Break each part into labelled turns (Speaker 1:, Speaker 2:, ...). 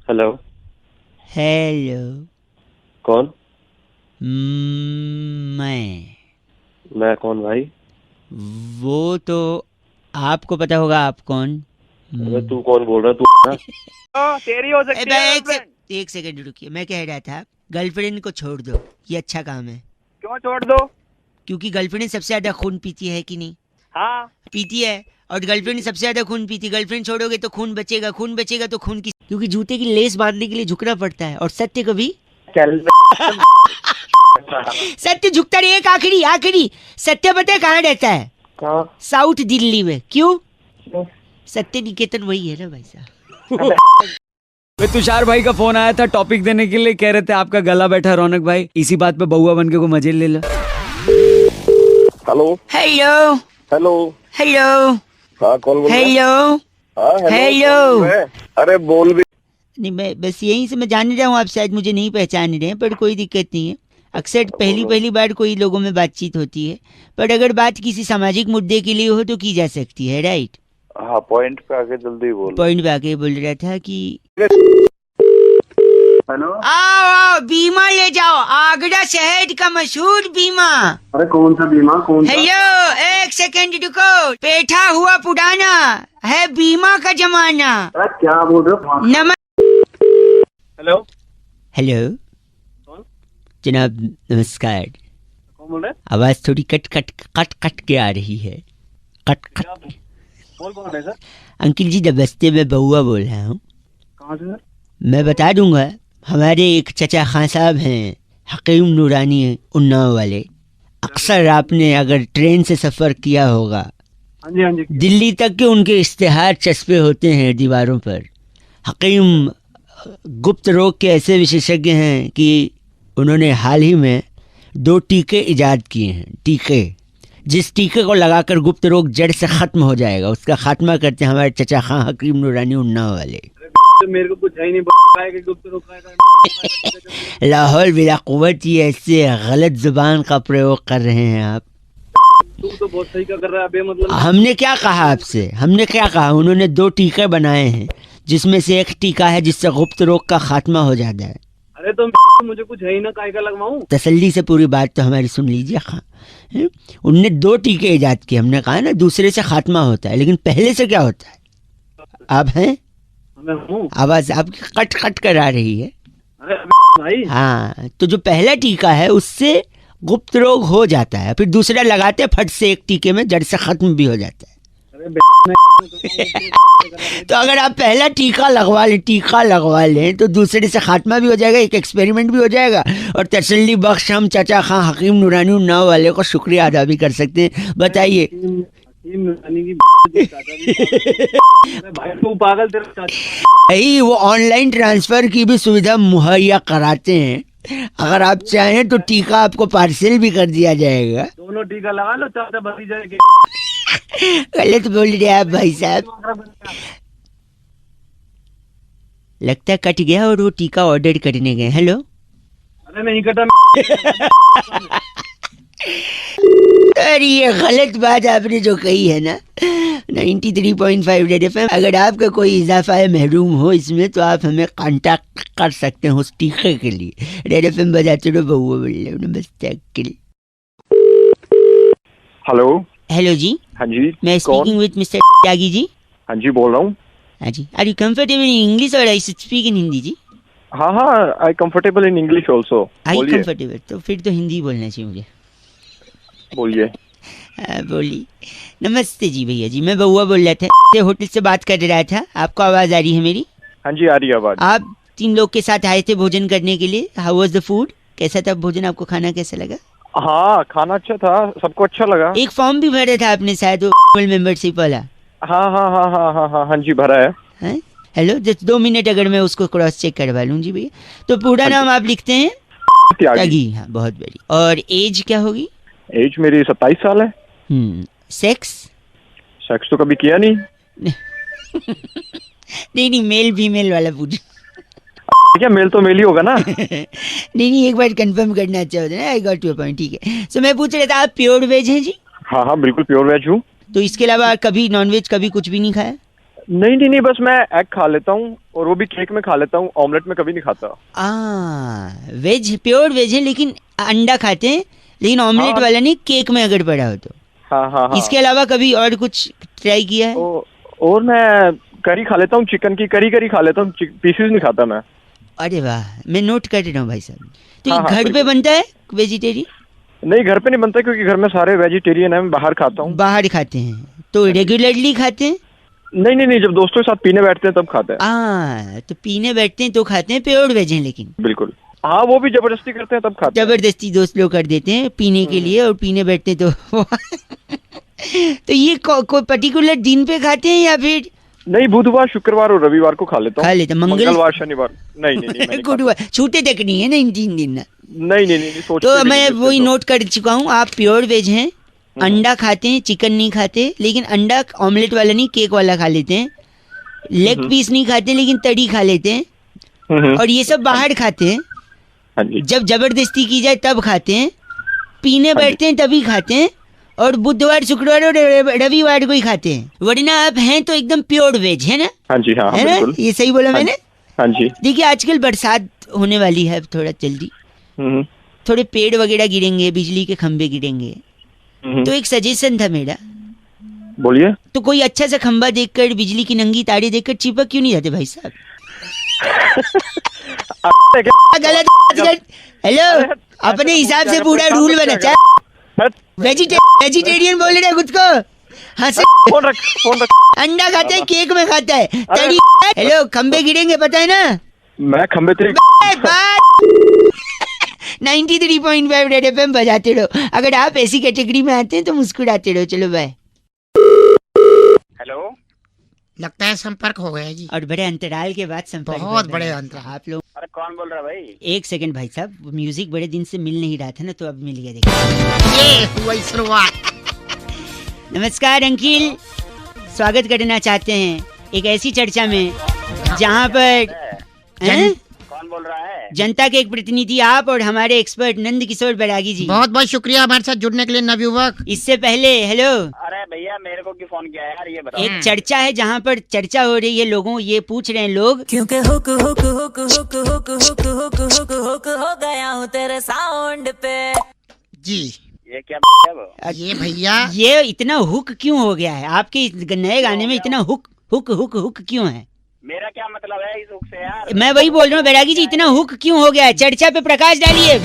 Speaker 1: Hello.
Speaker 2: Hello.
Speaker 1: कौन?
Speaker 2: मैं
Speaker 1: कौन भाई?
Speaker 2: वो तो आपको पता होगा आप कौन।
Speaker 1: अबे तू कौन बोल रहा है? तू
Speaker 3: तेरी हो सकती है गर्लफ्रेंड।
Speaker 2: एक सेकंड रुकिए, मैं कह रहा था गर्लफ्रेंड को छोड़ दो, ये अच्छा काम है।
Speaker 3: क्यों छोड़ दो?
Speaker 2: क्योंकि गर्लफ्रेंड सबसे ज्यादा खून पीती है कि नहीं?
Speaker 3: हाँ,
Speaker 2: पीती है। और गर्लफ्रेंड सबसे ज्यादा खून पीती, गर्लफ्रेंड छोड़ोगे तो खून बचेगा, खून बचेगा तो खून की, क्योंकि जूते की लेस बांधने के लिए झुकना पड़ता है और सत्य कभी सत्य झुकता नहीं है। आखिरी आखिरी सत्य पता है कहाँ रहता है?
Speaker 1: कहाँ?
Speaker 2: साउथ दिल्ली में। क्यों?
Speaker 1: क्यों?
Speaker 2: सत्य निकेतन वही है ना भाई साहब।
Speaker 4: तुषार भाई का फोन आया था टॉपिक देने के लिए, कह रहे थे आपका गला बैठा रौनक भाई, इसी बात पे बउआ बन के को मजे ले लो।
Speaker 1: हेलो।
Speaker 2: Hello
Speaker 1: hello.
Speaker 2: हेलो
Speaker 1: हाँ, कौन बोल रहा है?
Speaker 2: हेलो
Speaker 1: हाँ,
Speaker 2: हेलो।
Speaker 1: कौन बोल रहा है? अरे बोल भी।
Speaker 2: नहीं, मैं बस यहीं से मैं जान रहा हूँ आप शायद मुझे नहीं पहचान रहे हैं, पर कोई दिक्कत नहीं है। अक्सर पहली पहली बार कोई लोगों में बातचीत होती है, पर अगर बात किसी सामाजिक मुद्दे के लिए हो तो की जा सकती है, राइट?
Speaker 1: हाँ, पॉइंट पे आके जल्दी बोल।
Speaker 2: पॉइंट पे आके बोल रहा था कि
Speaker 1: हेलो।
Speaker 2: आओ आओ बीमा ले जाओ, आगरा शहर का मशहूर बीमा।
Speaker 1: अरे कौन सा बीमा? कौन सा?
Speaker 2: हेलो एक सेकंड रुको, बैठा हुआ पुराना है बीमा का जमाना।
Speaker 1: अरे क्या बोल रहे हो? हेलो।
Speaker 2: हेलो
Speaker 1: कौन?
Speaker 2: जनाब नमस्कार।
Speaker 1: कौन बोल रहे हैं?
Speaker 2: आवाज थोड़ी कट कट कट कट के आ रही है, कट कट।
Speaker 1: कौन बोल रहे हैं सर?
Speaker 2: अंकिल जी नमस्ते, मैं बउआ बोल रहा हूँ।
Speaker 1: कहाँ से सर?
Speaker 2: मैं बता दूंगा, हमारे एक चचा खां साहब हैं, हकीम नूरानी उन्नाव वाले। अक्सर आपने अगर ट्रेन से सफ़र किया होगा,
Speaker 1: हाँ जी, हाँ जी।
Speaker 2: दिल्ली तक के उनके इश्तिहार चस्पे होते हैं दीवारों पर। हकीम गुप्त रोग के ऐसे विशेषज्ञ हैं कि उन्होंने हाल ही में 2 टीके इजाद किए हैं। टीके, जिस टीके को लगाकर गुप्त रोग जड़ से ख़त्म हो जाएगा, उसका खात्मा करते हैं हमारे चचा खां हकीम नूरानी उन्नाव वाले।
Speaker 1: मेरे को कुछ है ही नहीं कि गुप्त रोग का
Speaker 2: लाहौल बिला कुव्वत, ये ऐसे गलत जुबान का प्रयोग कर रहे हैं आप।
Speaker 1: तू तो बहुत सही कर रहा है अबे। मतलब
Speaker 2: हमने क्या कहा आपसे? हमने क्या कहा? उन्होंने 2 टीके बनाए हैं, जिसमें से एक टीका है जिससे गुप्त रोग का खात्मा हो जाता है।
Speaker 1: अरे तो मुझे कुछ है ही ना, काय का लगवाऊं?
Speaker 2: तसल्ली से पूरी बात तो हमारी सुन लीजिए खां। उनने 2 टीके इजाद किए। हमने कहा ना दूसरे से खात्मा होता है, लेकिन पहले से क्या होता है? आप हैं?
Speaker 1: मैं हूँ।
Speaker 2: आवाज आपकी कट कट कर आ रही है।
Speaker 1: अरे भाई।
Speaker 2: हाँ, तो जो पहला टीका है उससे गुप्त रोग हो जाता है, फिर दूसरा लगाते फट से एक टीके में जड़ से खत्म भी हो जाता है। तो अगर आप पहला टीका लगवा लें तो दूसरे से खात्मा भी हो जाएगा, एक एक्सपेरिमेंट भी हो जाएगा, और तसल्ली बख्श हम चचा खां हकीम नूरानी उन्नाव वाले को शुक्रिया अदा भी कर सकते हैं। बताइए।
Speaker 1: भाई तू पागल, तेरा
Speaker 2: यही वो ऑनलाइन ट्रांसफर की भी सुविधा मुहैया कराते हैं। अगर आप चाहें तो टीका आपको पार्सल भी कर दिया जाएगा।
Speaker 1: दोनों टीका लगा लो, चाचा भतीजा के।
Speaker 2: गलत बोल रहे आप भाई साहब। लगता है कट गया और वो टीका ऑर्डर करने गए। हेलो।
Speaker 1: अरे नहीं कटा।
Speaker 2: अरे ये गलत बात आपने जो कही है ना, 93.5 रेड एफएम, अगर आपका कोई इजाफा है महरूम हो इसमें तो आप हमें कांटेक्ट कर सकते हैं उस टीके के लिए। रेड एफएम बजाते रहो, बउआ बोल रहे हो। नमस्ते अंकिल।
Speaker 1: हेलो।
Speaker 2: हेलो जी।
Speaker 1: हाँ जी।
Speaker 2: मैं
Speaker 1: कौन?
Speaker 2: Speaking with mister Tyagi ji.
Speaker 1: हाँ जी, बोल रहा हूँ।
Speaker 2: हाँ जी। Are you comfortable in English or I should speak in Hindi ji?
Speaker 1: हाँ हाँ, I comfortable in English also.
Speaker 2: I
Speaker 1: बोलिए।
Speaker 2: कंफर्टेबल, तो फिर तो हिंदी बोलना चाहिए मुझे।
Speaker 1: बोलिए।
Speaker 2: बोलिए। नमस्ते जी भैया जी, मैं बउआ बोल रहा था, होटल से बात कर रहा था। आपको आवाज़ आ रही है मेरी?
Speaker 1: हाँ जी, आ रही है आवाज।
Speaker 2: आप 3 लोग के साथ आए थे भोजन करने के लिए। How was the food? कैसा था भोजन? आपको खाना कैसा लगा?
Speaker 1: हाँ, खाना अच्छा था, सबको अच्छा लगा।
Speaker 2: एक फॉर्म भी भरा था आपने शायद, वो मेंबरशिप वाला।
Speaker 1: हाँ हाँ हाँ हाँ हाँ हाँ हाँ जी, भरा है।
Speaker 2: हैं? हेलो, जस्ट 2 मिनट अगर मैं उसको क्रॉस चेक करवा लूँ जी भैया। तो पूरा नाम आप लिखते हैं? त्यागी। हाँ, बहुत बढ़िया। और एज क्या होगी?
Speaker 1: एज मेरी 27 साल है।
Speaker 2: सेक्स?
Speaker 1: सेक्स तो कभी किया नहीं।
Speaker 2: नहीं, मेल फीमेल वाला पूछ।
Speaker 1: क्या मेल तो मेल ही होगा ना।
Speaker 2: नहीं, एक बार कंफर्म करना अच्छा होता है ना। आई गॉट योर पॉइंट, ठीक है। सो मैं पूछ रहा था, आप प्योर वेज हैं जी?
Speaker 1: हाँ हाँ, बिल्कुल प्योर वेज हूँ।
Speaker 2: तो इसके अलावा कभी नॉन वेज, कभी कुछ भी नहीं खाया?
Speaker 3: नहीं, बस मैं एग खा लेता हूँ और वो भी केक में खा लेता हूँ, ऑमलेट में कभी नहीं खाता।
Speaker 2: वेज, प्योर वेज है, लेकिन अंडा खाते हैं, लेकिन ऑमलेट
Speaker 3: हाँ।
Speaker 2: वाला नहीं, केक में अगर पड़ा हो तो।
Speaker 3: हाँ।
Speaker 2: इसके अलावा कभी और कुछ ट्राई किया है?
Speaker 3: और मैं करी खा लेता हूँ, चिकन की करी खा लेता हूँ, पीसेस नहीं खाता मैं।
Speaker 2: अरे वाह, मैं नोट कर रहा हूँ भाई साहब। तो
Speaker 3: हाँ,
Speaker 2: ये घर पे
Speaker 3: बिल्कुल।
Speaker 2: बनता है वेजिटेरियन?
Speaker 3: नहीं, घर पे नहीं बनता क्योंकि घर में सारे वेजिटेरियन है, मैं बाहर खाता हूँ।
Speaker 2: बाहर खाते हैं तो रेगुलरली खाते हैं?
Speaker 3: नहीं, जब दोस्तों के साथ पीने बैठते हैं तब खाते हैं।
Speaker 2: तो पीने बैठते हैं तो खाते हैं, प्योर वेज हैं लेकिन।
Speaker 3: बिल्कुल, हाँ, वो भी जबरदस्ती करते हैं तब खाते हैं।
Speaker 2: जबरदस्ती दोस्त लोग कर देते हैं पीने के लिए, और पीने बैठते हैं तो तो ये कोई पर्टिकुलर दिन पे खाते हैं या फिर?
Speaker 3: नहीं, बुधवार, शुक्रवार और रविवार को खा लेता हूँ।
Speaker 2: खा लेते हैं।
Speaker 3: मंगलवार, शनिवार नहीं, मैं नहीं खाता।
Speaker 2: गुरुवार छूटे तक नहीं है ना इन 3 दिन ना।
Speaker 3: नहीं, सोचते
Speaker 2: तो
Speaker 3: भी
Speaker 2: मैं
Speaker 3: नहीं
Speaker 2: वही
Speaker 3: तो।
Speaker 2: नोट कर चुका हूँ, आप प्योर वेज हैं, अंडा खाते हैं, चिकन नहीं खाते, लेकिन अंडा ऑमलेट वाला नहीं, केक वाला खा लेते हैं, लेग पीस नहीं खाते लेकिन तड़ी खा लेते हैं, और ये सब बाहर खाते हैं।
Speaker 3: हाँ जी।
Speaker 2: जब जबरदस्ती की जाए तब खाते हैं, पीने बैठते हैं तभी खाते हैं, और बुधवार, शुक्रवार और रविवार को ही खाते हैं। वरना आप हैं तो एकदम प्योर वेज है ना?
Speaker 3: हाँ जी, हाँ,
Speaker 2: है ना?
Speaker 3: बिल्कुल।
Speaker 2: ये सही बोला मैंने?
Speaker 3: हाँ जी।
Speaker 2: देखिए आजकल बरसात होने वाली है, थोड़ा जल्दी थोड़े पेड़ वगैरह गिरेंगे, बिजली के खंभे गिरेंगे, तो एक सजेशन था मेरा।
Speaker 3: बोलिए।
Speaker 2: तो कोई अच्छा सा खंभा देखकर, बिजली की नंगी तारे देखकर चिपक क्यों नहीं जाते भाई साहब? गलत। हेलो, अपने हिसाब से पूरा रूल बना। वेजिटेरियन बोल रहे खुद को, हंसे।
Speaker 3: फोन रख।
Speaker 2: अंडा खाता है, केक में खाता है, तड़ी। हेलो, खंबे गिरेंगे पता है ना?
Speaker 3: मैं खंबे तेरे
Speaker 2: 93.5 रेड एफएम बजाते रहो। अगर आप ऐसी कैटेगरी में आते हैं तो मुस्कुराते रहो। चलो बाय।
Speaker 3: हेलो,
Speaker 5: लगता है संपर्क हो गया जी।
Speaker 2: और बड़े अंतराल के बाद संपर्क
Speaker 5: बहुत
Speaker 2: हुआ
Speaker 5: बड़े
Speaker 2: है।
Speaker 5: अंतराल।
Speaker 2: आप लोग
Speaker 3: अरे कौन बोल रहा है भाई?
Speaker 2: 1 सेकंड भाई साहब, म्यूजिक बड़े दिन से मिल नहीं रहा था ना, तो अब मिल गया। देखिए,
Speaker 5: ये हुआ शुरुआत।
Speaker 2: नमस्कार अंकिल, स्वागत करना चाहते हैं एक ऐसी चर्चा में जहां पर हैं?
Speaker 3: कौन बोल रहा है?
Speaker 2: जनता के एक प्रतिनिधि आप और हमारे एक्सपर्ट नंद किशोर बैरागी जी।
Speaker 5: बहुत बहुत शुक्रिया हमारे साथ जुड़ने के लिए नवयुवक।
Speaker 2: इससे पहले हेलो,
Speaker 3: अरे भैया, मेरे को क्यों फोन किया यार, ये बताओ।
Speaker 2: एक चर्चा है जहां पर चर्चा हो रही है, लोगों ये पूछ रहे हैं लोग,
Speaker 6: क्योंकि hook hook hook hook hook hook hook hook hook हो गया हूँ तेरे साउंड पे।
Speaker 5: जी,
Speaker 3: ये क्या है वो?
Speaker 5: ये भैया
Speaker 2: ये इतना हुक क्यों हो गया है आपके इस नए गाने में? इतना हुक हुक हुक हुक क्यों है?
Speaker 3: मेरा क्या मतलब है इस हुक से यार?
Speaker 2: मैं वही बोल रहा हूँ बैरागी जी, इतना हुक क्यों हो गया है? चर्चा पे प्रकाश डालिए।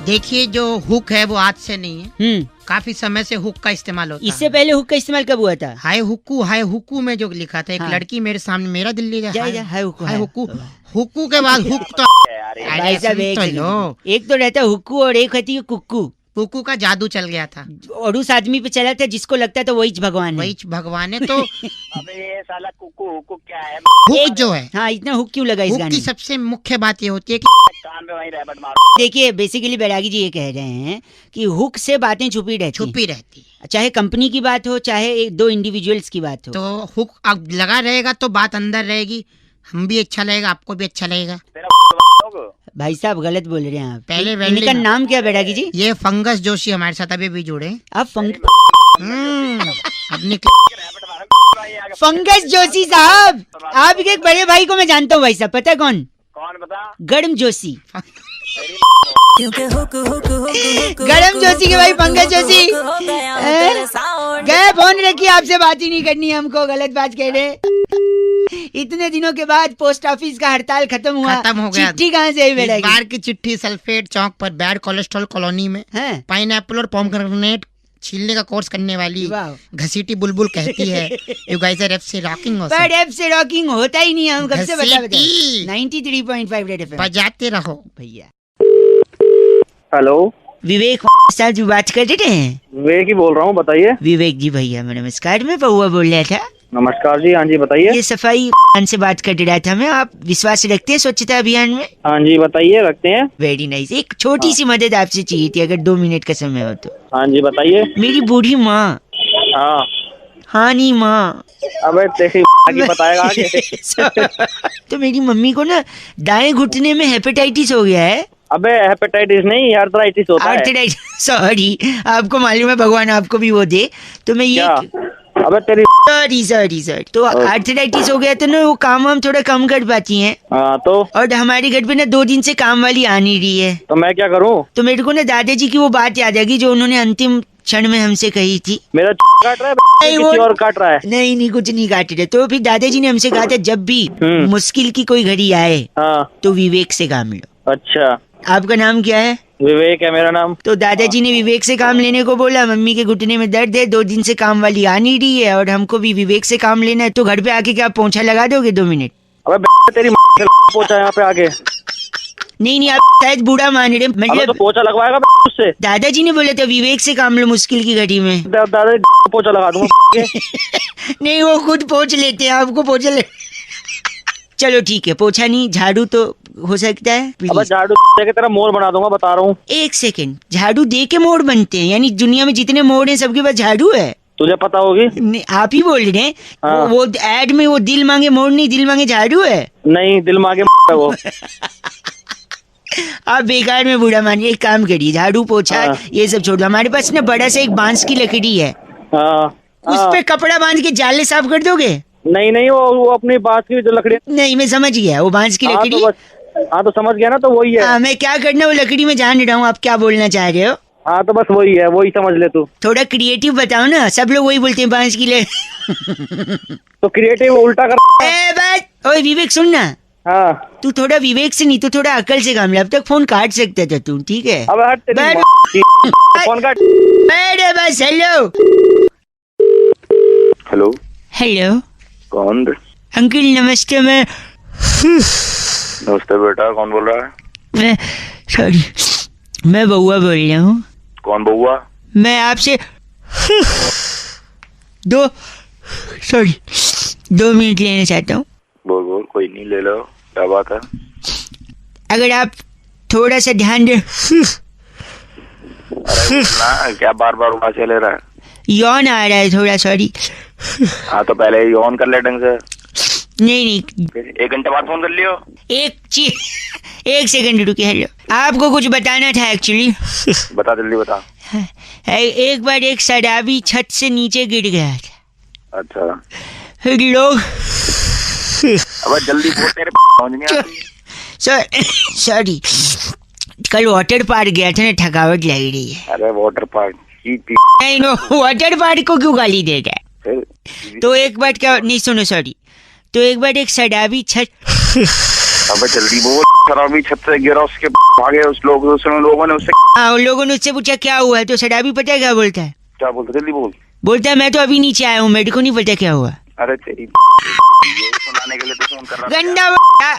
Speaker 5: देखिए, जो हुक है वो आज से नहीं है, काफी समय से हुक का इस्तेमाल होता
Speaker 2: इससे
Speaker 5: है।
Speaker 2: पहले हुक का इस्तेमाल कब हुआ था?
Speaker 5: हाय हुक्कू में जो लिखा था, एक
Speaker 2: हाँ।
Speaker 5: लड़की मेरे सामने, मेरा दिल ले
Speaker 2: जा, हाय हुक्कू,
Speaker 5: हाय
Speaker 2: हाय
Speaker 5: हुक्कू।
Speaker 2: हुक्कू।
Speaker 5: हुक्कू के बाद हुक तो
Speaker 3: यार ये
Speaker 2: भाई साहब, एक
Speaker 5: तो
Speaker 2: सेकंड।
Speaker 5: लो।
Speaker 2: एक तो रहता है हुक्कू और एक होती है कुक्कू।
Speaker 5: हुक्कू का जादू चल गया था,
Speaker 2: और उस आदमी पे चला था जिसको लगता था वही भगवान है।
Speaker 5: वही भगवान है। तो
Speaker 3: अबे ये साला कुकू हुकू क्या है?
Speaker 5: हुक जो है,
Speaker 2: हाँ, इतना हुक क्यों लगा इस
Speaker 5: हुक
Speaker 2: गाने
Speaker 5: की
Speaker 2: में?
Speaker 5: सबसे मुख्य बात ये होती है कि
Speaker 3: कान पे वहीं रैबट मारो।
Speaker 2: देखिए, बेसिकली बैरागी जी ये कह रहे हैं कि हुक से बातें छुपी रहती हैं।
Speaker 5: छुपी रहती है।
Speaker 2: चाहे कंपनी की बात हो, चाहे एक दो इंडिविजुअल्स की बात हो।
Speaker 5: तो हुक अब लगा रहेगा तो बात अंदर रहेगी, हम भी अच्छा लगेगा, आपको भी अच्छा लगेगा।
Speaker 3: तेरा लोग
Speaker 2: भाई साहब गलत बोल रहे हैं आप।
Speaker 5: पहले
Speaker 2: इनका
Speaker 5: वेल्डिंग-
Speaker 2: नाम क्या बैरागी जी?
Speaker 5: ये फंगस जोशी हमारे साथ अभी भी जुड़े।
Speaker 2: आप
Speaker 5: अपनी
Speaker 2: फंगस जोशी साहब, आपके एक बड़े भाई को मैं जानता हूँ भाई साहब, पता है कौन?
Speaker 3: कौन बता?
Speaker 2: गर्म जोशी।
Speaker 6: क्योंकि हुक हुक हुक हुक
Speaker 2: गरम जोशी के भाई पंकज जोशी।
Speaker 6: हो गया हूँ तेरे साउंड।
Speaker 2: गए फोन रखी, आपसे बात ही नहीं करनी हमको, गलत बात कह रहे। इतने दिनों के बाद पोस्ट ऑफिस का हड़ताल खत्म
Speaker 5: खत्म हो गया।
Speaker 2: चिट्ठी कहाँ से आई
Speaker 5: इस
Speaker 2: बैरागी?
Speaker 5: बार की चिट्ठी सल्फेट चौक पर बैड कोलेस्ट्रॉल कॉलोनी में
Speaker 2: हैं?
Speaker 5: पाइनएप्पल और पोमग्रेनेट छीलने का कोर्स करने वाली
Speaker 2: वाह।
Speaker 5: घसीटी बुलबुल कहती है, यू गाइस आर एफ से रॉकिंग हो,
Speaker 2: पर एफ से रॉकिंग होता ही नहीं है, हम कब से बता
Speaker 5: घसीटी।
Speaker 2: 93.5 रेड एफएम
Speaker 5: बजाते रहो।
Speaker 2: भैया।
Speaker 3: हेलो,
Speaker 2: विवेक साहब जी बात कर रहे हैं?
Speaker 3: विवेक ही बोल रहा हूँ, बताइए।
Speaker 2: विवेक जी भैया नमस्कार, मैं बउआ बोल रहा था।
Speaker 3: नमस्कार जी, हाँ जी बताइए।
Speaker 2: ये सफाई से बात कर रहा था मैं। आप विश्वास रखते हैं स्वच्छता अभियान में?
Speaker 3: हाँ जी बताइए, रखते हैं।
Speaker 2: Very nice. एक छोटी सी मदद आपसे चाहिए थी, अगर 2 मिनट का समय हो तो।
Speaker 3: हाँ जी बताइए।
Speaker 2: मेरी बूढ़ी माँ,
Speaker 3: हाँ,
Speaker 2: हाँ नहीं माँ,
Speaker 3: अबे तेरी की बताएगा आगे।
Speaker 2: तो मेरी मम्मी को ना दाएं घुटने में हेपेटाइटिस हो गया है।
Speaker 3: अबे हेपेटाइटिस नहीं, आर्थराइटिस होता है।
Speaker 2: आर्थराइटिस, सॉरी, आपको मालूम है, भगवान आपको भी वो दे। तो मैं ये
Speaker 3: क्या? अबे तेरी
Speaker 2: सॉरी तो आर्थराइटिस हो गया तो ना वो काम वाम थोड़ा कम कर पाती हैं।
Speaker 3: हाँ तो
Speaker 2: और हमारे घर पे ना 2 दिन से काम वाली आ नहीं रही है।
Speaker 3: तो मैं क्या करूँ?
Speaker 2: तो मेरे को ना दादाजी की वो बात याद आ गई जो उन्होंने अंतिम क्षण में हमसे कही थी।
Speaker 3: मेरा काट रहा है
Speaker 2: नहीं,
Speaker 3: किसी और काट रहा है?
Speaker 2: नहीं कुछ नहीं काट रहे। तो फिर दादाजी ने हमसे कहा था जब भी मुश्किल की कोई घड़ी आए
Speaker 3: हाँ।
Speaker 2: तो विवेक से काम लो।
Speaker 3: अच्छा,
Speaker 2: आपका नाम क्या है?
Speaker 3: विवेक है मेरा नाम।
Speaker 2: तो दादाजी ने विवेक से काम लेने को बोला। मम्मी के घुटने में दर्द है, 2 दिन से काम वाली आ नहीं रही है और हमको भी विवेक से काम लेना है। तो घर पे आके क्या पोंछा लगा दोगे 2 मिनट?
Speaker 3: अबे तेरी पोछा यहाँ पे आके।
Speaker 2: नहीं आप शायद बूढ़ा मान रहे।
Speaker 3: अबे तो
Speaker 2: मतलब
Speaker 3: पोछा लगवाएगा उससे?
Speaker 2: दादाजी ने बोला था विवेक से काम लो मुश्किल की घड़ी में।
Speaker 3: दादा पोछा लगा दूंगा।
Speaker 2: नहीं वो खुद पोंछ लेते हैं, आपको पोछा ले। चलो ठीक है, पोछा नहीं झाड़ू तो हो सकता है।
Speaker 3: अब झाड़ू देके तेरा मोर बना दूंगा, बता रहा हूँ।
Speaker 2: 1 सेकंड, झाड़ू दे के मोड़ बनते हैं? यानी दुनिया में जितने मोड़ हैं सबके पास झाड़ू है?
Speaker 3: तुझे पता होगी।
Speaker 2: नहीं, आप ही बोल रहे हैं।
Speaker 3: हाँ।
Speaker 2: वो एड में वो दिल मांगे मोड़ नहीं, दिल मांगे झाड़ू है।
Speaker 3: नहीं, दिल मांगे वो।
Speaker 2: आप बेकार में बूढ़ा मानिए। एक काम करिए, झाड़ू पोछा ये सब छोड़ दो। हमारे पास ना बड़ा सा एक बांस की लकड़ी है, उस पे कपड़ा बांध के जाले साफ कर दोगे?
Speaker 3: नहीं वो अपनी बांस की जो लकड़ी।
Speaker 2: नहीं मैं समझ गया, वो बांस की लकड़ी।
Speaker 3: हाँ तो समझ गया ना, तो वही है।
Speaker 2: हाँ, मैं क्या करना वो लकड़ी में जान रहा हूँ, आप क्या बोलना चाह रहे हो?
Speaker 3: हाँ तो बस वही है, वही समझ ले तू।
Speaker 2: थोड़ा क्रिएटिव बताओ ना, सब लोग वही बोलते हैं बांस की लकड़ी।
Speaker 3: तो क्रिएटिव उल्टा कर।
Speaker 2: ओए विवेक सुन ना।
Speaker 3: हाँ
Speaker 2: तू थोड़ा विवेक से नहीं तो थोड़ा अकल से काम ले। अब तक फोन काट सकता था तू, ठीक है?
Speaker 3: अब हट तेरी
Speaker 2: बैठ।
Speaker 3: फोन काट।
Speaker 2: अरे बस।
Speaker 3: हेलो
Speaker 2: हेलो
Speaker 3: कौन?
Speaker 2: अंकल नमस्ते।
Speaker 3: नमस्ते बेटा, कौन बोल रहा है?
Speaker 2: मैं बउआ बोल रहा हूँ।
Speaker 3: कौन बउआ?
Speaker 2: मैं आपसे 2 मिनट लेना चाहता हूँ।
Speaker 3: बोल कोई नहीं, ले लो, क्या बात है?
Speaker 2: अगर आप थोड़ा सा ध्यान दे।
Speaker 3: अरे ना, क्या बार बार ले रहा है?
Speaker 2: यौन आ रहा है थोड़ा, सॉरी।
Speaker 3: हाँ तो पहले यौन कर ले ढंग से।
Speaker 2: नहीं
Speaker 3: 1 घंटे बाद फोन कर लियो।
Speaker 2: 1 सेकंड रुकिए। हेलो, आपको कुछ बताना था एक्चुअली।
Speaker 3: बता, जल्दी बता।
Speaker 2: एक बार एक शराबी छत से नीचे गिर गया था।
Speaker 3: अच्छा,
Speaker 2: फिर लोग
Speaker 3: अब जल्दी बोल, तेरे समझ नहीं आती।
Speaker 2: सॉरी, कल वाटर पार्क गया था ना, थकावट लग रही है।
Speaker 3: अरे वाटर पार्क
Speaker 2: नहीं वाटर पार्क को क्यों गाली दे रहा है? तो एक बार क्या, नहीं सुनो सॉरी, तो एक बार एक शराबी छत।
Speaker 3: अबे जल्दी बोल। शराबी छत से गिरा, उसके भागे उस लोगों ने उससे।
Speaker 2: हाँ, उन लोगों ने उससे पूछा क्या हुआ, तो शराबी पता है क्या बोलता है?
Speaker 3: क्या बोलते? जल्दी बोल।
Speaker 2: बोलता है मैं तो अभी नीचे आया हूँ, मेरे को नहीं पता क्या हुआ।
Speaker 3: अरे तेरी ये सुनाने के लिए तो फोन कर रहा था।
Speaker 2: गंदा।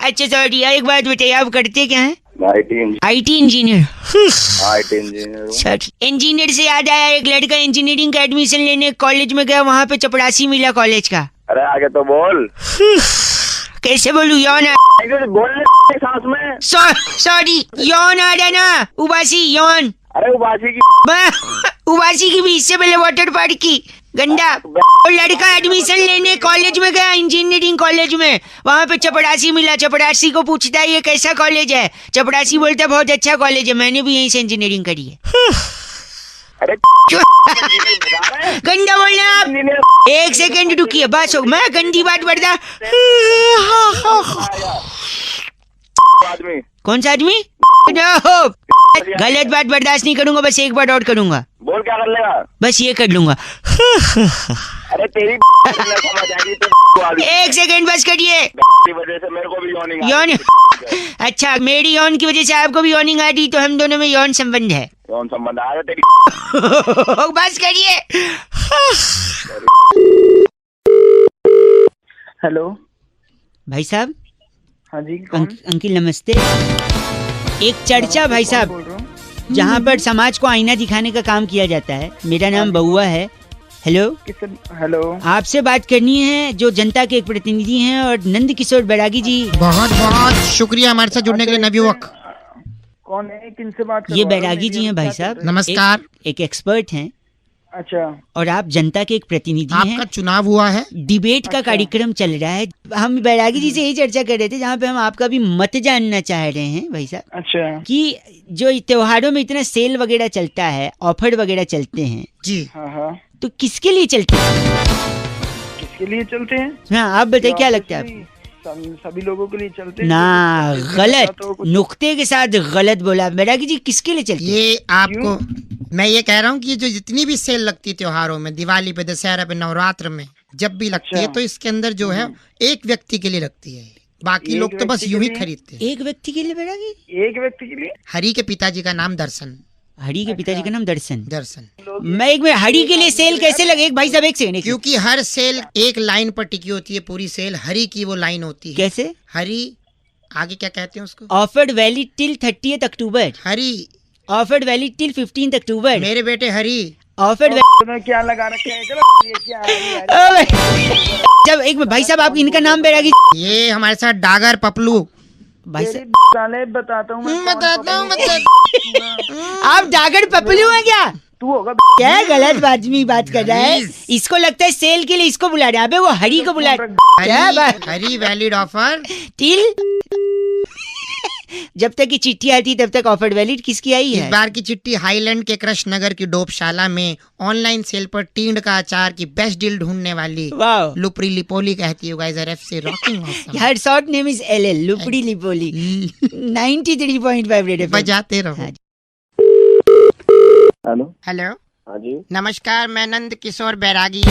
Speaker 2: अच्छा सॉरी, एक बात बताइए, आप करते क्या हैं?
Speaker 3: IT
Speaker 2: engineer.
Speaker 3: इंजीनियर।
Speaker 2: इंजीनियर से याद आया, एक लड़का इंजीनियरिंग का एडमिशन लेने कॉलेज में गया, वहाँ पे चपरासी मिला कॉलेज का।
Speaker 3: अरे आगे तो बोल।
Speaker 2: कैसे बोलूं? यौन
Speaker 3: बोल सांस में।
Speaker 2: सॉरी, यौन आ रहा ना, उबासी यौन।
Speaker 3: अरे उबासी की
Speaker 2: उबासी की भी इससे पहले वाटर पार्क की। गंदा। वो लड़का एडमिशन लेने कॉलेज में गया, इंजीनियरिंग कॉलेज में, वहाँ पे चपरासी मिला। चपरासी को पूछता है ये कैसा कॉलेज है? चपरासी बोलता है बहुत अच्छा कॉलेज है, मैंने भी यहीं से इंजीनियरिंग करी है।
Speaker 3: अरे
Speaker 2: गंदा बोलना आप। 1 सेकंड रुकिए, बस हो, मैं गंदी बात बढ़ता।
Speaker 3: आदमी।
Speaker 2: कौन सा आदमी? गलत बात बर्दाश्त नहीं करूंगा, बस एक बार और करूंगा।
Speaker 3: बोल, क्या कर लेगा?
Speaker 2: बस ये कर लूंगा।
Speaker 3: अरे तेरी समझ आएगी तो।
Speaker 2: 1 सेकंड बस करिए।
Speaker 3: वजह से मेरे को भी
Speaker 2: यौन। अच्छा, मेरी यौन की वजह से आपको भी यौनिंग आ रही, तो हम दोनों में यौन संबंध है।
Speaker 3: यौन संबंध आ रहा तेरी।
Speaker 2: बस करिए।
Speaker 7: हेलो
Speaker 2: भाई साहब।
Speaker 7: हाँ जी, कौन?
Speaker 2: अंकिल नमस्ते। एक चर्चा भाई साहब,
Speaker 7: बोल रहा हूँ।
Speaker 2: जहाँ पर समाज को आईना दिखाने का काम किया जाता है। मेरा नाम बउआ है। हेलो,
Speaker 7: हेलो,
Speaker 2: आपसे बात करनी है, जो जनता के एक प्रतिनिधि हैं, और नंद किशोर बैरागी जी।
Speaker 5: बहुत बहुत शुक्रिया हमारे साथ जुड़ने के लिए नवयुवक।
Speaker 7: कौन है? किनसे बात कर
Speaker 2: ये
Speaker 7: रहे हो?
Speaker 2: बैरागी जी हैं भाई साहब।
Speaker 5: नमस्कार।
Speaker 2: एक एक्सपर्ट हैं,
Speaker 7: अच्छा,
Speaker 2: और आप जनता के एक प्रतिनिधि हैं।
Speaker 5: आपका चुनाव हुआ है,
Speaker 2: डिबेट का कार्यक्रम चल रहा है। हम बैरागी जी से यही चर्चा कर रहे थे, जहाँ पे हम आपका भी मत जानना चाह रहे हैं भाई साहब,
Speaker 7: अच्छा
Speaker 2: कि जो त्योहारों में इतना सेल वगैरह चलता है, ऑफर वगैरह चलते हैं
Speaker 5: जी,
Speaker 7: हाँ हाँ,
Speaker 2: तो किसके लिए चलते हैं?
Speaker 7: के लिए चलते हैं?
Speaker 2: हाँ आप बताइए क्या लगता है आपको?
Speaker 7: सभी लोगों के लिए चलते हैं?
Speaker 2: ना
Speaker 7: तो
Speaker 2: गलत,
Speaker 7: तो कुछ-
Speaker 2: नुक्ते के साथ गलत बोला बैरागी जी। किसके लिए चलते हैं?
Speaker 5: ये आपको मैं ये कह रहा हूँ कि जो जितनी भी सेल लगती है त्योहारों में, दिवाली पे, दशहरा पे, नवरात्र में, जब भी लगती है
Speaker 7: अच्छा।
Speaker 5: तो इसके अंदर जो है एक व्यक्ति के लिए लगती है। बाकी
Speaker 7: एक
Speaker 5: लोग तो बस
Speaker 7: व्यक्ति के
Speaker 5: यूं ही
Speaker 7: लिए?
Speaker 5: खरीदते हैं।
Speaker 2: एक व्यक्ति के लिए बैरागी?
Speaker 7: एक व्यक्ति के लिए?
Speaker 5: हरि के पिताजी का नाम दर्शन।
Speaker 2: हरी के पिताजी का नाम दर्शन।
Speaker 5: दर्शन।
Speaker 2: मैं एक में हरी के लिए सेल कैसे लगे? एक भाई साहब एक सेकंड।
Speaker 5: क्योंकि हर सेल एक लाइन पर टिकी होती है, पूरी सेल हरि की वो लाइन होती है।
Speaker 2: कैसे?
Speaker 5: हरि आगे क्या कहते हैं उसको?
Speaker 2: Offered valid till 30th October.
Speaker 5: Hari
Speaker 2: offered valid till 15th October.
Speaker 5: मेरे बेटे हरि।
Speaker 2: ऑफर्ड
Speaker 7: तूने क्या लगा रखा है? चलो ये क्या है?
Speaker 2: जब एक भाई साहब आप इनका नाम बैरागी।
Speaker 5: ये हमारे साथ डागर पपलू।
Speaker 2: भाई
Speaker 7: तेरी
Speaker 2: साहब
Speaker 7: साले बताता हूँ मैं कौन
Speaker 5: बताता हूँ
Speaker 7: पकड़ूंगा।
Speaker 2: आप डागर पपलू हैं क्या?
Speaker 7: तू होगा
Speaker 2: क्या गलत आदमी बात कर रहा है? इसको लगता है सेल के लिए इसको बुला रहे हैं। अबे वो हरी को बुला क्या बात?
Speaker 5: Hari valid offer.
Speaker 2: टिल जब तक की चिट्ठी आती तब तक ऑफर वैलिड। किसकी आई
Speaker 5: इस
Speaker 2: है?
Speaker 5: बार की चिट्ठी हाईलैंड के कृष्ण नगर की डोपशाला में ऑनलाइन सेल पर टींड का अचार की बेस्ट डील ढूंढने वाली
Speaker 2: वाह,
Speaker 5: लुपरी लिपोली कहती है गाइस। आर एफ से rocking
Speaker 2: her short name is LL लुपड़ी लिपोली 93.5 red FM.
Speaker 5: बजाते रहो।
Speaker 2: हाँ।
Speaker 7: हेलो।
Speaker 5: हेलो
Speaker 3: हाँ जी
Speaker 5: नमस्कार, मैं नंद किशोर बैरागी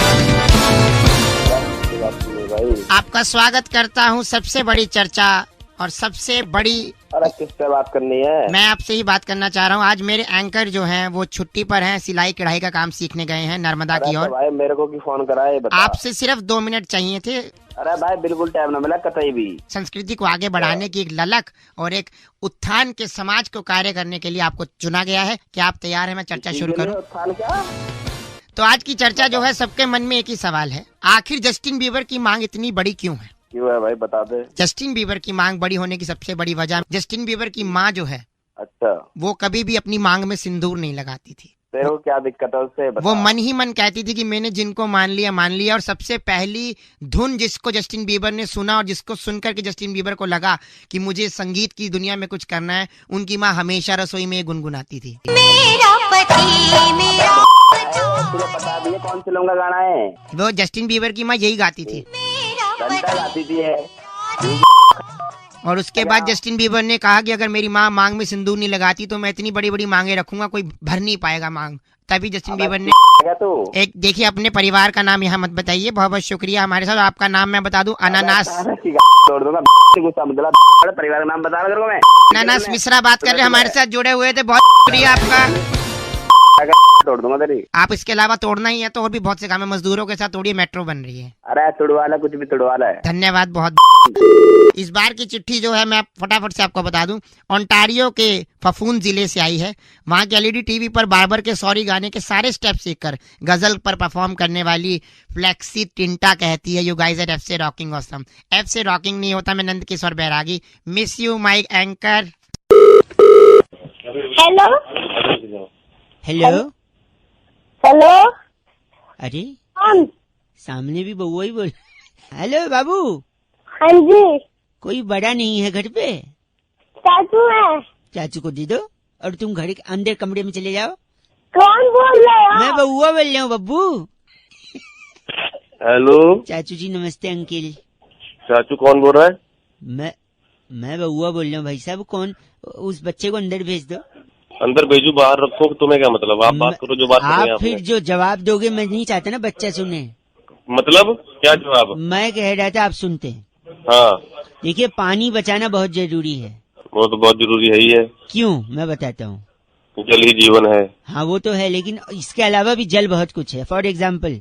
Speaker 3: भाई।
Speaker 5: आपका स्वागत करता हूँ सबसे बड़ी चर्चा और सबसे बड़ी।
Speaker 3: अरे किससे बात करनी है?
Speaker 5: मैं आपसे ही बात करना चाह रहा हूँ। आज मेरे एंकर जो हैं वो छुट्टी पर हैं, सिलाई कढ़ाई का काम सीखने गए हैं नर्मदा की ओर।
Speaker 3: भाई मेरे को की फोन करा है बता।
Speaker 5: आपसे सिर्फ 2 मिनट चाहिए थे।
Speaker 3: अरे भाई बिल्कुल टाइम ना मिला कतई भी।
Speaker 5: संस्कृति को आगे बढ़ाने की एक ललक और एक उत्थान के समाज को कार्य करने के लिए आपको चुना गया है। क्या आप तैयार हैं? मैं चर्चा शुरू करूं?
Speaker 3: उत्थान क्या?
Speaker 5: तो आज की चर्चा जो है सबके मन में एक ही सवाल है, आखिर जस्टिन बीबर की मांग इतनी बड़ी क्यों है?
Speaker 3: क्यों है भाई बता दे।
Speaker 5: जस्टिन बीबर की मांग बड़ी होने की सबसे बड़ी वजह, जस्टिन बीबर की माँ जो है
Speaker 3: अच्छा
Speaker 5: वो कभी भी अपनी मांग में सिंदूर नहीं लगाती थी।
Speaker 3: तेरे को क्या दिक्कत है उससे बता।
Speaker 5: वो मन ही मन कहती थी कि मैंने जिनको मान लिया। और सबसे पहली धुन जिसको जस्टिन बीबर ने सुना और जिसको सुनकर के जस्टिन बीबर को लगा कि मुझे संगीत की दुनिया में कुछ करना है, उनकी माँ हमेशा रसोई में गुनगुनाती थी।
Speaker 6: मेरा पति मेरा
Speaker 3: तुझे बता दिए कौन सी लूंगा गाना है?
Speaker 5: वो जस्टिन बीबर की माँ यही गाती थी।
Speaker 3: घंटा गाती थी है।
Speaker 5: और उसके बाद जस्टिन बीबर ने कहा कि अगर मेरी माँ मांग में सिंदूर नहीं लगाती तो मैं इतनी बड़ी बड़ी मांगे रखूंगा, कोई भर नहीं पाएगा मांग। तभी जस्टिन बीबर ने
Speaker 3: क्या तू?
Speaker 5: एक, देखिए अपने परिवार का नाम यहाँ मत बताइए, बहुत बहुत शुक्रिया हमारे साथ। आपका नाम मैं बता दूं, अनानास।
Speaker 3: तोड़ दूंगा गुस्सा मतलब। परिवार का नाम बता रहा तेरे को मैं।
Speaker 5: अनानास मिश्रा बात कर रहे हैं, हमारे साथ जुड़े हुए थे, बहुत शुक्रिया आपका।
Speaker 3: तोड़ दूंगा तेरी।
Speaker 5: आप इसके अलावा तोड़ना ही है तो और भी बहुत से काम है, मजदूरों के साथ तोड़िए, मेट्रो बन रही है।
Speaker 3: अरे तुड़वाला कुछ भी तुड़वाला है।
Speaker 5: धन्यवाद बहुत। इस बार की चिट्ठी जो है मैं फटाफट से आपको बता दूं, ओंटारियो के फफून जिले से आई है। वहाँ की LED TV पर बार्बर के सॉरी गाने के सारे स्टेप सीखकर गजल पर परफॉर्म करने वाली फ्लेक्सी टिंटा कहती है, यू गाइस आर एफ से रॉकिंग ऑसम। एफ से रॉकिंग नहीं होता। मैं Nand Kishore Bairagi, miss you my anchor.
Speaker 8: Hello
Speaker 2: hello.
Speaker 8: Hello
Speaker 2: अरे
Speaker 8: कौन?
Speaker 2: सामने भी बउआ ही बोल। हेलो बाबू।
Speaker 8: हाँ जी
Speaker 2: कोई बड़ा नहीं है घर पे?
Speaker 8: चाचू है।
Speaker 2: चाचू को दे दो और तुम घर के अंदर कमरे में चले जाओ।
Speaker 8: कौन बोल रहे हो?
Speaker 2: मैं बउआ बोल रहा हूँ बब्बू।
Speaker 3: हेलो
Speaker 2: चाचू जी नमस्ते अंकिल।
Speaker 3: चाचू कौन बोल रहा है?
Speaker 2: मैं बउआ बोल रहा हूँ भाई साहब। कौन? उस बच्चे को अंदर भेज दो।
Speaker 3: अंदर भेजू बाहर रखो, तुम्हें क्या मतलब? आप बात करो जो बात करनी है
Speaker 2: आप फिर
Speaker 3: आपने।
Speaker 2: जो जवाब दोगे मैं नहीं चाहता ना बच्चा सुने।
Speaker 3: मतलब क्या जवाब?
Speaker 2: मैं कह रहा था आप सुनते हैं।
Speaker 3: हाँ
Speaker 2: देखिए पानी बचाना बहुत जरूरी है।
Speaker 3: वो तो बहुत जरूरी है ही है।
Speaker 2: क्यों? मैं बताता हूँ।
Speaker 3: जल ही जीवन है।
Speaker 2: हाँ वो तो है, लेकिन इसके अलावा भी जल बहुत कुछ है। फॉर एग्जाम्पल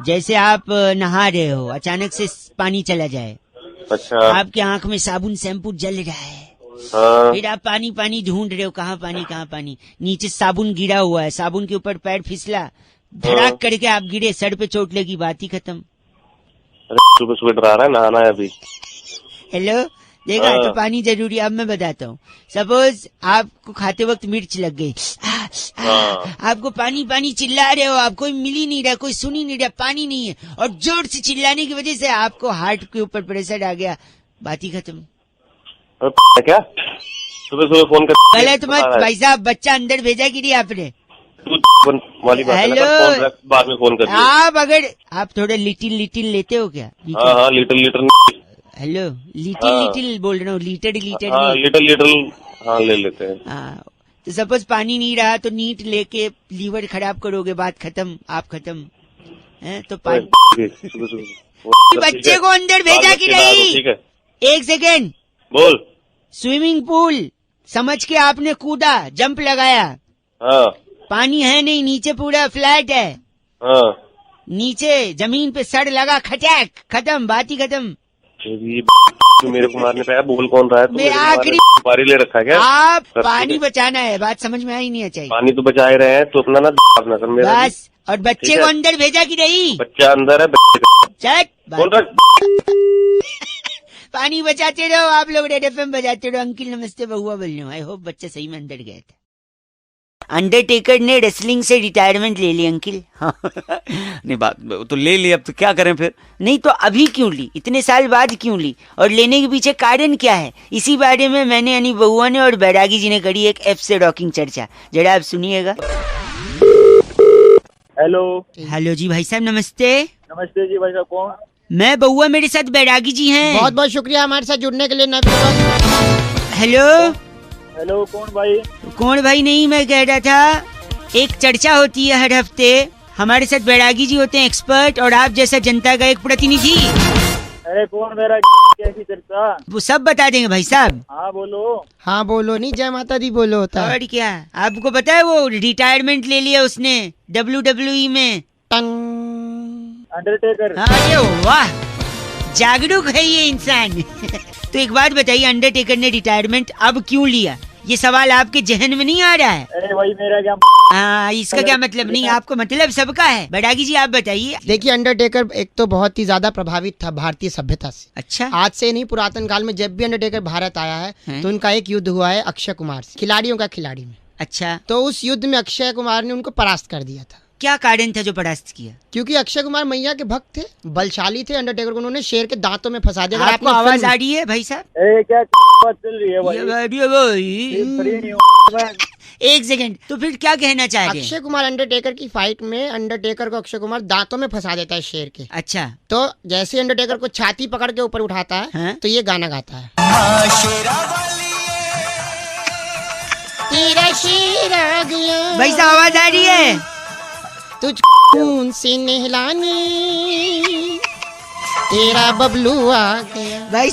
Speaker 2: जैसे आप नहा रहे हो, अचानक से पानी चला जाए,
Speaker 3: अच्छा
Speaker 2: आपके आंख में साबुन शैम्पू जल रहा है,
Speaker 3: हाँ
Speaker 2: फिर आप पानी पानी ढूंढ रहे हो, कहाँ पानी, नीचे साबुन गिरा हुआ है, साबुन के ऊपर पैर फिसला, धड़ाक करके आप गिरे, सर पे चोट लगी, बात ही खत्म।
Speaker 3: सुबह सुबह डरा रहा है, नहाना है अभी।
Speaker 2: हेलो देखा तो पानी जरूरी। अब मैं बताता हूँ, सपोज आपको खाते वक्त मिर्च लग गई, आपको पानी पानी चिल्ला रहे हो, आप कोई मिल ही नहीं रहा, कोई सुन ही नहीं रहा, पानी नहीं है, और जोर से चिल्लाने की वजह से आपको हार्ट के ऊपर प्रेशर आ गया, बात ही खत्म।
Speaker 3: क्या सुबह सुबह फोन कर?
Speaker 2: गलत मत भाई साहब, बच्चा अंदर भेजा कि नहीं आपने?
Speaker 3: वाली बात है ना,
Speaker 2: हेलो।
Speaker 3: फोन रख, बाद में फोन कर दिया।
Speaker 2: आप अगर आप थोड़ा लिटिल लेते हो क्या?
Speaker 3: हाँ लीटर
Speaker 2: हेलो, लिटिल
Speaker 3: हाँ।
Speaker 2: लिटिल बोल रहा हूँ, लीटर
Speaker 3: हाँ
Speaker 2: नहीं।
Speaker 3: लीटर हाँ ले लेते हैं।
Speaker 2: हाँ, तो सपोज पानी नहीं रहा तो नीट लेके लीवर खराब करोगे, बात खत्म, आप खत्म हैं तो पानी। बच्चे को अंदर भेजा कि नहीं?
Speaker 3: ठीक है,
Speaker 2: एक सेकेंड,
Speaker 3: बोल।
Speaker 2: स्विमिंग पूल समझ के आपने कूदा, जंप लगाया,
Speaker 3: हाँ
Speaker 2: पानी है नहीं, नीचे पूरा फ्लैट है,
Speaker 3: हाँ
Speaker 2: नीचे जमीन पे सड़ लगा, खटैक, खत्म, बात ही खत्म।
Speaker 3: ये तू मेरे को मारने पे आया, बोल कौन रहा है? तू
Speaker 2: मेरा
Speaker 3: मेरे को मारने
Speaker 2: आखिरी-
Speaker 3: पे सुपारी ले रखा है क्या?
Speaker 2: आप
Speaker 3: सर,
Speaker 2: पानी
Speaker 3: ठीक है।
Speaker 2: बचाना है, बात समझ में आई नहीं चाहिए।
Speaker 3: पानी तो बचा ही रहे हैं, तो अपना ना अपना कर मेरा।
Speaker 2: बस, और बच्चे
Speaker 3: ठीक
Speaker 2: को
Speaker 3: है।
Speaker 2: अंदर भेजा कि नहीं?
Speaker 3: बच्चा अंदर है, बच्चे का
Speaker 2: चट,
Speaker 3: बोल
Speaker 2: बात-
Speaker 3: रहा।
Speaker 2: पानी बचाते रहो आप लोग, रेड एफएम बजाते रहो। अंकिल नमस्ते, बहुआ बोल रहा हूँ। आई होप बच्चा सही में अंदर गया था। अंडरटेकर ने रेसलिंग से रिटायरमेंट ले ली अंकिल।
Speaker 4: नहीं बात तो ले ली, अब तो क्या करें फिर?
Speaker 2: नहीं तो अभी क्यों ली, इतने साल बाद क्यों ली, और लेने के पीछे कारण क्या है? इसी बारे में मैंने यानी बहुआ ने और बैरागी जी ने करी एक एफ से रॉकिंग चर्चा, जरा आप सुनिएगा।
Speaker 1: हेलो।
Speaker 2: हेलो जी भाई साहब, नमस्ते।
Speaker 1: नमस्ते जी भाई साहब, कौन?
Speaker 2: मैं बहुआ, मेरे साथ बैरागी जी हैं।
Speaker 5: बहुत बहुत शुक्रिया हमारे साथ जुड़ने के लिए नवयुवक।
Speaker 2: हेलो।
Speaker 1: हेलो, कौन भाई?
Speaker 2: कौन भाई नहीं, मैं कह रहा था एक चर्चा होती है हर हफ्ते, हमारे साथ बैरागी जी होते हैं एक्सपर्ट, और आप जैसा जनता का एक प्रतिनिधि।
Speaker 1: अरे कौन मेरा कैसी चर्चा?
Speaker 2: वो सब बता देंगे भाई साहब।
Speaker 1: हाँ बोलो।
Speaker 5: हाँ बोलो, नहीं जय माता दी बोलो होता है।
Speaker 2: और क्या, आपको पता है वो रिटायरमेंट ले लिया उसने WWE में।
Speaker 5: टंग।
Speaker 1: अंडरटेकर।
Speaker 2: हाँ, अरे वाह, जागरूक है ये इंसान। तो एक बात बताइए, अंडरटेकर ने रिटायरमेंट अब क्यों लिया? ये सवाल आपके जहन में नहीं आ रहा है?
Speaker 1: अरे भाई मेरा क्या?
Speaker 2: हाँ, इसका क्या मतलब? नहीं, आपको मतलब सबका है। बैरागी जी आप बताइए।
Speaker 5: देखिए, अंडरटेकर एक तो बहुत ही ज्यादा प्रभावित था भारतीय सभ्यता से।
Speaker 2: अच्छा,
Speaker 5: आज से नहीं, पुरातन काल में जब भी अंडरटेकर भारत आया है
Speaker 2: हैं?
Speaker 5: तो उनका एक युद्ध हुआ है अक्षय कुमार से, खिलाड़ियों का खिलाड़ी में।
Speaker 2: अच्छा,
Speaker 5: तो उस युद्ध में अक्षय कुमार ने उनको परास्त कर दिया था,
Speaker 2: क्या कारण था जो परास्त किया?
Speaker 5: क्योंकि अक्षय कुमार मैया के भक्त थे, बलशाली थे। अंडरटेकर को उन्होंने शेर के दांतों में फंसा दिया। अगर
Speaker 2: आपको
Speaker 5: आपने
Speaker 2: आवाज
Speaker 5: फिल्म-
Speaker 2: आ रही है भाई साहब?
Speaker 1: अरे क्या बात चल रही है भाई?
Speaker 2: ये भाई,
Speaker 1: फ्री नहीं हूँ मैं।
Speaker 2: एक सेकंड, तो फिर क्या कहना चाह रहे हैं?
Speaker 5: अक्षय कुमार अंडरटेकर की फाइट में अंडरटेकर को अक्षय कुमार दांतों में फंसा देता है शेर के।
Speaker 2: अच्छा,
Speaker 5: तो जैसे अंडरटेकर को छाती पकड़ के ऊपर उठाता है
Speaker 2: हाँ?
Speaker 5: तो ये गाना गाता है। तेरा शेर आ गया,
Speaker 2: भाई साहब आवाज आ रही है?
Speaker 5: तुझ खून से नहलाने तेरा बबलू आ गया।
Speaker 2: भाई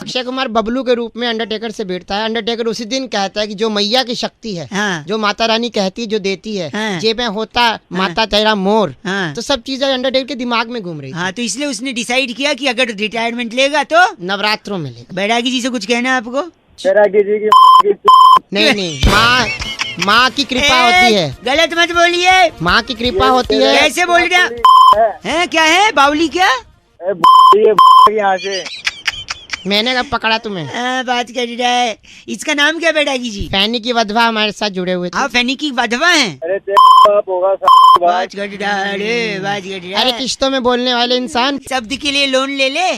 Speaker 5: अक्षय कुमार बबलू के रूप में अंडरटेकर से भिड़ता है। अंडरटेकर उसी दिन कहता है कि जो मैया की शक्ति है,
Speaker 2: हाँ,
Speaker 5: जो माता रानी कहती है, जो देती है,
Speaker 2: हाँ।
Speaker 5: जे में होता माता तेरा मोर,
Speaker 2: हाँ,
Speaker 5: तो सब चीजें अंडरटेकर के दिमाग में घूम रही थी।
Speaker 2: हाँ, तो इसलिए उसने डिसाइड किया कि अगर रिटायरमेंट लेगा तो
Speaker 5: नवरात्रों में लेगा।
Speaker 2: बैरागी जी से कुछ कहना है आपको?
Speaker 1: बैरागी जी की
Speaker 5: नहीं, माँ की कृपा होती है,
Speaker 2: गलत मत बोलिए।
Speaker 5: माँ की कृपा होती है।
Speaker 2: कैसे बोल रहे हैं? क्या है बावली क्या?
Speaker 1: ये यहाँ से
Speaker 5: मैंने कब पकड़ा तुम्हें?
Speaker 2: बात कर रहा है। इसका नाम क्या बैरागी जी?
Speaker 5: फैनी की वधवा हमारे साथ जुड़े हुए थे।
Speaker 2: आप फैनी की वधवा हैं?
Speaker 1: अरे बाप होगा बात।
Speaker 2: बात कर रहा है, अरे बात कर रहा
Speaker 5: अरे
Speaker 2: है।
Speaker 5: किश्तों में बोलने वाले इंसान।
Speaker 2: शब्द के लिए लोन ले ले।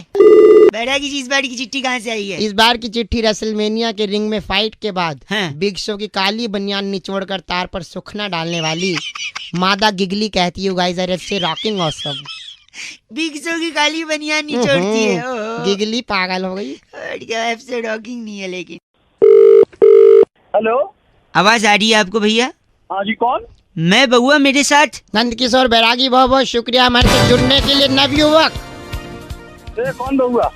Speaker 2: बैरागी जी, इस बार की चिट्ठी कहाँ से आई है?
Speaker 5: इस बार की चिट्ठी रेसलमेनिया के रिंग में फाइट के बाद
Speaker 2: हाँ।
Speaker 5: बिग शो की काली बनियान निचोड़कर तार पर सुखना डालने वाली मादा गिगली कहती है, गाइस आर से रॉकिंग ऑसम।
Speaker 2: बिग शो की काली बनियान निचोड़ती है। ओहो।
Speaker 5: गिगली पागल हो गई।
Speaker 2: और क्या, एफ से रॉकिंग नहीं है लेकिन।
Speaker 1: हेलो।
Speaker 2: आवाज आ रही है आपको भैया?
Speaker 1: हाँ जी, कौन?
Speaker 2: मैं बहुआ, मेरे साथ
Speaker 5: नंद किशोर बैरागी, बहुत बहुत शुक्रिया हमारे साथ जुड़ने के लिए नवयुवक।
Speaker 1: कौन बहुआ?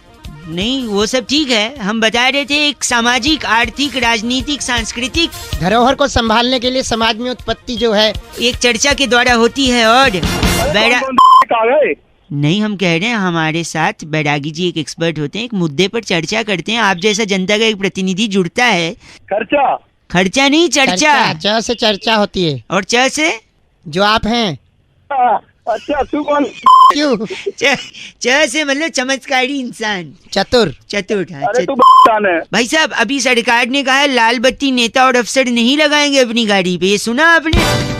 Speaker 2: नहीं, वो सब ठीक है। हम बता रहे थे एक सामाजिक, आर्थिक, राजनीतिक, सांस्कृतिक
Speaker 5: धरोहर को संभालने के लिए समाज में उत्पत्ति जो है
Speaker 2: एक चर्चा के द्वारा होती है। और बैरा
Speaker 1: आ गए?
Speaker 2: नहीं, हम कह रहे हैं हमारे साथ बैरागी जी एक एक्सपर्ट होते हैं, एक मुद्दे पर चर्चा करते हैं। आप जैसा जनता का एक प्रतिनिधि जुड़ता है।
Speaker 1: खर्चा?
Speaker 2: खर्चा नहीं, चर्चा।
Speaker 5: च से चर्चा होती है।
Speaker 2: और च से?
Speaker 5: जो आप हैं।
Speaker 1: अच्छा, तू कौन?
Speaker 5: क्यों?
Speaker 2: च से मतलब चमत्कारी इंसान,
Speaker 5: चतुर।
Speaker 2: चतुर। हाँ,
Speaker 1: अरे तू है।
Speaker 2: भाई साहब, अभी सरकार ने कहा है लाल बत्ती नेता और अफसर नहीं लगाएंगे अपनी गाड़ी पे, ये सुना आपने?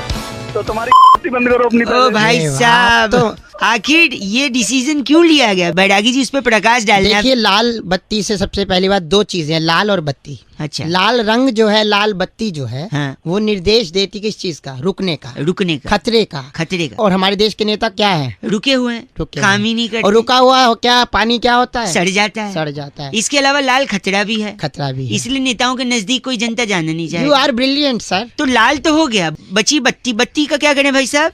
Speaker 1: तो तुम्हारी बंद करो अपनी।
Speaker 2: ओ भाई साहब,
Speaker 5: तो
Speaker 2: आखिर ये डिसीजन क्यों लिया गया बैरागी जी, उस पर प्रकाश डालने?
Speaker 5: देखिए, लाल बत्ती से सबसे पहली बात दो चीजें, लाल और बत्ती।
Speaker 2: अच्छा।
Speaker 5: लाल रंग जो है, लाल बत्ती जो है,
Speaker 2: हाँ।
Speaker 5: वो निर्देश देती किस चीज का? रुकने का,
Speaker 2: रुकने का,
Speaker 5: खतरे का।
Speaker 2: खतरे का।
Speaker 5: और हमारे देश के नेता क्या है?
Speaker 2: रुके हुए हैं,
Speaker 5: रुके
Speaker 2: काम
Speaker 5: हुए।
Speaker 2: ही नहीं करते।
Speaker 5: और रुका हुआ हो क्या पानी क्या होता है?
Speaker 2: सड़ जाता है।
Speaker 5: सड़ जाता है।
Speaker 2: इसके अलावा लाल खतरा भी है,
Speaker 5: खतरा भी है।
Speaker 2: इसलिए नेताओं के नजदीक कोई जनता जाना नहीं
Speaker 5: यू
Speaker 2: चाहेगी।
Speaker 5: Are brilliant sir.
Speaker 2: तो लाल तो हो गया, बची बत्ती। बत्ती का क्या करें भाई साहब?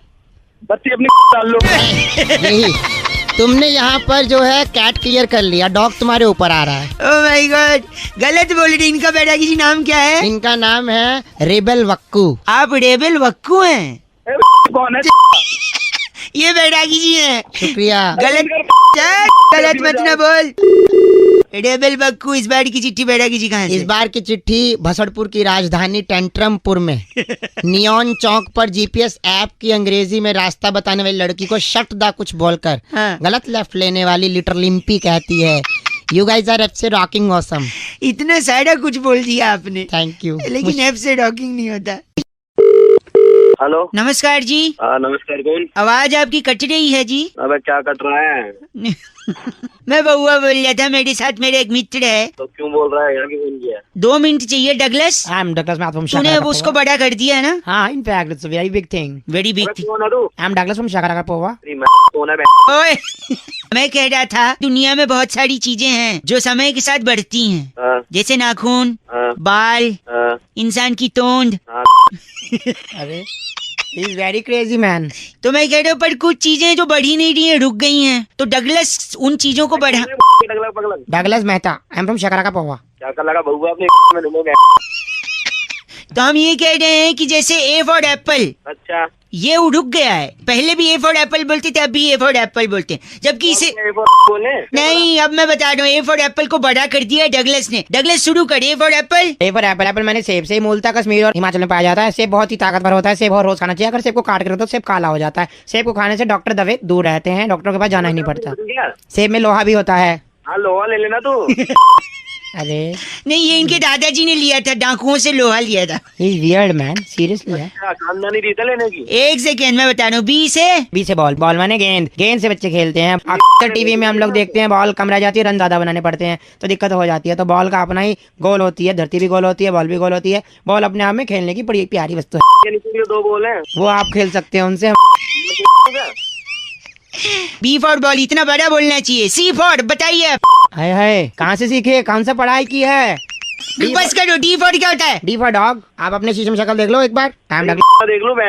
Speaker 1: बत्ती अपनी डाल लो।
Speaker 5: यही तुमने यहाँ पर जो है कैट क्लियर कर लिया, डॉग तुम्हारे ऊपर आ रहा है।
Speaker 2: ओह माय गॉड, गलत बोल रहे। इनका बैरागी जी नाम क्या है?
Speaker 5: इनका नाम है रेबल वक्कू।
Speaker 2: आप रेबल वक्कू हैं?
Speaker 1: कौन है?
Speaker 2: ये बैरागी जी हैं।
Speaker 5: शुक्रिया।
Speaker 2: गलत मत ना बोल। रेबल बक्कू, इस बार की चिट्ठी बैरागी जी कहाँ से?
Speaker 5: इस बार की चिट्ठी भसड़पुर की राजधानी टेंट्रमपुर में नियॉन चौक पर जीपीएस ऐप की अंग्रेजी में रास्ता बताने वाली लड़की को शट दा कुछ बोलकर
Speaker 2: हाँ।
Speaker 5: गलत लेफ्ट लेने वाली लिटिल लिम्पी कहती है, यू गाइज आर एफ से रॉकिंग ऑसम।
Speaker 2: इतना सारा कुछ बोल दिया आपने,
Speaker 5: थैंक यू।
Speaker 2: लेकिन एफ से रॉकिंग नहीं होता।
Speaker 1: हेलो।
Speaker 2: नमस्कार जी।
Speaker 1: नमस्कार, कौन?
Speaker 2: आवाज आपकी कट रही है जी।
Speaker 1: अबे क्या कट रहा है?
Speaker 2: मैं बउआ बोल रहा था, मेरे साथ मेरे एक मित्र है।
Speaker 1: तो क्यों बोल रहा है? यहाँ क्यों फोन किया?
Speaker 2: 2 मिनट चाहिए Douglas.
Speaker 5: I am Douglas from
Speaker 2: तूने उसको बड़ा कर दिया है ना?
Speaker 5: हाँ, in fact it's a very big thing.
Speaker 2: Very big thing.
Speaker 1: कौन है तू?
Speaker 5: आई एम डगलस फ्रॉम शाकारापोवा।
Speaker 1: कौन है?
Speaker 2: ओए मैं कह रहा था, दुनिया में बहुत सारी चीजें हैं जो समय के साथ बढ़ती हैं,
Speaker 1: हाँ,
Speaker 2: जैसे नाखून,
Speaker 1: हाँ,
Speaker 2: बाल,
Speaker 1: हाँ,
Speaker 2: इंसान की तोंद।
Speaker 1: हाँ।
Speaker 5: अरे इज वेरी क्रेजी मैन।
Speaker 2: तो मैं कह रहा हूँ, पर कुछ चीजें जो बढ़ी नहीं रही हैं, रुक गई हैं, तो डगलस उन चीजों को बढ़ा।
Speaker 5: Douglas Mehta, I am from शाकारापोवा।
Speaker 1: क्या कर लगा बउआ अपने में डूबोगे?
Speaker 2: तो हम ये कह रहे हैं कि जैसे ए फॉर एप्पल,
Speaker 1: अच्छा,
Speaker 2: ये रुक गया है। पहले भी ए फॉर एप्पल बोलते थे, अब भी ए फॉर एप्पल बोलते हैं, जबकि इसे
Speaker 1: बोले
Speaker 2: नहीं। अब मैं बता रहा हूँ, ए फॉर एप्पल को बड़ा कर दिया डगलस ने। डगलस शुरू कर, A for Apple.
Speaker 5: A for Apple. Apple मैंने सेब से मूलतः कश्मीर और हिमाचल में पाया जाता है। सेब बहुत ही ताकतवर होता है, सेब और रोज खाना चाहिए। अगर सेब को काट कर रखो तो सेब काला हो जाता है। सेब को खाने से डॉक्टर दवे दूर रहते हैं, डॉक्टरों के पास जाना ही नहीं पड़ता। सेब में लोहा भी होता है।
Speaker 1: हाँ, लोहा ले लेना तू।
Speaker 5: अरे
Speaker 2: नहीं, ये इनके दादाजी ने लिया था, डाकुओं से लोहा लिया था।
Speaker 5: Is weird man, seriously.
Speaker 1: खानदानी रीत है लेने की।
Speaker 2: एक सेकेंड मैं बता रहा हूँ। बी से
Speaker 5: बी से बॉल। बॉल माने गेंद। गेंद से बच्चे खेलते हैं। अक्सर टीवी में हम लोग देखते हैं, बॉल कम रह जाती है, रन ज्यादा बनाने पड़ते हैं, तो दिक्कत हो जाती है। तो बॉल का अपना ही गोल होती है, धरती भी गोल होती है, बॉल भी गोल होती है। बॉल अपने आप में खेलने की बड़ी प्यारी वस्तु है।
Speaker 1: 2 बॉल है,
Speaker 5: वो आप खेल सकते हैं उनसे।
Speaker 2: बी फॉर बॉल, इतना बड़ा बोलना चाहिए। सी फॉर बताइए।
Speaker 5: हाय हाय, कहाँ से सीखे, कौन सा पढ़ाई की है?
Speaker 2: बस करो। डी फॉर क्या होता है?
Speaker 5: D for dog. आप अपने शीशे में शक्ल देख लो एक बार।
Speaker 1: देख लो मैं।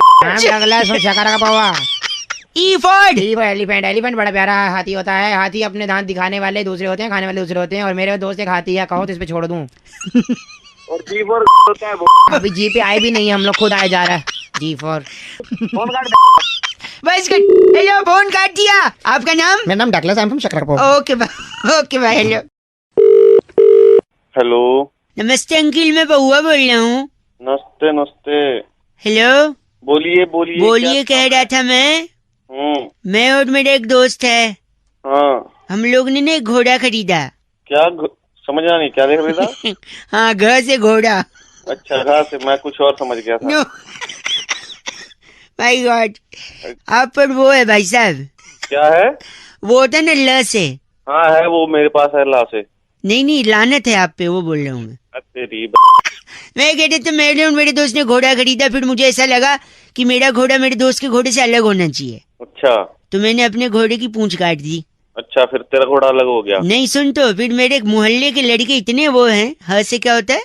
Speaker 2: E for
Speaker 5: elephant. एलिफेंट बड़ा प्यारा हाथी होता है। हाथी अपने दांत दिखाने वाले दूसरे होते हैं, खाने वाले दूसरे होते हैं। और मेरे दोस्त एक हाथी है, कहो तो इस पे छोड़ दूं।
Speaker 1: और जी फॉर होता है वो।
Speaker 5: अभी जी पे आए भी नहीं है, हम लोग खुद आए जा रहा है। जी फॉर
Speaker 1: फोन काट।
Speaker 2: बस कट। हेलो, फोन काट दिया। आपका नाम?
Speaker 5: मेरा नाम डगलस, आई एम फ्रॉम शाकारापोवा।
Speaker 2: ओके भाई, ओके भाई। Hello,
Speaker 3: hello.
Speaker 2: नमस्ते अंकिल, मैं बउआ बोल रहा हूँ।
Speaker 3: नमस्ते नमस्ते।
Speaker 2: हेलो,
Speaker 3: बोलिए बोलिए।
Speaker 2: बोलिए। कह रहा था मैं और मेरा एक दोस्त है,
Speaker 3: हाँ,
Speaker 2: हम लोग ने ना एक घोड़ा खरीदा।
Speaker 3: क्या समझा नहीं, क्या देख रहे था?
Speaker 2: हाँ, घर से घोड़ा।
Speaker 3: अच्छा, घास से मैं कुछ और समझ गया था।
Speaker 2: नो माय गॉड, आप पर वो है भाई साहब।
Speaker 3: क्या है?
Speaker 2: वो होता है ना ल से।
Speaker 3: हाँ है, वो मेरे पास है ला से।
Speaker 2: नहीं, लानत है आप पे, वो बोल रहा हूँ मैं।
Speaker 3: तेरी
Speaker 2: मैं कहते तो मेरे और मेरे दोस्त ने घोड़ा खरीदा, फिर मुझे ऐसा लगा कि मेरा घोड़ा मेरे दोस्त के घोड़े से अलग होना चाहिए।
Speaker 3: अच्छा,
Speaker 2: तो मैंने अपने घोड़े की पूंछ काट दी।
Speaker 3: अच्छा, फिर तेरा घोड़ा अलग हो गया?
Speaker 2: नहीं सुन, तो फिर मेरे मोहल्ले के लड़के इतने वो हैं। ह से क्या होता है?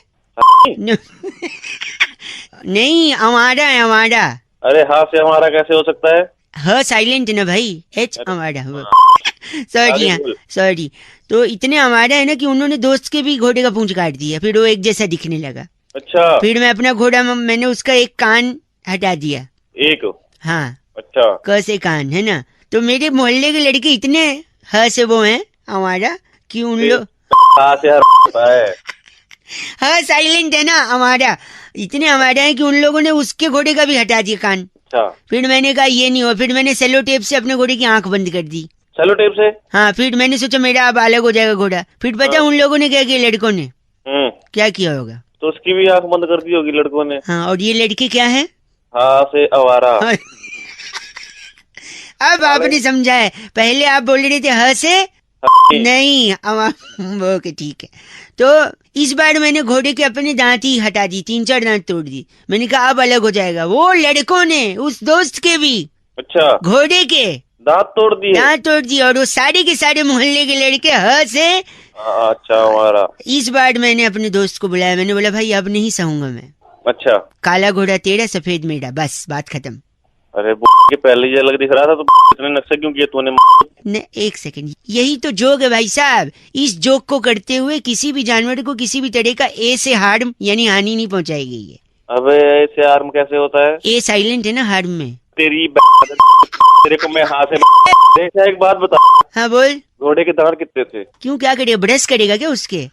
Speaker 2: नहीं, हमारा है, हमारा।
Speaker 3: अरे हाँ से हमारा कैसे हो सकता है?
Speaker 2: ह साइलेंट है ना भाई, एच हमारा। सॉरी, हाँ सॉरी। तो इतने हमारा है ना कि उन्होंने दोस्त के भी घोड़े का पूंछ काट दिया, फिर वो एक जैसा दिखने लगा।
Speaker 3: अच्छा,
Speaker 2: फिर मैं अपना घोड़ा, मैंने उसका एक कान हटा दिया।
Speaker 3: एक?
Speaker 2: हाँ,
Speaker 3: अच्छा,
Speaker 2: क से कान है ना। तो मेरे मोहल्ले के लड़के इतने ह से वो हैं हमारा कि उन लोग
Speaker 3: हाँ से है।
Speaker 2: हाँ साइलेंट है ना हमारा, इतने हमारा है कि उन लोगों ने उसके घोड़े का भी हटा दिया कान।
Speaker 3: अच्छा,
Speaker 2: फिर मैंने कहा ये नहीं हो, फिर मैंने सेलो टेप से अपने घोड़े की आंख बंद कर दी।
Speaker 3: चलो टेप से?
Speaker 2: हाँ, फिर मैंने सोचा मेरा अब अलग हो जाएगा घोड़ा। फिर पता उन लोगों ने क्या किया, लड़कों ने क्या किया होगा?
Speaker 3: तो उसकी भी आंख बंद कर दी होगी लड़कों ने।
Speaker 2: हाँ, और ये लड़के क्या है?
Speaker 3: हाँ से आवारा।
Speaker 2: अब आपने समझा है। पहले आप बोल रहे थे ह से नहीं, ओके ठीक है। तो इस बार मैंने घोड़े के अपने दांत ही हटा दी, 3-4 दांत तोड़ दी। मैंने कहा अब अलग हो जाएगा। वो लड़कों ने, उस दोस्त के भी,
Speaker 3: अच्छा,
Speaker 2: घोड़े के
Speaker 3: दांत तोड़ दिए?
Speaker 2: दांत तोड़ दिए। और वो सारे के सारे मोहल्ले के लड़के ह से।
Speaker 3: अच्छा, हमारा
Speaker 2: इस बार मैंने अपने दोस्त को बुलाया। मैंने बोला भाई अब नहीं सहूंगा मैं।
Speaker 3: अच्छा,
Speaker 2: काला घोड़ा तेरा, सफेद मेरा, बस बात खत्म।
Speaker 3: अरे के पहले ये अलग दिख रहा था तो इतने नक्शे क्यों किए तूने?
Speaker 2: ने एक सेकंड, यही तो जोक है भाई साहब। इस जोक को करते हुए किसी भी जानवर को किसी भी तरह का ए से हार्म यानी हानि नहीं पहुंचाई गई है।
Speaker 3: अबे ऐसे हार्म कैसे होता है?
Speaker 2: ए साइलेंट है ना हार्म में।
Speaker 3: तेरी तेरे को मैं हाथ से एक बात बता।
Speaker 2: हाँ बोल।
Speaker 3: घोड़े के दांत कितने थे?
Speaker 2: क्यों, क्या करेगा, ब्रश करेगा क्या उसके?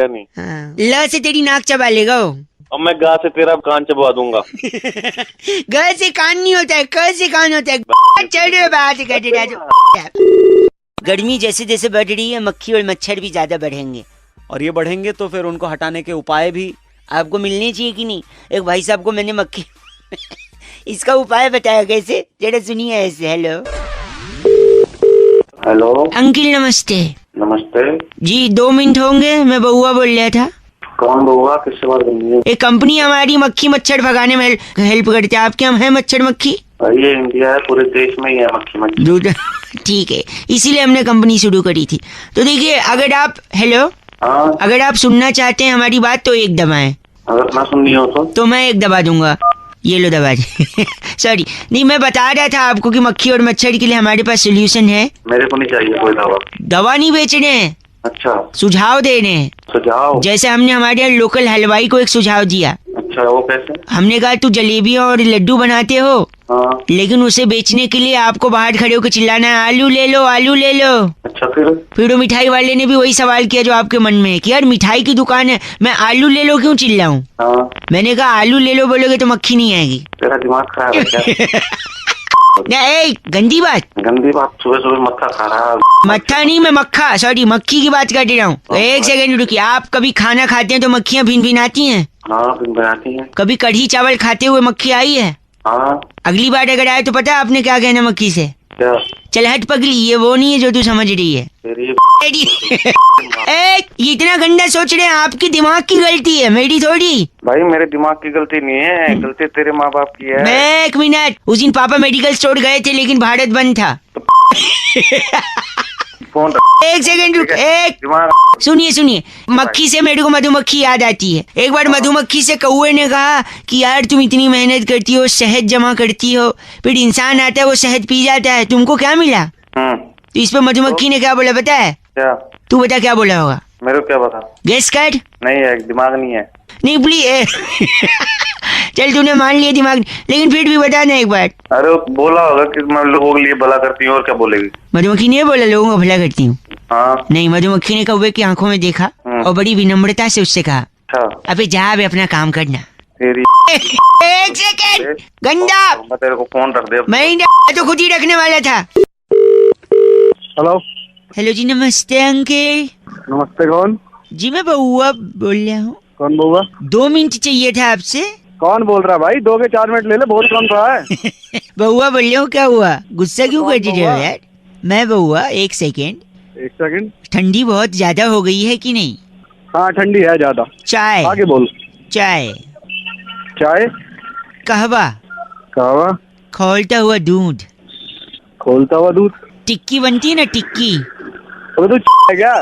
Speaker 3: नहीं,
Speaker 2: हाँ। ल से तेरी नाक चबा लेगा वो।
Speaker 3: अब मैं गा से तेरा कान चबा दूंगा।
Speaker 2: ग से कान नहीं होता है, क से कान होता है। चल बात कर। गर्मी जैसे जैसे बढ़ रही है, मक्खी और मच्छर भी ज्यादा बढ़ेंगे।
Speaker 4: और ये बढ़ेंगे तो फिर उनको हटाने के उपाय भी
Speaker 2: आपको मिलने चाहिए कि नहीं? एक भाई साहब को मैंने मक्खी इसका उपाय बताया कैसे, जरा सुनिए ऐसे। हेलो
Speaker 3: हेलो
Speaker 2: अंकिल, नमस्ते।
Speaker 3: नमस्ते
Speaker 2: जी 2 मिनट होंगे, मैं बउआ बोल रहा था।
Speaker 3: कौन बउआ, किससे बात करनी है?
Speaker 2: एक कंपनी हमारी मक्खी मच्छर भगाने में हेल्प करते हैं। आपके यहाँ है मच्छर मक्खी?
Speaker 3: ये इंडिया है, पूरे देश में ही है मक्खी मच्छर।
Speaker 2: दूध ठीक है, इसीलिए हमने कंपनी शुरू करी थी। तो देखिए, अगर आप हेलो
Speaker 3: हाँ,
Speaker 2: अगर आप सुनना चाहते हैं हमारी बात तो एक दबाएं।
Speaker 3: अगर ना सुननी हो तो
Speaker 2: मैं एक दबा दूंगा। ये लो दबा सॉरी, नहीं मैं बता रहा था आपको कि मक्खी और मच्छर के लिए हमारे पास सोल्यूशन है।
Speaker 3: मेरे को नहीं चाहिए कोई दवा।
Speaker 2: दवा नहीं बेच रहे हैं,
Speaker 3: अच्छा,
Speaker 2: सुझाव दे रहे हैं।
Speaker 3: सुझाव?
Speaker 2: जैसे हमने हमारे यहाँ लोकल हलवाई को एक सुझाव दिया।
Speaker 3: अच्छा, वो कैसे?
Speaker 2: हमने कहा तू जलेबियाँ और लड्डू बनाते हो,
Speaker 3: हाँ,
Speaker 2: लेकिन उसे बेचने के लिए आपको बाहर खड़े होकर चिल्लाना है आलू ले लो, आलू ले लो।
Speaker 3: अच्छा,
Speaker 2: फिर वो मिठाई वाले ने भी वही सवाल किया जो आपके मन में है कि यार मिठाई की दुकान है, मैं आलू ले लो क्यों चिल्लाऊं?
Speaker 3: हाँ,
Speaker 2: मैंने कहा आलू ले लो बोलोगे तो मक्खी नहीं आएगी।
Speaker 3: तेरा दिमाग खराब है क्या?
Speaker 2: नहीं, गंदी बात।
Speaker 3: गंदी बात? सुबह सुबह मक्खा खा रहा है?
Speaker 2: मक्खा नहीं, मैं मक्खा, सॉरी मक्खी की बात कर रहा हूँ। एक सेकंड रुकिए। आप कभी खाना खाते हैं तो मक्खियाँ भिन भिन आती हैं?
Speaker 3: हाँ, बनाती है।
Speaker 2: कभी कढ़ी चावल खाते हुए मक्खी आई है?
Speaker 3: हाँ।
Speaker 2: अगली बार अगर आए तो पता है आपने क्या कहना मक्खी से?
Speaker 3: क्या?
Speaker 2: चल हट पगली, ये वो नहीं है जो तू समझ रही है। ये इतना गंदा सोच रहे हैं, आपकी दिमाग की गलती है, मेरी थोड़ी।
Speaker 3: भाई मेरे दिमाग की गलती नहीं है, गलती तेरे माँ बाप की है।
Speaker 2: मैं 1 मिनट, उस दिन पापा मेडिकल स्टोर गए थे लेकिन भारत बंद था।
Speaker 3: फोन
Speaker 2: 1 सेकंड रुक, एक सुनिए, मक्खी से मेरे को मधुमक्खी याद आती है। एक बार मधुमक्खी से कौवे ने कहा कि यार तुम इतनी मेहनत करती हो, शहद जमा करती हो, फिर इंसान आता है वो शहद पी जाता है, तुमको क्या मिला? तो इस पे मधुमक्खी ने क्या बोला पता है?
Speaker 3: क्या?
Speaker 2: तू बता क्या बोला होगा?
Speaker 3: मेरे को क्या पता?
Speaker 2: गेस कर।
Speaker 3: नहीं है, दिमाग नहीं है।
Speaker 2: नहीं प्लीज चल तूने मान लिया दिमाग, लेकिन फिर भी बता ना एक बार।
Speaker 3: अरे बोला होगा कि मैं लोगों के लिए भला करती हूँ, और क्या बोलेगी?
Speaker 2: मधुमक्खी ने बोला लोगों का भला करती हूँ?
Speaker 3: हाँ।
Speaker 2: नहीं, मधुमक्खी ने कौवे की आंखों में देखा और बड़ी विनम्रता से उससे कहा अबे जा अबे अपना काम करना।
Speaker 3: तेरी
Speaker 2: 1 सेकंड गंदा,
Speaker 3: मैं तेरे को फोन रख दे।
Speaker 2: मैं तो खुद ही रखने वाला था।
Speaker 1: हेलो
Speaker 2: हेलो जी, नमस्ते अंकल।
Speaker 1: नमस्ते, कौन?
Speaker 2: जी मैं बउआ बोल रहा हूँ।
Speaker 1: कौन बउआ?
Speaker 2: 2 मिनट चाहिए था आपसे।
Speaker 1: कौन बोल रहा है भाई? 2 के 4 मिनट ले ले, बहुत कम रहा है।
Speaker 2: बउआ बोल रहा हूँ, क्या हुआ, गुस्सा क्यों
Speaker 1: कौन
Speaker 2: कर रहे हो यार? मैं बउआ, 1 सेकंड।
Speaker 1: 1 सेकंड।
Speaker 2: ठंडी बहुत ज्यादा हो गई है कि नहीं?
Speaker 1: हाँ ठंडी है ज्यादा।
Speaker 2: चाय?
Speaker 1: आगे बोल।
Speaker 2: चाय?
Speaker 1: चाय?
Speaker 2: कहवा?
Speaker 1: कहवा?
Speaker 2: खौलता हुआ दूध?
Speaker 1: खोलता हुआ दूध?
Speaker 2: टिक्की बनती है ना, टिक्की।
Speaker 1: अबे तू है क्या?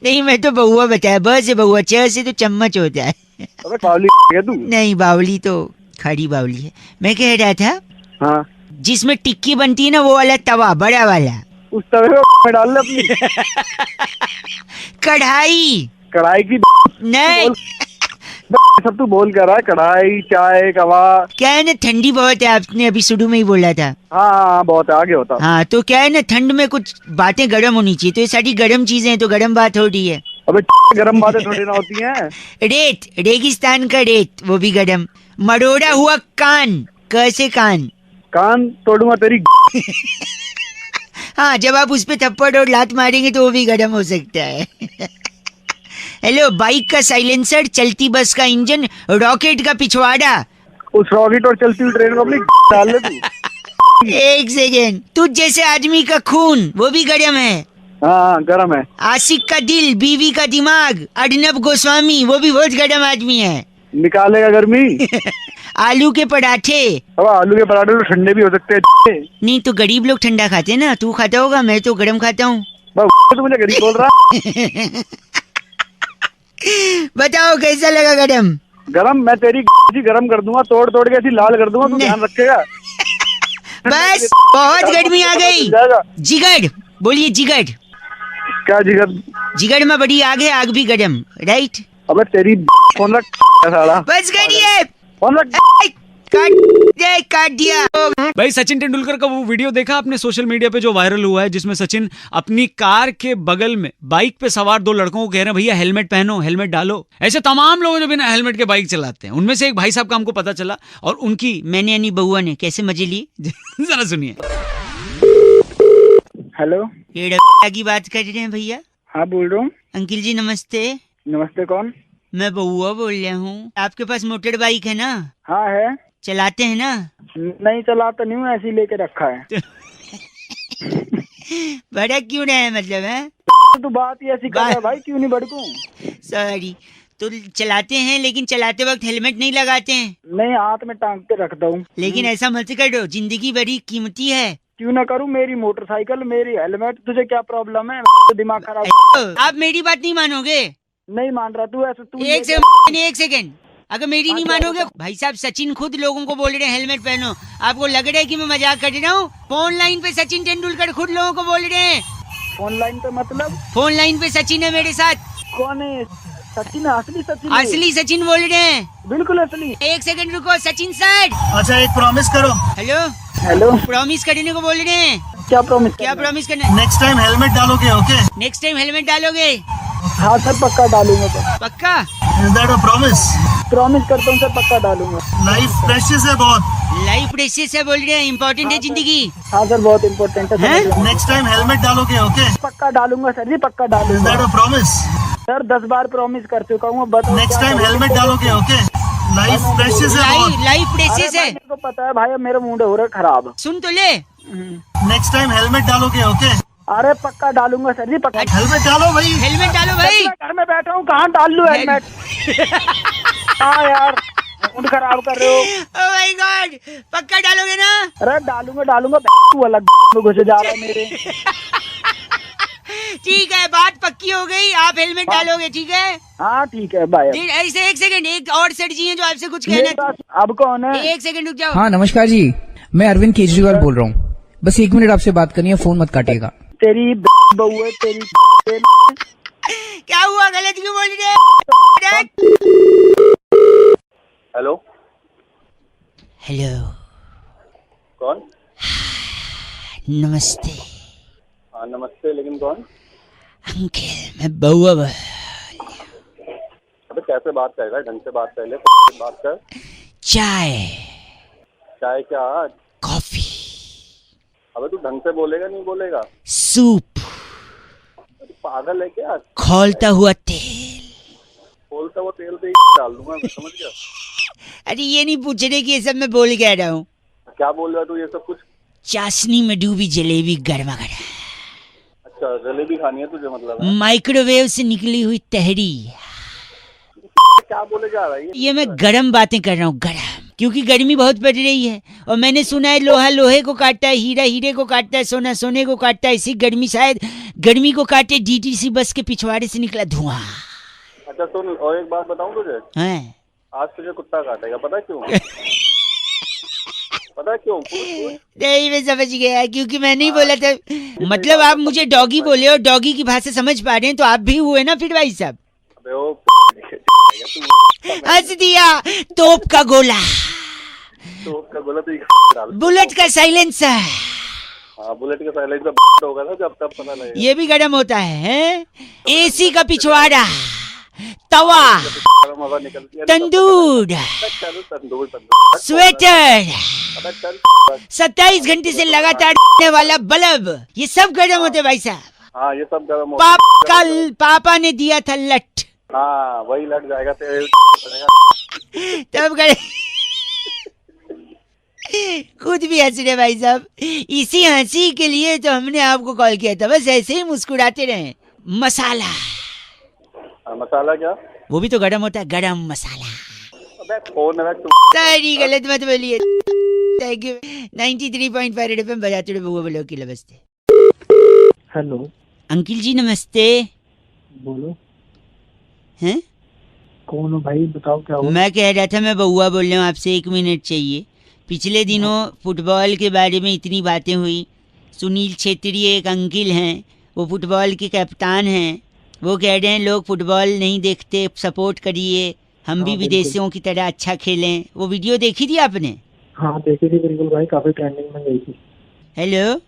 Speaker 2: नहीं मैं तो बउआ बताया, ब से बउआ, च से तो चम्मच होता है।
Speaker 1: अबे बावली है तू?
Speaker 2: नहीं, बावली तो खड़ी बावली है। मैं कह रहा था
Speaker 1: हाँ,
Speaker 2: जिसमें टिक्की बनती है ना वो वाला तवा, बड़ा वाला,
Speaker 1: उस तवे में डाल ले अपनी।
Speaker 2: कढ़ाई?
Speaker 1: कढ़ाई की
Speaker 2: नहीं
Speaker 1: सब तू बोल कर रहा है। कढ़ाई, चाय, कवा।
Speaker 2: क्या है ना, ठंडी बहुत है, आपने अभी शुरू में ही बोला था।
Speaker 1: हाँ बहुत है, आगे होता।
Speaker 2: हाँ तो क्या है ना, ठंड में कुछ बातें गर्म होनी चाहिए, तो ये सारी गर्म चीजें हैं तो गर्म बात हो रही है।
Speaker 1: अबे गरम बातें थोड़ी ना होती हैं।
Speaker 2: रेत, रेगिस्तान का रेत, वो भी गर्म। मरोड़ा हुआ कान, कैसे कान?
Speaker 1: कान तोड़ूंगा तेरी।
Speaker 2: हाँ, जब आप उस पे थप्पड़ और लात मारेंगे तो वो भी गर्म हो सकता है। हेलो, बाइक का साइलेंसर, चलती बस का इंजन, रॉकेट का पिछवाड़ा।
Speaker 1: उस रॉकेट और चलती हुई ट्रेन को अपनी डाल ले तू।
Speaker 2: एक सेकेंड, तुझ जैसे आदमी का खून वो भी गर्म है।
Speaker 1: हाँ गरम है।
Speaker 2: आशिक का दिल, बीवी का दिमाग, अर्नब गोस्वामी वो भी बहुत गर्म आदमी है।
Speaker 1: निकालेगा गर्मी।
Speaker 2: आलू के पराठे।
Speaker 1: अब आलू के पराठे तो ठंडे भी हो सकते हैं।
Speaker 2: नहीं तो गरीब लोग ठंडा खाते हैं ना, तू खाता होगा, मैं तो गर्म खाता हूँ।
Speaker 1: तो मुझे गरीब बोल रहा।
Speaker 2: बताओ कैसा लगा गर्म?
Speaker 1: गरम मैं तेरी गरम कर दूंगा, तोड़ तोड़ के ऐसी लाल कर दूंगा, तू ध्यान रखेगा।
Speaker 2: बस बहुत गर्मी आ गई। जिगर बोलिए, जिगर।
Speaker 1: क्या जिगर?
Speaker 2: जिगर में बड़ी आग है, आग भी गर्म, राइट?
Speaker 1: अबे तेरी फोन रख साला।
Speaker 2: बस करिए,
Speaker 1: फोन रख।
Speaker 2: काट दिया।
Speaker 4: भाई सचिन तेंदुलकर का वो वीडियो देखा आपने सोशल मीडिया पे जो वायरल हुआ है, जिसमें सचिन अपनी कार के बगल में बाइक पे सवार दो लड़कों को कह रहे हैं भैया हेलमेट पहनो, हेलमेट डालो। ऐसे तमाम लोग जो बिना हेलमेट के बाइक चलाते हैं, उनमें से एक भाई साहब का हमको पता चला और उनकी मैंने यानी बउआ ने कैसे मजे लिए जरा सुनिए।
Speaker 7: हेलो,
Speaker 2: ये की बात कर रहे हैं भैया?
Speaker 7: हाँ बोल रहा हूँ।
Speaker 2: अंकिल जी नमस्ते।
Speaker 7: नमस्ते, कौन?
Speaker 2: मैं बउआ बोल रहा हूँ। आपके पास मोटर बाइक है ना?
Speaker 7: हाँ है।
Speaker 2: चलाते हैं ना?
Speaker 7: नहीं चलाता नहीं हूँ, ऐसे ही लेके रखा है।
Speaker 2: बड़ा क्यों रहे है मतलब है?
Speaker 7: तो बात ही ऐसी कर रहा है भाई, क्यों नहीं भड़कूं?
Speaker 2: सॉरी। तो चलाते हैं लेकिन चलाते वक्त हेलमेट नहीं लगाते हैं?
Speaker 7: नहीं, हाथ में टांग के रखता हूँ।
Speaker 2: लेकिन ऐसा मत करो, जिंदगी बड़ी कीमती है।
Speaker 7: क्यों ना करूँ? मेरी मोटरसाइकिल, मेरी हेलमेट, तुझे क्या प्रॉब्लम है? तो दिमाग खराब।
Speaker 2: आप मेरी बात नहीं मानोगे?
Speaker 7: नहीं मान रहा तू, ऐसे तू।
Speaker 2: एक सेकंड, अगर मेरी नहीं मानोगे, भाई साहब सचिन खुद लोगों को बोल रहे हैं हेलमेट पहनो। आपको लग रहा है कि मैं मजाक कर रहा हूँ? फोन लाइन पे सचिन तेंदुलकर खुद लोगों को बोल रहे हैं।
Speaker 7: फोन लाइन पे मतलब?
Speaker 2: फोन लाइन पे सचिन है मेरे साथ।
Speaker 7: कौन है? सचिन? असली सचिन?
Speaker 2: असली सचिन बोल रहे हैं,
Speaker 7: बिल्कुल असली।
Speaker 2: एक सेकंड रुको सचिन सर।
Speaker 9: अच्छा एक प्रॉमिस करो।
Speaker 2: हेलो
Speaker 7: हेलो,
Speaker 2: प्रॉमिस करने को बोल रहे हैं।
Speaker 7: क्या प्रॉमिस?
Speaker 2: क्या प्रॉमिस करना?
Speaker 9: नेक्स्ट टाइम हेलमेट डालोगे? ओके,
Speaker 2: नेक्स्ट टाइम हेलमेट डालोगे?
Speaker 7: हाँ सर, पक्का डालूंगा सर।
Speaker 2: पक्का?
Speaker 9: Is that a promise?
Speaker 7: Promise करता हूँ सर, पक्का डालूंगा।
Speaker 9: लाइफ प्रेशियस है बहुत।
Speaker 2: लाइफ प्रेशियस है बोल रहे हैं, इम्पोर्टेंट है जिंदगी।
Speaker 7: हाँ सर, बहुत इम्पोर्टेंट है।
Speaker 9: नेक्स्ट टाइम हेलमेट डालोगे? ओके,
Speaker 7: पक्का डालूंगा सर जी, पक्का
Speaker 9: इज
Speaker 7: डालूंगा।
Speaker 9: That a promise?
Speaker 7: Sir 10 bar promise कर चुका हूँ, बताओ।
Speaker 9: नेक्स्ट टाइम हेलमेट डालोगे? ओके, लाइफ प्रेशियस है बहुत।
Speaker 2: लाइफ प्रेशियस है।
Speaker 7: मेरे को पता है भाई, अब मेरा मूड हो रहा है खराब।
Speaker 2: सुन तो ले।
Speaker 9: नेक्स्ट टाइम हेलमेट डालोगे? ओके,
Speaker 7: अरे पक्का डालूंगा सर जी, पक्का।
Speaker 9: हेलमेट डालो भाई।
Speaker 2: हेलमेट डालो भाई।
Speaker 7: मैं घर में बैठा हूँ, कहाँ डाल लूँ हेलमेट? हाँ यार, मूड खराब कर रहे हो।
Speaker 2: ओह माय गॉड, पक्का डालोगे ना?
Speaker 7: अरे डालूंगा। तू अलग में घुसे जा रहा है मेरे।
Speaker 2: ठीक है, बात पक्की हो गई, आप हेलमेट डालोगे, ठीक है?
Speaker 7: हाँ ठीक है, बाय।
Speaker 2: ऐसे एक सेकंड, एक और सेठ जी हैं जो आपसे कुछ कहना।
Speaker 7: अब कौन है?
Speaker 2: एक सेकंड रुक जाओ।
Speaker 10: हाँ नमस्कार जी, मैं अरविंद केजरीवाल बोल रहा हूँ। बस 1 मिनट आपसे बात करनी है, फोन मत काटिएगा।
Speaker 7: तेरी बहू है तेरी।
Speaker 2: क्या हुआ, गलत क्यों बोल रहे?
Speaker 1: हेलो
Speaker 2: हेलो,
Speaker 1: कौन?
Speaker 2: नमस्ते।
Speaker 1: हाँ नमस्ते, लेकिन कौन?
Speaker 2: अंकल मैं बउआ।
Speaker 1: अबे कैसे बात करेगा? ढंग से बात कर ले, बात कर।
Speaker 2: चाय।
Speaker 1: चाय क्या?
Speaker 2: कॉफी।
Speaker 1: अबे तू ढंग से बोलेगा नहीं बोलेगा?
Speaker 2: सूप।
Speaker 1: पागल है क्या?
Speaker 2: खौलता हुआ तेल।
Speaker 1: खोलता हुआ तेल पे डाल दूंगा, समझ गया?
Speaker 2: अरे ये नहीं पूछ रहे कि ये सब मैं बोल कह रहा हूँ।
Speaker 1: क्या बोल रहा है तू ये सब कुछ?
Speaker 2: चाशनी में डूबी जलेबी गर्मा गर्म।
Speaker 1: अच्छा, जलेबी खानी है तुझे मतलब?
Speaker 2: माइक्रोवेव से निकली हुई तहरी।
Speaker 1: क्या बोले जा रहा है
Speaker 2: ये मैं गरम बातें कर रहा हूँ, गरम, क्योंकि गर्मी बहुत बढ़ रही है और मैंने सुना है लोहा लोहे को काटता है, हीरा हीरे को काटता है, सोना सोने को काटता है। इसी गर्मी शायद गर्मी को काटे डीटीसी बस के पिछवाड़े से निकला धुआं।
Speaker 1: अच्छा सुन, और एक बात बताऊं तुझे?
Speaker 2: हैं?
Speaker 1: आज तुझे कुत्ता काटेगा, पता है क्यों? पता है क्यों?
Speaker 2: नहीं मैं समझ गया, क्योंकि मैं नहीं बोला था। मतलब आप मुझे डॉगी बोले और डॉगी की भाषा समझ पा रहे हैं, तो आप भी हुए ना फिर भाई साहब।
Speaker 1: अबे ओ
Speaker 2: हंस दिया। तोप का गोला,
Speaker 1: तोप का गोला तो डाल।
Speaker 2: बुलेट का साइलेंसर।
Speaker 1: हाँ, बुलेट का साइलेंसर होगा ना जब तब पता लगेगा।
Speaker 2: ये भी गर्म होता है। एसी का पिछवाड़ा, तवा,
Speaker 1: हवा निकलती है,
Speaker 2: तंदूर, स्वेटर, 27 घंटे से लगातार वाला बल्ब, ये सब गर्म होते भाई साहब।
Speaker 1: हाँ ये सब गर्म
Speaker 2: पापा ने दिया था लट।
Speaker 1: हाँ वही लग जाएगा तेरे।
Speaker 2: तब गए। खुद भी हंस रहे भाई साहब। इसी हंसी के लिए तो हमने आपको कॉल किया था, बस ऐसे ही मुस्कुराते रहे। मसाला,
Speaker 1: मसाला क्या?
Speaker 2: वो भी तो गरम होता है, गरम मसाला।
Speaker 1: अबे फोन है
Speaker 2: सारी गलत मत बोलिए। Thank you. 93.5 रेड एफएम बजाते रहो बउआ बोलो की नमस्ते।
Speaker 9: हेलो
Speaker 2: अंकिल जी नमस्ते।
Speaker 9: बोलो,
Speaker 2: हैं?
Speaker 9: कौन हो भाई, बताओ क्या हुआ?
Speaker 2: मैं कह रहा था, मैं बउआ बोल रहा हूँ, आपसे 1 मिनट चाहिए। पिछले दिनों फुटबॉल के बारे में इतनी बातें हुई। सुनील छेत्री एक अंकिल हैं, वो फुटबॉल के कप्तान हैं। वो कह रहे हैं लोग फुटबॉल नहीं देखते, सपोर्ट करिए, हम भी विदेशियों की तरह अच्छा खेलें। वो वीडियो देखी थी आपने?
Speaker 9: हाँ देखी थी बिल्कुल भाई, काफी ट्रेंडिंग में गई थी।
Speaker 2: हेलो,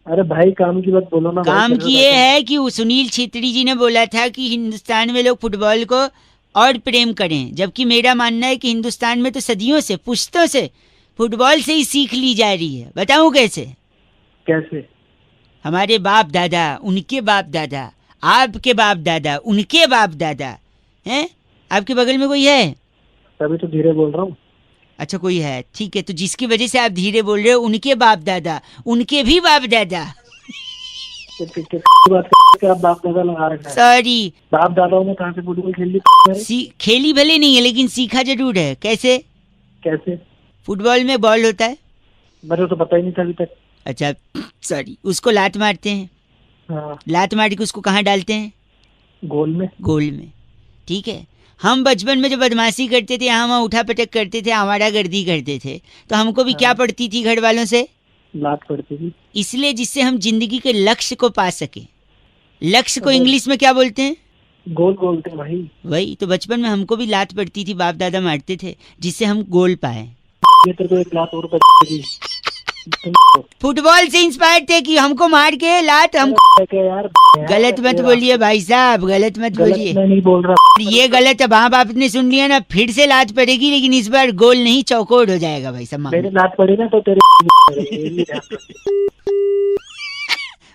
Speaker 9: अरे भाई काम की बात बोलो ना।
Speaker 2: काम की ये है कि सुनील छेत्री जी ने बोला था कि हिंदुस्तान में लोग फुटबॉल को और प्रेम करें, जबकि मेरा मानना है कि हिंदुस्तान में तो सदियों से, पुश्तों से फुटबॉल से ही सीख ली जा रही है। बताऊं कैसे?
Speaker 9: कैसे?
Speaker 2: हमारे बाप दादा, उनके बाप दादा, आपके बाप दादा, उनके बाप दादा हैं। आपके बगल में कोई है?
Speaker 9: तभी तो धीरे बोल रहा हूँ।
Speaker 2: अच्छा कोई है, ठीक है। तो जिसकी वजह से आप धीरे बोल रहे हो, उनके बाप दादा, उनके भी बाप दादा।
Speaker 9: आप बाप दादा लगा रखा है।
Speaker 2: सॉरी,
Speaker 9: बाप दादाओं ने कहाँ से फुटबॉल खेल ली?
Speaker 2: खेली भले नहीं है, लेकिन सीखा जरूर है। कैसे?
Speaker 9: कैसे?
Speaker 2: फुटबॉल में बॉल होता है,
Speaker 9: मेरे को तो पता ही नहीं था अभी तक।
Speaker 2: अच्छा सॉरी, उसको लात मारते हैं।
Speaker 9: हाँ।
Speaker 2: लात मार के उसको कहाँ डालते हैं?
Speaker 9: गोल में।
Speaker 2: गोल में, ठीक है। हम बचपन में जो बदमाशी करते थे, हम उठा पटक करते थे, हमारा गर्दी करते थे, तो हमको भी क्या पड़ती थी घर वालों से?
Speaker 9: लात पड़ती थी।
Speaker 2: इसलिए जिससे हम जिंदगी के लक्ष्य को पा सके। लक्ष्य को इंग्लिश में क्या बोलते हैं?
Speaker 9: गोल बोलते हैं भाई।
Speaker 2: वही तो, बचपन में हमको भी लात पड़ती थी, बाप दादा मारते थे, जिससे हम गोल पाए।
Speaker 9: ये तेरे को 1 लाख और पड़ती।
Speaker 2: फुटबॉल से इंस्पायर थे कि हमको मार के लात हम।
Speaker 9: यार
Speaker 2: गलत मत बोलिए भाई साहब, गलत मत बोलिए।
Speaker 9: मैं नहीं बोल रहा।
Speaker 2: ये गलत है, बाप आपने सुन लिया ना, फिर से लात पड़ेगी, लेकिन इस बार गोल नहीं चौकोर हो जाएगा भाई साहब।
Speaker 9: मेरे लात पड़े ना तो तेरे।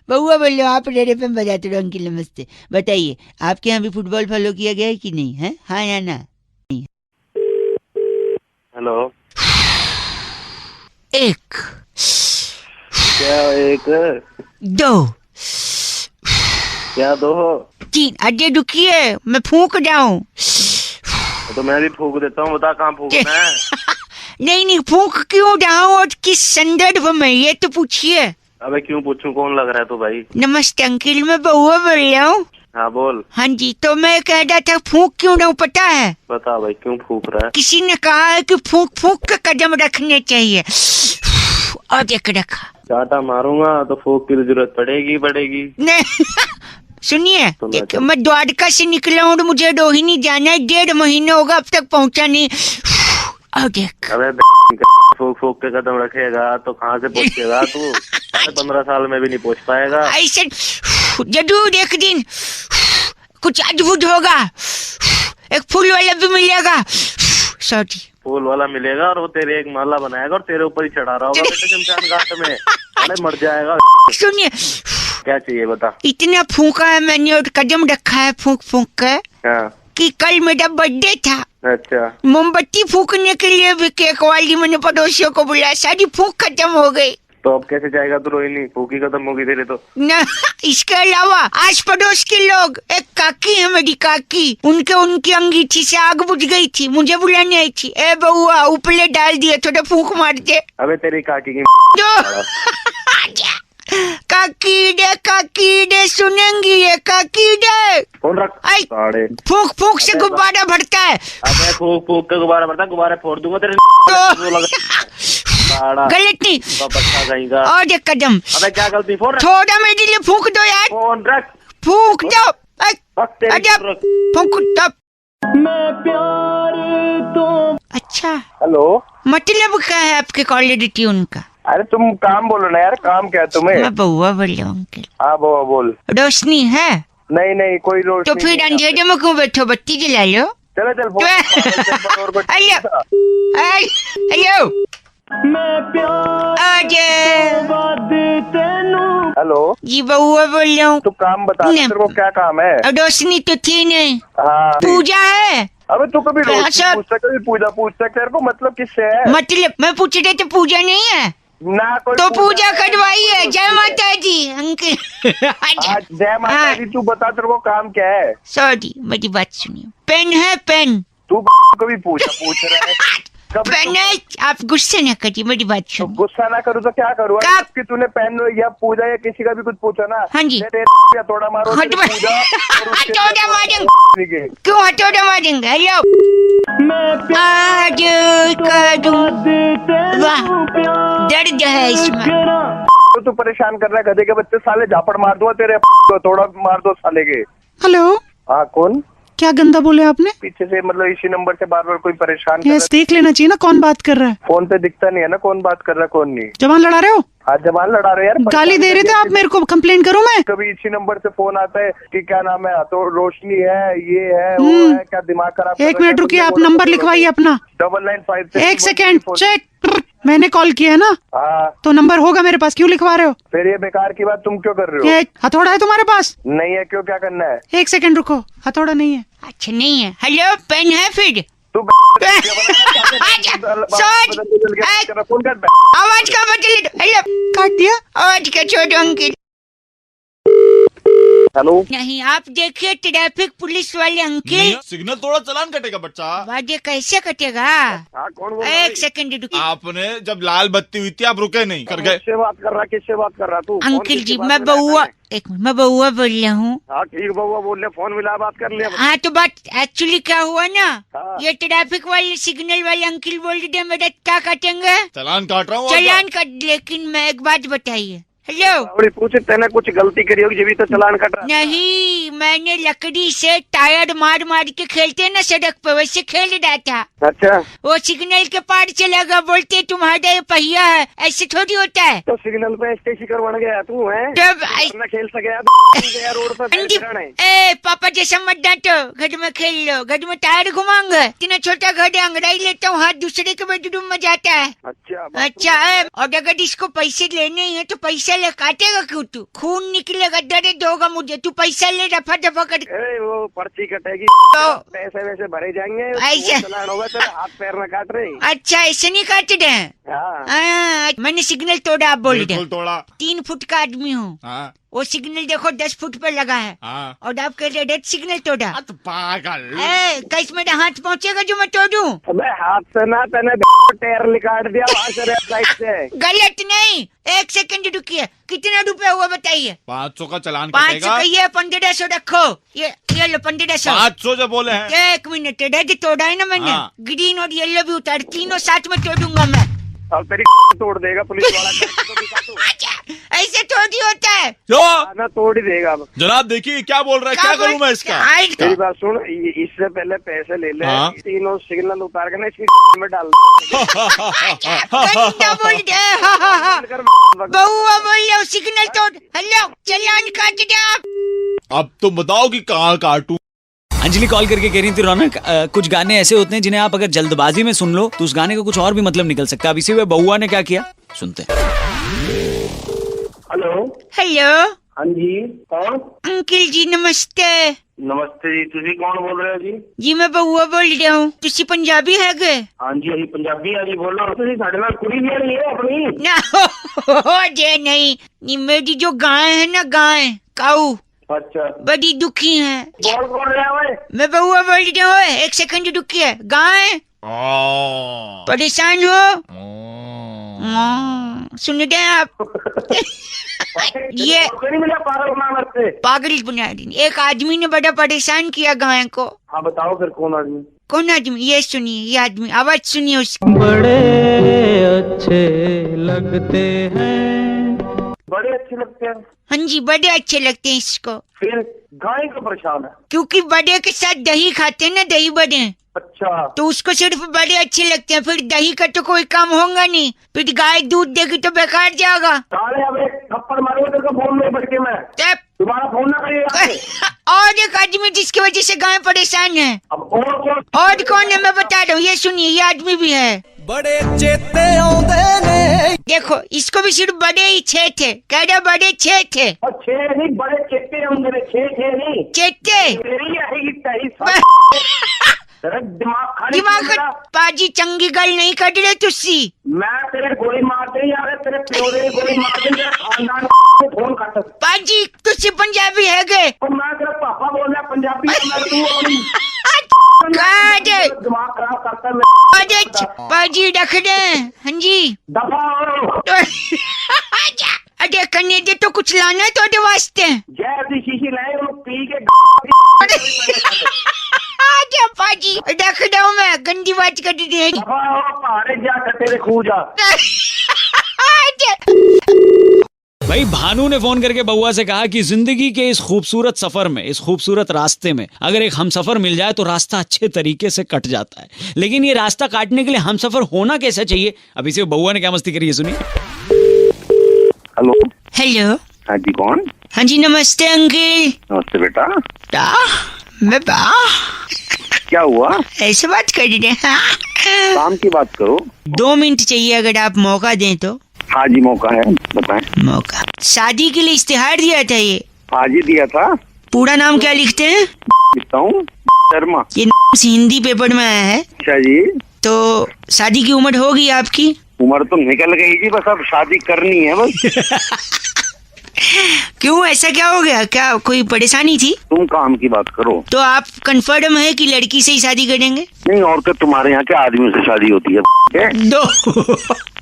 Speaker 2: बउआ बोल लो, आप रेड एफएम बजाते रहो। अंकिल नमस्ते, बताइए आपके यहाँ भी फुटबॉल फॉलो किया गया है कि नहीं है? हाँ या ना?
Speaker 1: हेलो,
Speaker 2: 1
Speaker 1: क्या 1
Speaker 2: 2
Speaker 1: क्या 2?
Speaker 2: 3। अजय रुकिए, मैं फूंक जाऊं।
Speaker 1: तो मैं भी फूंक देता हूँ, बता कहाँ फूंकना है?
Speaker 2: नहीं, फूंक क्यों जाऊं और किस संदर्भ में, ये तो पूछिए।
Speaker 1: अबे क्यों पूछूं, कौन लग रहा है तो भाई?
Speaker 2: नमस्ते अंकिल, मैं बउआ बोल रहा हूँ।
Speaker 1: हाँ बोल।
Speaker 2: हाँ जी, तो मैं कह रहा था फूंक क्यों जाऊं, पता है?
Speaker 1: बता भाई क्यों फूंक रहा है?
Speaker 2: किसी ने कहा है कि फूंक फूंक के कदम रखने चाहिए, और देख रखा।
Speaker 1: चाटा मारूंगा तो फूंक की जरूरत पड़ेगी।
Speaker 2: नहीं सुनिए, मैं द्वारका से निकला हूँ, मुझे रोहिणी जाना है, 1.5 महीने होगा अब तक पहुँचा नहीं। और देख।
Speaker 1: अबे फूंक के कदम रखेगा तो कहाँ से पहुँचेगा तू? 15 साल में भी नहीं पहुँच पाएगा।
Speaker 2: ऐसे जरूर एक दिन कुछ अद्भुत होगा, एक फूल वाला भी मिलेगा। सॉरी,
Speaker 1: फूल वाला मिलेगा और वो तेरे एक माला बनाएगा और तेरे ऊपर ही चढ़ा रहा होगा बेटे शमशान घाट में। अरे मर जाएगा।
Speaker 2: सुनिए,
Speaker 1: क्या चाहिए बता?
Speaker 2: इतना फूंका है मैंने और कदम रखा है फूंक फूंक कर कि कल मेरा बर्थडे था।
Speaker 1: अच्छा,
Speaker 2: मोमबत्ती फूकने के लिए भी केक वाली मैंने पड़ोसियों को बुलाया, सारी फूंक खत्म हो गई।
Speaker 1: तो अब कैसे जाएगा तू रोहिणी? फूकी खत्म होगी तेरे तो।
Speaker 2: न, इसके अलावा आस पड़ोस के लोग, एक काकी है मेरी काकी, उनकी अंगीठी से आग बुझ गई थी, मुझे बुलाने आई थी। ए बउआ उपले डाल दिए, थोड़ा फूंक मार दे।
Speaker 1: अबे तेरी काकी की
Speaker 2: काकी दे सुनेंगी ये, काकी दे।
Speaker 1: फोन रख।
Speaker 2: फूंक फूंक से गुब्बारा भरता है।
Speaker 1: अबे फूक के गुब्बारा भरता, गुब्बारे फोड़ दूंगा तेरे।
Speaker 2: गलत नहीं, और एक कदम।
Speaker 1: अबे क्या गलती? फोन रख।
Speaker 2: थोड़ा मेरे लिए फूंक दो यार।
Speaker 1: फोन रख।
Speaker 2: फूंक दो, फूंक दो। अच्छा,
Speaker 3: हेलो,
Speaker 2: मतलब क्या है आपके कॉलर ट्यून का?
Speaker 3: अरे तुम काम बोलो ना यार, काम क्या है तुम्हें?
Speaker 2: मैं बउआ बोल रहा हूँ अंकल।
Speaker 3: हाँ बउआ बोल।
Speaker 2: रोशनी है?
Speaker 3: नहीं कोई रोशनी।
Speaker 2: तो फिर अंधेरे में क्यों बैठो, बत्ती जला लो।
Speaker 3: चलो
Speaker 2: हेलो
Speaker 3: हेलो
Speaker 2: जी, बउआ बोल रहा हूँ।
Speaker 3: तू काम बता, तेरे को क्या काम है?
Speaker 2: रोशनी तो थी नहीं।
Speaker 3: हाँ,
Speaker 2: पूजा है।
Speaker 3: अबे तू कभी रोज
Speaker 5: अच्छा।
Speaker 3: पूछता, कभी पूजा पूछता, तेरे को मतलब किससे है?
Speaker 5: मतलब मैं पूछ रही तो पूजा नहीं है
Speaker 3: ना कोई
Speaker 5: तो पूजा करवाई है। जय माता दी अंकल।
Speaker 3: आज जय माता दी। तू बता तेरे को काम क्या है?
Speaker 5: सॉरी मेरी बात सुनिए। पेन है पेन?
Speaker 3: तू कभी पूछ रहा है?
Speaker 5: पेन है। आप गुस्से न करिए, मेरी बात
Speaker 3: तो
Speaker 5: सुनिए।
Speaker 3: गुस्सा ना करूँ तो क्या करूँ?
Speaker 5: क्या?
Speaker 3: कि तूने पेन या पूजा या किसी का भी कुछ पूछा ना?
Speaker 5: हाँ जी।
Speaker 3: तेरे थोड़ा मारो
Speaker 5: हटोड़ा मारेंगे।
Speaker 3: मारेंगे।
Speaker 5: क्यों हटोड़ा मारेंगे? हेलो आज करूं वाह दर्द है इसमें।
Speaker 3: तो तू परेशान कर रहा है गधे के बच्चे, साले झापड़ मार दूंगा तेरे थोड़ा मार दो साले के।
Speaker 11: हेलो,
Speaker 3: हाँ कौन?
Speaker 11: क्या गंदा बोले आपने?
Speaker 3: पीछे से मतलब इसी नंबर से बार बार कोई परेशान कर रहा
Speaker 11: यस, देख लेना चाहिए ना कौन बात कर रहा है।
Speaker 3: है। फोन पे दिखता नहीं है ना कौन बात कर रहा है कौन नहीं।
Speaker 11: जबान लड़ा रहे हो?
Speaker 3: आज जबान लड़ा रहे यार।
Speaker 11: गाली दे रहे थे आप मेरे को, कंप्लेन करूं मैं?
Speaker 3: कभी इसी नंबर से फोन आता है कि क्या नाम है, तो रोशनी है, ये है, वो है, क्या दिमाग खराब।
Speaker 11: एक मिनट रुकिए, आप नंबर लिखवाइए अपना।
Speaker 3: 9956।
Speaker 11: एक सेकेंड, चेक। मैंने कॉल किया है ना,
Speaker 3: हाँ
Speaker 11: तो नंबर होगा मेरे पास, क्यों लिखवा रहे हो?
Speaker 3: फिर ये बेकार की बात तुम क्यों कर रहे हो?
Speaker 11: ये हथौड़ा है तुम्हारे पास?
Speaker 3: नहीं है, क्यों, क्या करना है?
Speaker 11: एक सेकंड रुको, हथौड़ा नहीं है।
Speaker 5: अच्छा नहीं है। हेलो पेन है फिर?
Speaker 3: तू
Speaker 5: आवाज का बदल। हेलो
Speaker 11: काट दिया?
Speaker 5: आवाज का छोड़ो अंकिल।
Speaker 3: हेलो,
Speaker 5: नहीं आप देखिए ट्रैफिक पुलिस वाले अंकिल।
Speaker 12: सिग्नल तोड़ा चालान कटेगा बच्चा।
Speaker 5: वादे कैसे कटेगा?
Speaker 3: हाँ कौन बोल रहा है?
Speaker 5: एक सेकंड रुकिए।
Speaker 12: आपने जब लाल बत्ती हुई थी आप रुके नहीं, कर गए।
Speaker 3: किससे बात कर रहा? किससे बात कर रहा तू?
Speaker 5: अंकिल जी मैं बउआ, एक मिनट, मैं बउआ बोल रहा हूँ।
Speaker 3: हाँ ठीक बउआ बोल ले, फोन मिला, बात कर लिया।
Speaker 5: हाँ तो बात एक्चुअली क्या हुआ ना,
Speaker 3: हाँ।
Speaker 5: ये ट्रैफिक वाले सिग्नल वाले अंकिल बोल रहे थे मेरा क्या काटेंगे?
Speaker 12: चालान काट रहा हूँ।
Speaker 5: चालान काट। लेकिन मैं एक बात बताइए। हेलो
Speaker 3: बड़ी पूछे तेने कुछ गलती करी होगी जब तो चालान कट रहा।
Speaker 5: नहीं, मैंने लकड़ी से टायर मार मार के खेलते हैं ना सड़क पे, वैसे खेल रहा था।
Speaker 3: अच्छा,
Speaker 5: वो सिग्नल के पार चला गया, बोलते तुम्हारा ये पहिया है, ऐसे थोड़ी होता है।
Speaker 3: तो सिग्नल पे स्टेशन बन गया तू है?
Speaker 5: जब
Speaker 3: ना खेल सके रोड पर।
Speaker 5: ए पापा जैसा मत डांटो, घर में खेल लो, घर में टायर घुमाऊंगा। इतना छोटा घर है, अंगड़ाई लेता हूँ, हाथ दूसरे के बेडरूम में जाता है। अच्छा और अगर इसको पैसे लेने ही है तो पैसा ले, काटेगा क्यों तू? खून निकलेगा, दर्द होगा मुझे, तू पैसा ले रफा दफा कर।
Speaker 3: वो पर्ची कटेगी
Speaker 5: तो
Speaker 3: पैसे वैसे भरे जाएंगे,
Speaker 5: ऐसा
Speaker 3: चालान होगा तेरे हाथ पैर न काट रहे।
Speaker 5: अच्छा ऐसे नहीं काट रहे हैं?
Speaker 3: हाँ।
Speaker 5: मैंने सिग्नल तोड़ा, आप बोल रहे?
Speaker 12: तोड़ा।
Speaker 5: 3 फुट का आदमी हूँ।
Speaker 12: हाँ।
Speaker 5: वो सिग्नल देखो 10 फुट पे लगा है।
Speaker 12: हाँ।
Speaker 5: और आप कह रहे सिग्नल तोड़ा।
Speaker 12: पागल।
Speaker 5: कैसे मेरा हाथ पहुँचेगा जो मैं तोड़ूं?
Speaker 3: अबे हाथ से ना, तेने टायर निकाल दिया वहाँ से, लेफ्ट साइड से।
Speaker 5: गलत नहीं, एक सेकंड रुकिए, कितना रुपया हुआ बताइए?
Speaker 12: 500 का चालान
Speaker 5: 500
Speaker 12: कटेगा।
Speaker 5: का, ये 1500 रखो, ये लो 1500।
Speaker 12: 500 जो बोले हैं।
Speaker 5: एक मिनट, रेड तोड़ा है ना मैंने।
Speaker 12: हाँ।
Speaker 5: ग्रीन और येलो भी उतार, तीनों साथ में तोड़ूंगा मैं।
Speaker 3: और तेरी तोड़ देगा पुलिस वाला।
Speaker 5: अच्छा ऐसे थोड़ी होता है।
Speaker 12: जो
Speaker 3: ना तोड़ ही देगा अब।
Speaker 12: जनाब देखिए क्या बोल रहा है, क्या करूँ मैं इसका?
Speaker 3: मेरी बात सुन, इससे पहले पैसे ले ले।
Speaker 12: हाँ।
Speaker 3: तीनों सिग्नल उतार के ना इसकी में डाल
Speaker 5: बउआ बोल रहा हूँ सिग्नल तोड़। हेलो चालान काट दे आप।
Speaker 12: अब तुम बताओ कि कहाँ काटूं?
Speaker 4: अंजलि कॉल करके कह रही थी रौनक, कुछ गाने ऐसे होते हैं जिन्हें आप अगर जल्दबाजी में सुन लो तो उस गाने का कुछ और भी मतलब निकल सकता है। अब इसी में बउआ ने क्या किया, सुनते हैं।
Speaker 3: हेलो।
Speaker 5: हेलो
Speaker 3: हाँ जी, कौन?
Speaker 5: अंकिल जी नमस्ते।
Speaker 3: नमस्ते जी, तुझी कौन बोल रहे हो जी?
Speaker 5: जी मैं बउआ बोल रहा हूँ। तुसी पंजाबी है गए?
Speaker 3: हाँ जी, अभी पंजाबी है जी, बोल रहा हूँ। तुझी साढ़े नाल कुड़ी भी नहीं है अपनी?
Speaker 5: ना हो जे नहीं, मेरी जो गाय है ना, गाय काऊ,
Speaker 3: अच्छा,
Speaker 5: बड़ी दुखी है।
Speaker 3: बोल रहा है?
Speaker 5: मैं बउआ बोल रहा हूँ, एक सेकंड रुकिए। गाय परेशान हो? सुन रहे हैं आप? ये पागल बना दी। एक आदमी ने बड़ा परेशान किया गाय को।
Speaker 3: हाँ बताओ फिर कौन आदमी?
Speaker 5: कौन आदमी? ये सुनिए, ये आदमी, आवाज सुनिए उसकी।
Speaker 13: बड़े अच्छे लगते हैं।
Speaker 3: बड़े अच्छे लगते हैं?
Speaker 5: हाँ जी बड़े अच्छे लगते हैं इसको।
Speaker 3: फिर गाय को परेशान है?
Speaker 5: क्योंकि बड़े के साथ दही खाते हैं ना, दही बड़े।
Speaker 3: अच्छा,
Speaker 5: तो उसको सिर्फ बड़े अच्छे लगते हैं, फिर दही का तो कोई काम होगा नहीं, फिर गाय दूध देगी तो बेकार जाएगा।
Speaker 3: अब एक थप्पड़ मारूंगा तेरे को फोन में बैठ के मैं। तुम्हारा फोन ना करिएगा।
Speaker 5: और एक आदमी जिसकी वजह से गाय परेशान है।
Speaker 3: अब
Speaker 5: और कौन है मैं बता रहा हूँ, ये सुनिए, ये आदमी भी है।
Speaker 13: बड़े चेते आउंदे ने।
Speaker 5: देखो इसको भी सिर्फ बड़े ही छे थे, कह रहे बड़े छे थे।
Speaker 3: और छे नहीं, बड़े चेते आउंदे ने, छे नहीं,
Speaker 5: चेते।
Speaker 3: तेरी आएगी तेरी।
Speaker 7: तेरा दिमाग खाली
Speaker 5: दिमाग
Speaker 7: क्यों मेरा?
Speaker 5: पाजी चंगी गल नहीं कट रहे तुसी।
Speaker 7: मैं तेरे गोली मार दे यार, तेरे प्यो दे गोली मार दे, तेरा खानदान को फोन कर।
Speaker 5: पाजी तुसी पंजाबी है गए?
Speaker 7: और मैं तेरा पापा बोल रहा पंजाबी है, मैं तू अपनी दिमाग खराब करता है।
Speaker 5: पाजी रख दे। हाँ जी
Speaker 7: दफा हो।
Speaker 5: अरे करने दे तो कुछ लाना है तो वास्ते।
Speaker 7: जैसी शीशी लाए वो पी के
Speaker 5: क्या पाजी रख दो, मैं गंदी बात कर दी।
Speaker 7: दफा हो, पहाड़े जा तेरे खू जा।
Speaker 4: भाई भानु ने फोन करके बउआ से कहा कि जिंदगी के इस खूबसूरत सफर में, इस खूबसूरत रास्ते में अगर एक हमसफर मिल जाए तो रास्ता अच्छे तरीके से कट जाता है, लेकिन ये रास्ता काटने के लिए हमसफर होना कैसा चाहिए? अभी से बउआ ने क्या मस्ती करी है, सुनिए।
Speaker 3: हेलो।
Speaker 5: हेलो।
Speaker 3: हाँ जी, कौन?
Speaker 5: हाँ जी नमस्ते अंकल।
Speaker 3: नमस्ते बेटा।
Speaker 5: मैं
Speaker 3: क्या हुआ?
Speaker 5: ऐसे बात कर रहे हैं?
Speaker 3: काम की बात करो।
Speaker 5: 2 मिनट चाहिए अगर आप मौका दें तो।
Speaker 3: हाँ जी मौका है, बताएं।
Speaker 5: मौका शादी के लिए इश्तिहार दिया था ये।
Speaker 3: हाँ जी दिया था।
Speaker 5: पूरा नाम क्या लिखते हैं?
Speaker 3: लिखता हूँ शर्मा।
Speaker 5: ये हिंदी पेपर में आया है।
Speaker 3: अच्छा जी।
Speaker 5: तो शादी की उम्र होगी आपकी?
Speaker 3: उम्र तो निकल गई जी, बस अब शादी करनी है बस।
Speaker 5: क्यों ऐसा क्या हो गया? क्या कोई परेशानी थी?
Speaker 3: तुम काम की बात करो।
Speaker 5: तो आप कंफर्म है कि लड़की से ही शादी करेंगे?
Speaker 3: नहीं, और तो तुम्हारे यहाँ के आदमी से शादी होती है?
Speaker 5: दो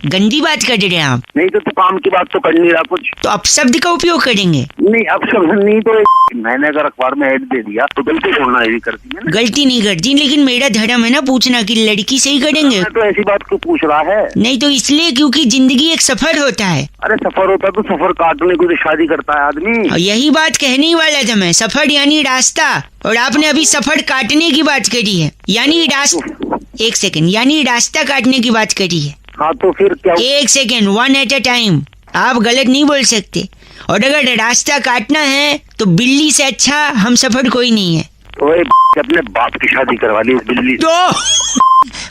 Speaker 5: गंदी बात कर रहे हैं आप।
Speaker 3: नहीं तो काम की बात तो कर नहीं रहा कुछ।
Speaker 5: तो अपशब्द का उपयोग करेंगे?
Speaker 3: नहीं अपशब्द नहीं, तो मैंने अगर अखबार में ऐड दे दिया तो गलती छोड़ना यही करती है ना?
Speaker 5: गलती नहीं करती, लेकिन मेरा धर्म है ना पूछना कि लड़की से ही करेंगे।
Speaker 3: तो ऐसी बात क्यों पूछ रहा है?
Speaker 5: नहीं तो इसलिए क्योंकि जिंदगी एक सफर होता है।
Speaker 3: अरे सफर होता है तो सफर काटने को तो शादी करता है आदमी।
Speaker 5: और यही बात कहने ही वाला था मैं, सफर यानी रास्ता, और आपने अभी सफर काटने की बात करी है, यानी रास्ता। एक सेकंड, यानी रास्ता काटने की बात करी है।
Speaker 3: हाँ तो फिर क्या?
Speaker 5: एक सेकंड, 1 at a टाइम। आप गलत नहीं बोल सकते। और अगर रास्ता काटना है तो बिल्ली से अच्छा हम सफर कोई नहीं है।
Speaker 3: ओए अपने बाप की शादी करवा ली इस बिल्ली से।
Speaker 5: तो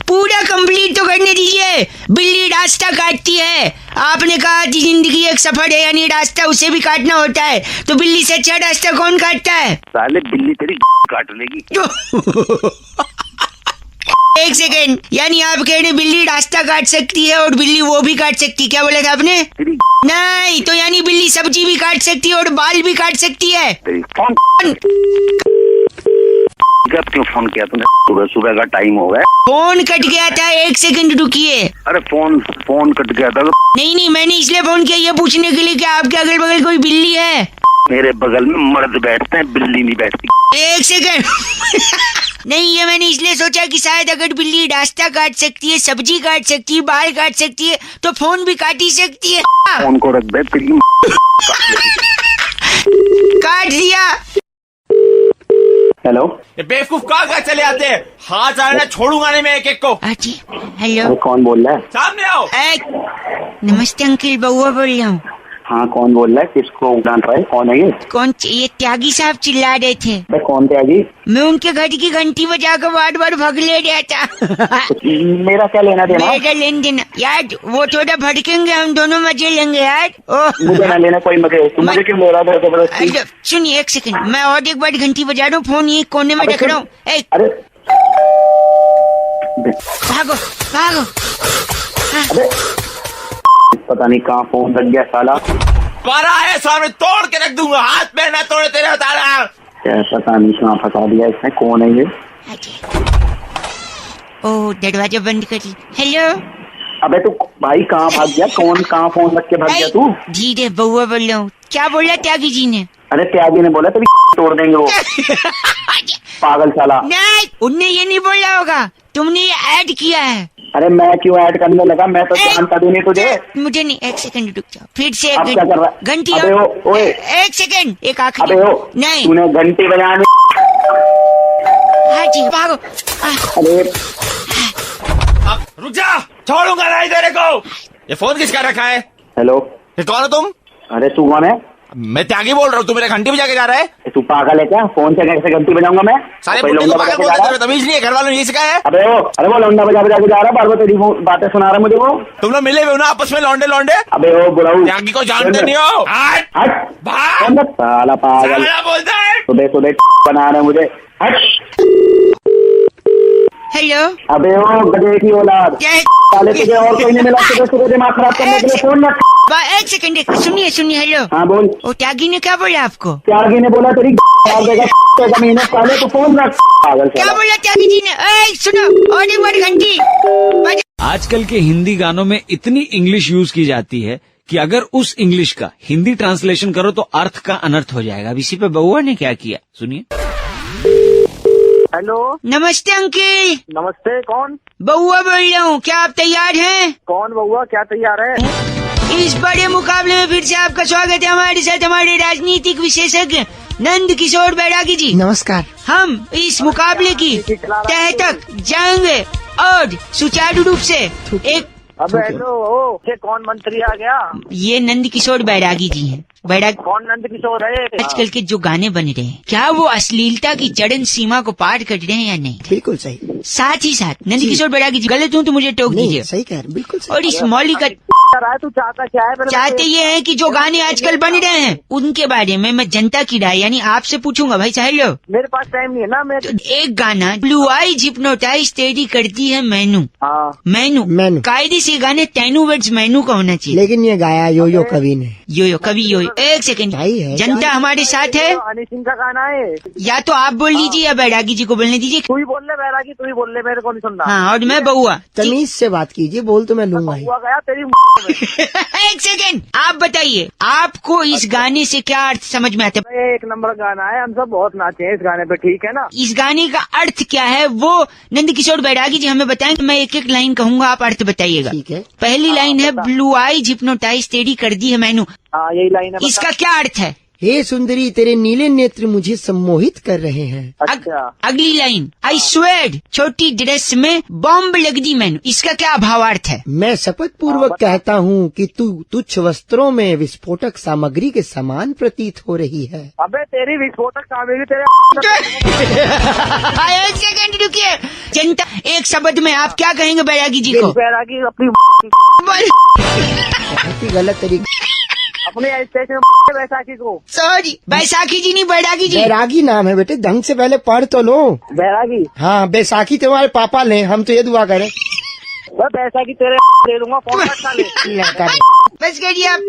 Speaker 5: पूरा कंप्लीट तो करने दीजिए। बिल्ली रास्ता काटती है, आपने कहा कि जिंदगी एक सफर है यानी रास्ता उसे भी काटना होता है, तो बिल्ली से अच्छा रास्ता कौन काटता है?
Speaker 3: साले बिल्ली तेरी काट लेगी।
Speaker 5: एक सेकेंड, यानी आप कह रहे बिल्ली रास्ता काट सकती है और बिल्ली वो भी काट सकती है, क्या बोला था आपने? नहीं तो यानी बिल्ली सब्जी भी काट सकती है और बाल भी काट सकती है।
Speaker 3: जब क्यों फोन किया तूने? सुबह सुबह का टाइम हो गया।
Speaker 5: फोन कट गया था, 1 सेकंड रुकिए।
Speaker 3: अरे फोन कट गया था।
Speaker 5: नहीं मैंने इसलिए फोन किया ये पूछने के लिए कि आपके अगल बगल कोई बिल्ली है?
Speaker 3: मेरे बगल में मर्द बैठते हैं, बिल्ली नहीं बैठती।
Speaker 5: 1 सेकंड। नहीं, ये मैंने इसलिए सोचा कि शायद अगर बिल्ली रास्ता काट सकती है, सब्जी काट सकती है, बाल काट सकती है, तो फोन भी काट ही सकती है।
Speaker 3: फोन को रख दे, तेरी
Speaker 5: काट दिया।
Speaker 3: हेलो।
Speaker 12: ये बेवकूफ कहाँ चले आते हैं? हाथ आना छोड़ूंगा नहीं मैं एक को।
Speaker 5: हेलो,
Speaker 3: कौन बोल रहा है?
Speaker 12: सामने आओ।
Speaker 5: नमस्ते अंकल, बउआ बोल रहा हूँ।
Speaker 3: हाँ कौन बोल रहा है? किसको डांट रहा है? कौन है ये?
Speaker 5: कौन? ये त्यागी साहब चिल्ला रहे थे।
Speaker 3: कौन त्यागी?
Speaker 5: मैं उनके घर की घंटी बजा कर बार भाग ले रहा था।
Speaker 3: मेरा क्या लेना देना?
Speaker 5: मेरा लेन देना यार, वो थोड़ा भड़केंगे, हम दोनों मजे लेंगे यार।
Speaker 3: मुझे ना लेना कोई मजे। तुम मुझे क्यों ले रहा था जबरदस्ती?
Speaker 5: सुनिए 1 सेकंड, मैं और एक बार घंटी बजा रहा हूँ, फोन ये कोने में रख रहा हूँ।
Speaker 3: अरे
Speaker 5: भागो भागो।
Speaker 3: अरे पता नहीं कहाँ फोन लग गया साला।
Speaker 12: मारा है सामने, तोड़ के रख दूंगा। हाथ में ना तोड़े तेरे, बता रहा।
Speaker 3: पता नहीं कहाँ फंसा दिया इसने। कौन है ये?
Speaker 5: ओह दरवाजा बंद करी। हेलो।
Speaker 3: अबे तू भाई कहाँ भाग गया? कहाँ फोन रख के भाग गया तू?
Speaker 5: धीरे, बउआ बोल रहा हूँ। क्या बोला त्यागी जी ने?
Speaker 3: अरे त्यागी ने बोला तेरी तोड़ देंगे वो। पागल साला।
Speaker 5: नहीं, उनने ये नहीं बोला होगा, तुमने ये ऐड किया है।
Speaker 3: अरे मैं क्यों ऐड करने लगा? मैं तो जानता भी नहीं तुझे।
Speaker 5: मुझे नहीं, 1 सेकंड रुक जाओ। फिर से
Speaker 3: अब क्या कर रहा है?
Speaker 5: घंटी।
Speaker 3: अबे ओए
Speaker 5: 1 सेकंड, एक आखिरी। नहीं
Speaker 3: तूने घंटी बजाने।
Speaker 5: हाँ जी भागो।
Speaker 3: अरे
Speaker 12: रुक जा, छोड़ूंगा नहीं तेरे को। ये फोन किसका रखा है?
Speaker 3: हेलो।
Speaker 12: ये कौन हो तुम?
Speaker 3: अरे तू कौन है?
Speaker 12: मैं त्यागी बोल रहा हूँ। तू मेरे घंटी बजा के जा रहा है?
Speaker 3: तू पागल है क्या? फोन से कैसे घंटी बजाऊंगा मैं?
Speaker 12: सारे बुड्ढे को पागल बोलते हैं, तमीज नहीं है? घर वालों ने यही सिखाया है?
Speaker 3: अबे वो लौंडा बजा के जा रहा है, बार बार तेरी बातें सुना रहा है मुझे वो।
Speaker 12: तुम लोग मिले हुए हो ना आपस में, लौंडे?
Speaker 3: अबे वो बुलाऊ
Speaker 12: त्यागी को जानते नहीं हो?
Speaker 3: हट साला पागल
Speaker 12: बोलता है।
Speaker 3: सुबह बना रहे मुझे। हट।
Speaker 2: हेलो।
Speaker 7: अबे ओ गधे की औलाद, साले तुझे और कोई नहीं मिला सुबह सुबह दिमाग खराब करने के लिए फोन रख।
Speaker 2: एक सेकंड सुनिए सुनिए। हेलो।
Speaker 7: हाँ बोल।
Speaker 2: वो त्यागी ने क्या बोला आपको?
Speaker 7: त्यागी ने बोला तेरी मार देगा जमीन पहले तो फोन रख। पागल
Speaker 2: क्या बोला त्यागी जी ने? सुनो और एक बार घंटी।
Speaker 4: आजकल के हिंदी गानों में इतनी इंग्लिश यूज की जाती है कि अगर उस इंग्लिश का हिंदी ट्रांसलेशन करो तो अर्थ का अनर्थ हो जाएगा। अब इसी पे बउआ ने क्या किया सुनिए।
Speaker 7: हेलो।
Speaker 2: नमस्ते अंकिल।
Speaker 7: नमस्ते, कौन?
Speaker 2: बउआ बोल रहा हूँ, क्या आप तैयार हैं?
Speaker 7: कौन बउआ, क्या तैयार है?
Speaker 2: इस बड़े मुकाबले में फिर से आपका स्वागत है। हमारे साथ हमारे राजनीतिक विशेषज्ञ नंद किशोर बैरागी जी।
Speaker 5: नमस्कार।
Speaker 2: हम इस मुकाबले की तह तक जाएंगे और सुचारू रूप से एक।
Speaker 7: अब हेलो, ये कौन मंत्री आ गया?
Speaker 2: ये नंद किशोर बैरागी जी हैं। बैरागी
Speaker 7: कौन नंद किशोर है?
Speaker 2: आजकल के जो गाने बन रहे हैं, क्या वो अश्लीलता की चरम सीमा को पार कर रहे हैं या नहीं?
Speaker 5: बिल्कुल सही।
Speaker 2: साथ ही साथ नंद किशोर बैरागी जी, गलत हूँ तो मुझे टोक दीजिए।
Speaker 5: सही कह रहे, बिल्कुल सही।
Speaker 2: और इस मौलिक
Speaker 7: तू चाहता क्या है?
Speaker 2: चाहते ये है कि जो गाने आजकल बन रहे हैं उनके बारे में मैं जनता की राय यानी आपसे पूछूंगा। भाई साहब लो,
Speaker 7: मेरे पास टाइम नहीं है ना। मैं
Speaker 2: तो एक गाना ब्लू आई हिप्नोटाइज तेरी करती है मैनू।
Speaker 7: हाँ।
Speaker 2: मैनू कायदे से गाने तेनू वर्ड्स मैनू का होना चाहिए।
Speaker 5: लेकिन ये गाया यो कवि ने।
Speaker 2: यो कवि यो। एक सेकंड, जनता हमारे साथ है।
Speaker 7: हनी सिंह का गाना है।
Speaker 2: या तो आप बोल लीजिए या बैरागी जी को बोलने दीजिए।
Speaker 7: तू ही बोल ले बैरागी, तू ही बोल ले, मेरे को नहीं सुनना।
Speaker 2: हाँ, और मैं बउआ।
Speaker 5: तमीज से बात कीजिए, बोल तो मैं लूंगा ही।
Speaker 7: हुआ गया तेरी
Speaker 2: एक सेकंड, आप बताइए आपको इस गाने से क्या अर्थ समझ में आता है?
Speaker 7: एक नंबर गाना है, हम सब बहुत नाचे हैं इस गाने पे, ठीक है ना?
Speaker 2: इस गाने का अर्थ क्या है वो नंद किशोर बैरागी जी हमें बताएं। मैं एक एक लाइन कहूंगा, आप अर्थ बताइएगा।
Speaker 5: ठीक है।
Speaker 2: पहली लाइन है ब्लू आई हिप्नोटाइज तेरी कर दी है मैनू।
Speaker 7: हाँ, यही लाइन है।
Speaker 2: इसका क्या अर्थ है?
Speaker 5: हे सुंदरी तेरे नीले नेत्र मुझे सम्मोहित कर रहे हैं।
Speaker 7: अच्छा।
Speaker 2: अगली लाइन, आई स्वेड छोटी ड्रेस में बॉम्ब लग दी मैनू। इसका क्या भावार्थ है?
Speaker 5: मैं शपथ पूर्वक कहता हूँ कि तू तुच्छ वस्त्रों में विस्फोटक सामग्री के समान प्रतीत हो रही है।
Speaker 7: अबे तेरी विस्फोटक सामग्री तेरे
Speaker 2: एक सेकंड रुकिए। जनता, एक शब्द में आप क्या कहेंगे बैरागी जी को?
Speaker 7: बैरागी अपनी
Speaker 5: बहुत ही गलत तरीके।
Speaker 7: अपने स्टेशन बैसाखी को।
Speaker 2: सॉरी, बैसाखी जी नहीं बैरागी जी।
Speaker 5: बैरागी नाम है बेटे, ढंग से पहले पढ़ तो लो।
Speaker 7: बैरागी।
Speaker 5: हाँ, बैसाखी तुम्हारे पापा ले, हम तो ये दुआ करें।
Speaker 7: बैसाखी तेरे ले लूंगा, फोन रखा ले।
Speaker 2: बस करिए आप।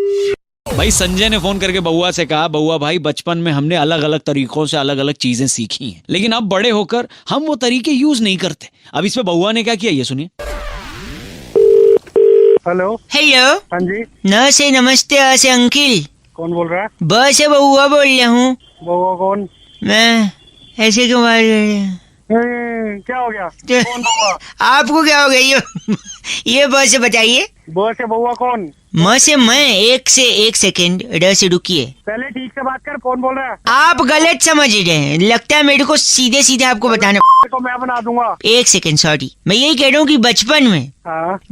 Speaker 4: भाई संजय ने फोन करके बउआ से कहा, बउआ भाई बचपन में हमने अलग अलग तरीकों से अलग अलग चीजें सीखी हैं, लेकिन अब बड़े होकर हम वो तरीके यूज नहीं करते। अब इसमें बउआ ने क्या किया ये सुनिए।
Speaker 7: हेलो।
Speaker 2: हेलो।
Speaker 7: हाँ जी।
Speaker 2: न से नमस्ते से अंकिल।
Speaker 7: कौन बोल रहा है?
Speaker 2: ब से बउआ बोल रहा हूँ।
Speaker 7: बउआ कौन?
Speaker 2: मैं। ऐसे क्यों मार रहे हैं?
Speaker 7: क्या हो गया? कौन बउआ?
Speaker 2: आपको क्या हो गया? ये ब से बताइए।
Speaker 7: ब से बउआ कौन?
Speaker 2: म से मैं। एक से एक सेकंड, र से रुकिए।
Speaker 7: पहले ठीक से बात कर, कौन बोल रहा है?
Speaker 2: आप गलत समझ रहे हैं, लगता है मेरे को सीधे सीधे आपको बताना
Speaker 7: को मैं बना दूंगा।
Speaker 2: एक सेकंड, सॉरी। मैं यही कह रहा हूँ कि बचपन में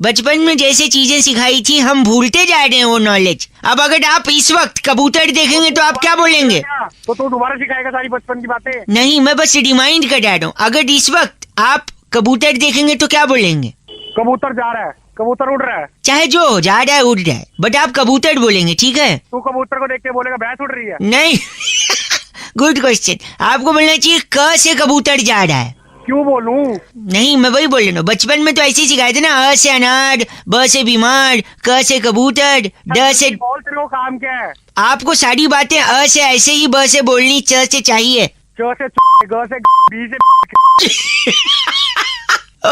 Speaker 2: बचपन में जैसे चीजें सिखाई थी हम भूलते जा रहे हैं वो नॉलेज। अब अगर आप इस वक्त कबूतर देखेंगे तो आप क्या बोलेंगे?
Speaker 7: तो तू दोबारा सिखाएगा सारी बचपन की बातें?
Speaker 2: नहीं, मैं बस रिमाइंड कर रहा हूँ। अगर इस वक्त आप कबूतर देखेंगे तो क्या बोलेंगे?
Speaker 7: कबूतर जा रहा है, कबूतर उड़ रहा है।
Speaker 2: चाहे जो हो, जा रहा है उड़ रहा है, बट आप कबूतर बोलेंगे, ठीक है?
Speaker 7: तू कबूतर को देख के बोलेगा भैंस उड़ रही है?
Speaker 2: नहीं। Good question. आपको बोलना चाहिए क से कबूतर जा रहा है।
Speaker 7: क्यों बोलूं?
Speaker 2: नहीं, मैं वही बोल रहा हूँ, बचपन में तो ऐसे ही सिखाए थे ना। अ से अनार, ब से बीमार, क से कबूतर, ड से।
Speaker 7: तेरे को काम क्या है?
Speaker 2: आपको सारी बातें अ से ऐसे ही, ब से बोलनी, च से चाहिए।
Speaker 7: च से ग से बी से।
Speaker 2: Oh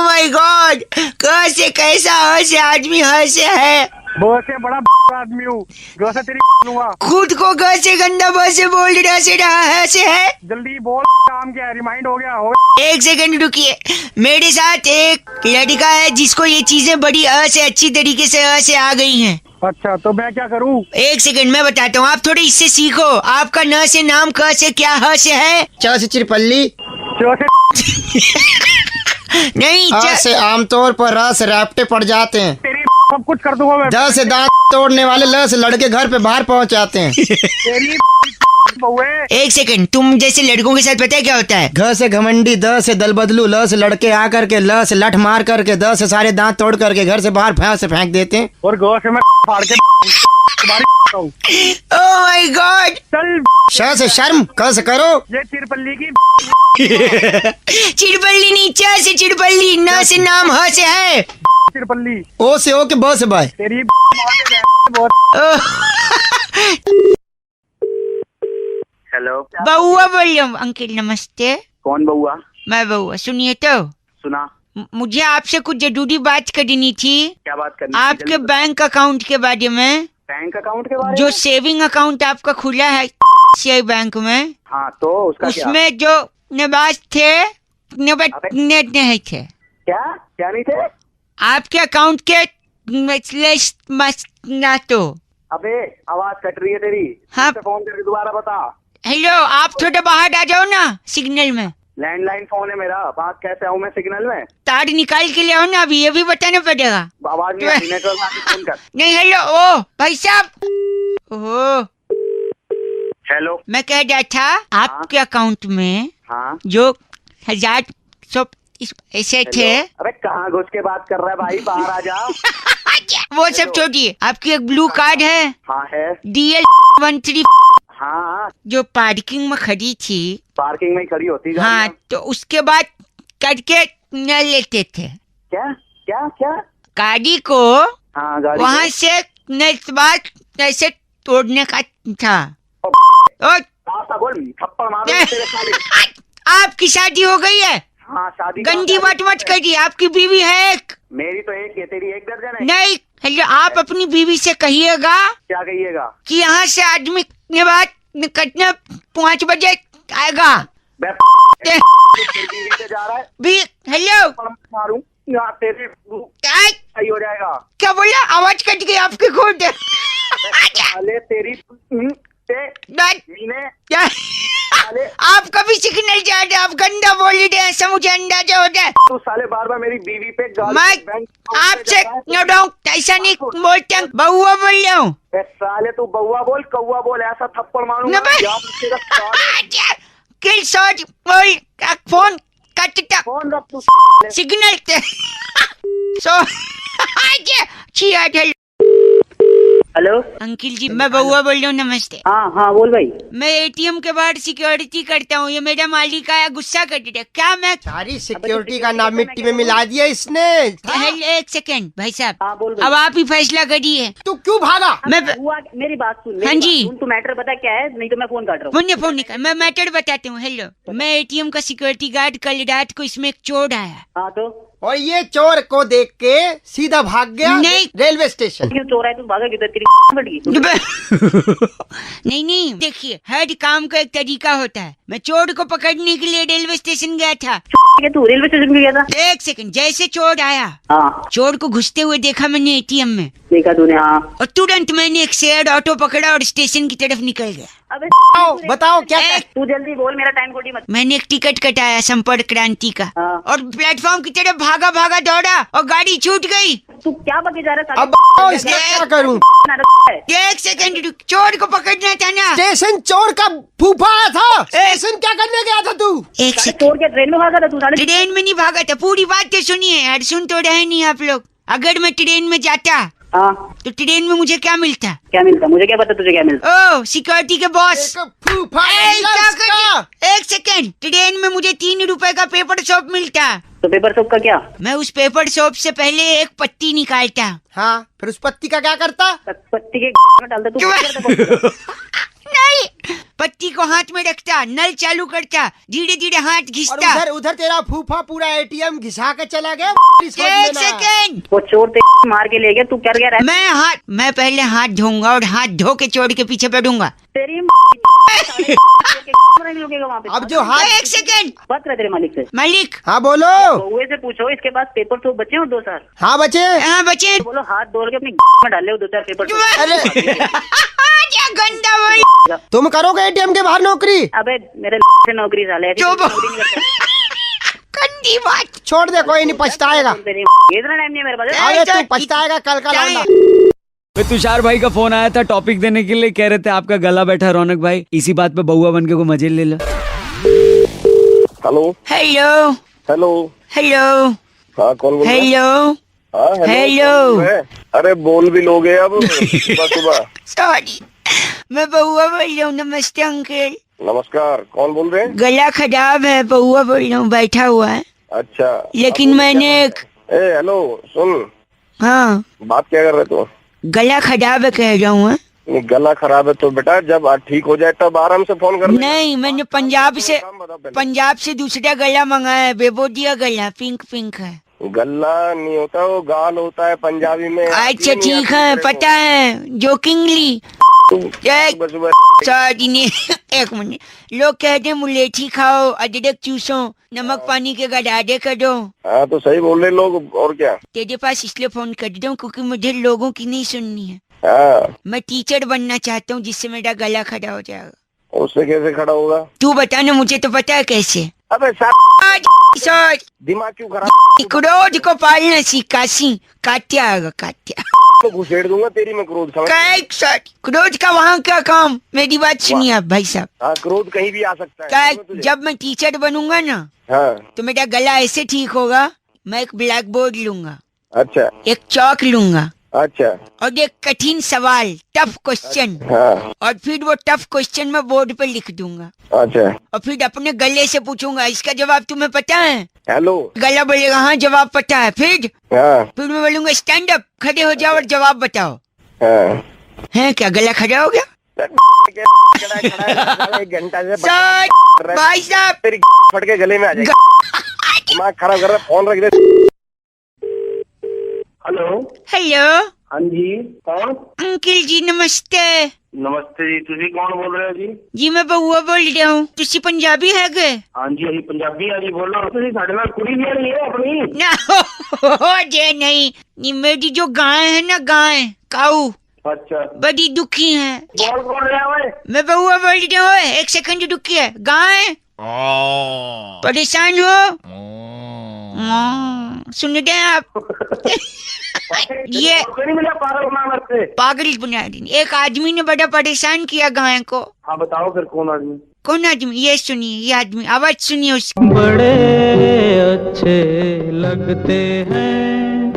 Speaker 2: my God. क से कैसा, अ से आदमी, ह से है।
Speaker 7: ब से बड़ा आदमी हूँ, ग से तेरी लूंगा।
Speaker 2: खुद को ग से गंदा, ब से बोल रहा से रहा, ह से है।
Speaker 7: जल्दी बोल, काम क्या है? रिमाइंड हो गया हो?
Speaker 2: एक सेकंड रुकिए। मेरे साथ एक लड़का है जिसको ये चीजें बड़ी अ से अच्छी तरीके से अ से आ गई हैं।
Speaker 7: अच्छा, तो मैं क्या करूं?
Speaker 2: एक सेकंड मैं बताता हूँ, आप थोड़े इससे सीखो। आपका न से नाम, क से क्या, ह से है।
Speaker 5: च से चिरपल्ली।
Speaker 7: च से
Speaker 2: नहीं,
Speaker 5: च से आमतौर पर र से रैप्टे पड़ जाते हैं।
Speaker 7: तेरी सब कुछ कर दूंगा मैं।
Speaker 5: द से दांत तोड़ने वाले, ल से लड़के घर पे बाहर पहुंच जाते हैं।
Speaker 7: तेरी बहुए।
Speaker 2: एक सेकंड, तुम जैसे लड़कों के साथ पता है क्या होता है?
Speaker 5: घ से घमंडी, द से दल बदलू, ल से लड़के आ करके, ल से लठ मार करके, द से सारे दांत तोड़ करके घर से बाहर फेंक देते हैं।
Speaker 7: और ग से मैं फाड़ के
Speaker 5: ओह माय गॉड,
Speaker 7: चल
Speaker 5: श से शर्म, क से करो।
Speaker 7: ये चिरपल्ली की
Speaker 5: चिड़बल्ली नहीं, च से चिड़बल्ली, न से नाम, ह से है,
Speaker 7: चिरपल्ली,
Speaker 5: ओ से ओ के ब से बाय।
Speaker 7: तेरी
Speaker 3: हेलो,
Speaker 5: बउआ बोल रहा हूँ अंकल, नमस्ते।
Speaker 3: कौन बउआ?
Speaker 5: मैं बउआ, सुनिए तो,
Speaker 3: सुना।
Speaker 5: मुझे आपसे कुछ जरूरी बात करनी थी।
Speaker 3: क्या बात करनी?
Speaker 5: आपके बैंक अकाउंट के बारे में।
Speaker 3: बैंक अकाउंट के बारे
Speaker 5: जो
Speaker 3: में?
Speaker 5: सेविंग अकाउंट आपका खुला है CI बैंक में,
Speaker 3: हाँ, तो उसका क्या?
Speaker 5: उसमें जो नवाज थे नहीं थे।
Speaker 3: क्या नहीं थे?
Speaker 5: आपके अकाउंट के ना तो।
Speaker 3: अबे आवाज कट रही है तेरी।
Speaker 5: हाँ।
Speaker 3: फोन करके दोबारा बता।
Speaker 5: हेलो, आप थोड़ा बाहर आ जाओ ना सिग्नल में।
Speaker 3: लैंडलाइन फोन है मेरा, बात कैसे आऊँ मैं सिग्नल में?
Speaker 5: तार निकाल के ले आओ ना, अभी ये भी बताना पड़ेगा।
Speaker 3: आवाज नहीं आ रही, नेटवर्क आके फोन कर।
Speaker 5: नहीं, हेलो, ओ भाई साहब, ओहो,
Speaker 3: हेलो,
Speaker 5: मैं कह रहा था आपके अकाउंट में
Speaker 3: हाँ,
Speaker 5: जो 1000 ऐसे थे।
Speaker 3: अबे कहाँ घुस के बात कर रहा है भाई, बाहर आ जा।
Speaker 5: वो सब छोड़िए, आपकी एक ब्लू कार्ड है,
Speaker 3: हाँ है।
Speaker 5: DL 13,
Speaker 3: हाँ,
Speaker 5: जो पार्किंग में खड़ी थी।
Speaker 3: पार्किंग में खड़ी होती।
Speaker 5: हाँ, तो उसके बाद करके न लेते थे।
Speaker 3: क्या क्या क्या?
Speaker 5: गाड़ी को
Speaker 3: हाँ, गाड़ी
Speaker 5: वहाँ से नेक्स्ट बार ऐसे तोड़ने का था। और
Speaker 3: बोल, थप्पड़ मारो तेरे साले।
Speaker 5: आपकी शादी हो गई है?
Speaker 3: हाँ, शादी।
Speaker 5: गंदी बात मत करिए, आपकी बीवी है एक।
Speaker 3: मेरी तो एक है, तेरी 1 दर्जन है।
Speaker 5: नहीं, हेलो, आप अपनी बीवी से कहिएगा।
Speaker 3: क्या कहिएगा?
Speaker 5: कि यहाँ से आदमी ने बात कटने 5 बजे आएगा।
Speaker 3: जा रहा है
Speaker 5: भी, हेलो,
Speaker 3: मारूं यहाँ तेरे सही हो जाएगा।
Speaker 5: क्या बोला? आवाज कट गई आपकी खुद।
Speaker 3: साले तेरी
Speaker 5: आप कभी सिग्नल जा रहे, आप गंदा बोल रहे हैं, ऐसा मुझे अंदाजा हो जाए।
Speaker 3: तू साले बार बार मेरी बीवी पे
Speaker 5: मैं आपसे ऐसा नहीं बोलते, बउआ बोल रहा हूँ।
Speaker 3: साले तू बउआ बोल, कौआ बोल, ऐसा थप्पड़ मारूंगा।
Speaker 5: किल शॉट बोल, फोन कटता,
Speaker 3: फोन रख तू
Speaker 5: सिग्नल सो
Speaker 14: हेलो
Speaker 5: अंकिल जी, मैं बउआ बोल रहा हूँ, नमस्ते।
Speaker 14: हाँ हाँ बोल भाई।
Speaker 5: मैं ATM के बाहर सिक्योरिटी करता हूँ, ये मेरा मालिक आया, गुस्सा कर दिया। क्या मैं
Speaker 15: सारी सिक्योरिटी का नाम मिट्टी में मिला दिया इसने।
Speaker 5: एक सेकंड भाई साहब,
Speaker 14: हाँ बोल।
Speaker 5: अब आप ही फैसला करिए।
Speaker 15: तू क्यों भागा?
Speaker 5: मैं
Speaker 14: मेरी बात सुन।
Speaker 5: हाँ जी,
Speaker 14: तू मैटर बता क्या है, नहीं तो मैं फोन काट रहा हूँ।
Speaker 5: फोन निकाल, मैं मैटर बताती हूँ। हेलो, मैं ATM का सिक्योरिटी गार्ड, कल रात को इसमें एक चोर आया।
Speaker 14: हाँ तो,
Speaker 15: और ये चोर को देख के सीधा भाग गया।
Speaker 5: नहीं,
Speaker 15: रेलवे स्टेशन।
Speaker 14: क्यों चोर है तू भागा क्यों? तेरी फट गई।
Speaker 5: नहीं, देखिए, हर काम का एक तरीका होता है। मैं चोर को पकड़ने के लिए रेलवे स्टेशन गया था।
Speaker 14: तू रेलवे स्टेशन पे गया था?
Speaker 5: एक सेकंड, जैसे चोर आया,
Speaker 14: हाँ,
Speaker 5: चोर को घुसते हुए देखा मैंने ATM में।
Speaker 14: देखा तूने? हाँ,
Speaker 5: और तुरंत मैंने एक शेयर्ड ऑटो पकड़ा और स्टेशन की तरफ निकल गया।
Speaker 14: अबे
Speaker 15: बताओ क्या?
Speaker 14: तू जल्दी बोल, मेरा टाइम खोटी मत।
Speaker 5: मैंने एक टिकट कटाया संपर्क क्रांति का,
Speaker 14: हाँ।
Speaker 5: और प्लेटफॉर्म की तरफ भागा दौड़ा और गाड़ी छूट गई।
Speaker 14: तू क्या बके जा रहा है?
Speaker 15: अब इसका क्या करूं?
Speaker 5: एक सेकंड, चोर को पकड़ना था ना।
Speaker 15: स्टेशन चोर का फूफा आया था। स्टेशन क्या करने गया था तू?
Speaker 5: एक सेकंड,
Speaker 14: चोर के ट्रेन में भागा था तू?
Speaker 5: ट्रेन में नहीं भागा था, पूरी बात तो सुनिए यार, सुन तो रहे नहीं आप लोग। अगर मैं ट्रेन में जाता,
Speaker 14: हाँ,
Speaker 5: तो ट्रेन में मुझे क्या मिलता?
Speaker 14: क्या मिलता? मुझे क्या पता तुझे क्या मिलता?
Speaker 5: ओ सिक्योरिटी के बॉस, एक सेकंड, ट्रेन में मुझे 3 रुपए का पेपर सोप मिलता।
Speaker 14: तो पेपर सोप का क्या?
Speaker 5: मैं उस पेपर सोप से पहले एक पत्ती निकालता।
Speaker 15: हाँ, फिर उस पत्ती का क्या करता?
Speaker 14: पत्ती के डालता तू?
Speaker 5: नहीं, पत्ती को हाथ में रखता, नल चालू करता, धीरे धीरे हाथ घिसता।
Speaker 15: उधर तेरा फूफा पूरा ATM घिसा के चला गया।
Speaker 5: एक सेकंड,
Speaker 14: वो चोर मार के ले गया, तू कर गया?
Speaker 5: मैं पहले हाथ धोऊंगा और हाथ धो के चोर के पीछे बैठूंगा।
Speaker 14: तेरी
Speaker 15: अब जो हाथ,
Speaker 5: एक सेकंड,
Speaker 14: बात कर तेरे मालिक से।
Speaker 5: मालिक,
Speaker 15: हाँ बोलो।
Speaker 14: बउए से पूछो इसके पास पेपर सोप बचे हो 2 साल?
Speaker 15: हाँ बचे।
Speaker 14: बोलो हाथ धो के अपनी में डाल ले 2-4 पेपर सोप।
Speaker 15: अरे
Speaker 5: गंदा बोल।
Speaker 15: तुम करोगे ATM के बाहर नौकरी?
Speaker 14: अबे मेरे से नौकरी साले
Speaker 5: गंदी बात।
Speaker 15: छोड़ दे, कोई नहीं, पछताएगा।
Speaker 14: इतना टाइम नहीं है मेरे पास।
Speaker 15: अरे तू पछताएगा कल का लौंडा।
Speaker 4: तुषार भाई का फोन आया था टॉपिक देने के लिए, कह रहे थे आपका गला बैठा रौनक भाई, इसी बात पे बउआ बन के को मजे ले लो।
Speaker 3: हेलो
Speaker 5: हेलो
Speaker 3: हेलो
Speaker 5: हेलो
Speaker 3: हाँ, कौन बोल रहा है?
Speaker 5: हेलो
Speaker 3: हाँ,
Speaker 5: हेलो
Speaker 3: अरे बोल भी लोगे अब सुबह सुबह।
Speaker 2: सॉरी, मैं बउआ बोल रहा हूँ। नमस्ते अंकल।
Speaker 3: नमस्कार, कौन बोल रहे हैं?
Speaker 2: गला खराब है, बउआ बोल रहा हूँ, बैठा हुआ है।
Speaker 3: अच्छा,
Speaker 2: लेकिन मैंने एक
Speaker 3: हेलो सुन।
Speaker 2: हाँ,
Speaker 3: बात क्या कर रहे तू?
Speaker 2: गला खराब है कह रहा हूँ।
Speaker 3: गला खराब है तो बेटा जब ठीक हो जाए तब आराम से फोन कर।
Speaker 2: नहीं, मैंने पंजाब से दूसरा गला मंगाया है, बेबोदिया गला, पिंक पिंक है।
Speaker 3: गला नहीं होता, वो गाल होता है पंजाबी में।
Speaker 2: अच्छा ठीक है, पता है, जोकिंगली। सॉरी नहीं, एक मिनट। लोग कहते हैं मुलेठी खाओ, अदरक चूसो, नमक पानी के गडाडे करो।
Speaker 3: हाँ तो सही बोल रहे लोग, और क्या।
Speaker 2: तेरे पास इसलिए फोन कर रहा हूँ क्योंकि मुझे लोगों की नहीं सुननी है।
Speaker 3: हाँ।
Speaker 2: मैं टीचर बनना चाहता हूँ जिससे मेरा गला खड़ा हो जाएगा।
Speaker 3: उससे कैसे खड़ा होगा? तू
Speaker 2: बता ना, मुझे तो पता है कैसे।
Speaker 3: अबे
Speaker 2: सॉरी,
Speaker 3: दिमाग क्यों खराब?
Speaker 2: क्रोध को पालना सीखा सी, काट्या आएगा काट्या।
Speaker 3: तो घुसेड़ दूंगा तेरी मैं क्रोध।
Speaker 2: क्रोध का वहाँ क्या काम? मेरी बात सुनिए आप भाई साहब।
Speaker 3: हाँ, क्रोध कहीं भी आ सकता है।
Speaker 2: जब मैं टीचर बनूंगा ना,
Speaker 3: हाँ,
Speaker 2: तो मेरा गला ऐसे ठीक होगा। मैं एक ब्लैक बोर्ड लूंगा।
Speaker 3: अच्छा।
Speaker 2: एक चौक लूंगा।
Speaker 3: अच्छा।
Speaker 2: और एक कठिन सवाल, टफ क्वेश्चन।
Speaker 3: हाँ।
Speaker 2: और फिर वो टफ क्वेश्चन मैं बोर्ड पे लिख दूंगा।
Speaker 3: अच्छा।
Speaker 2: और फिर अपने गले से पूछूंगा, इसका जवाब तुम्हें पता है?
Speaker 3: हेलो।
Speaker 2: गला बोलेगा हाँ जवाब पता है। फिर फिर मैं बोलूंगा स्टैंड अप, खड़े हो जाओ और जवाब बताओ।
Speaker 3: हाँ।
Speaker 2: है क्या गला खड़ा हो गया?
Speaker 3: एक घंटा से
Speaker 2: भाई साहब
Speaker 3: तेरी फट के गले में आ जाएगा। दिमाग खराब कर रहा है, फोन रख दे।
Speaker 1: हेलो।
Speaker 2: हेलो।
Speaker 1: हाँ जी, कौन?
Speaker 2: अंकल जी नमस्ते।
Speaker 1: नमस्ते जी, तुसी कौन बोल रहे हो जी?
Speaker 2: जी मैं बउआ बोल रहा हूँ। तुसी पंजाबी है गे?
Speaker 1: हाँ जी, अभी पंजाबी है जी, बोलो। तुसी साढ़े नाल कुड़ी भी नहीं है अपनी?
Speaker 2: ना हो जे नहीं, मेरी जो गाय है ना, गाय काऊ,
Speaker 1: अच्छा,
Speaker 2: बड़ी दुखी है।
Speaker 1: बोल रहा है?
Speaker 2: मैं बउआ बोल रहा हूँ। एक सेकंड रुकिए। गाय परेशान हो? सुन रहे हैं आप? ये पागल बना दी। एक आदमी ने बड़ा परेशान किया गाय को।
Speaker 1: हाँ बताओ फिर, कौन आदमी?
Speaker 2: कौन आदमी? ये सुनिए, ये आदमी, आवाज सुनिए उसकी।
Speaker 13: बड़े अच्छे लगते हैं।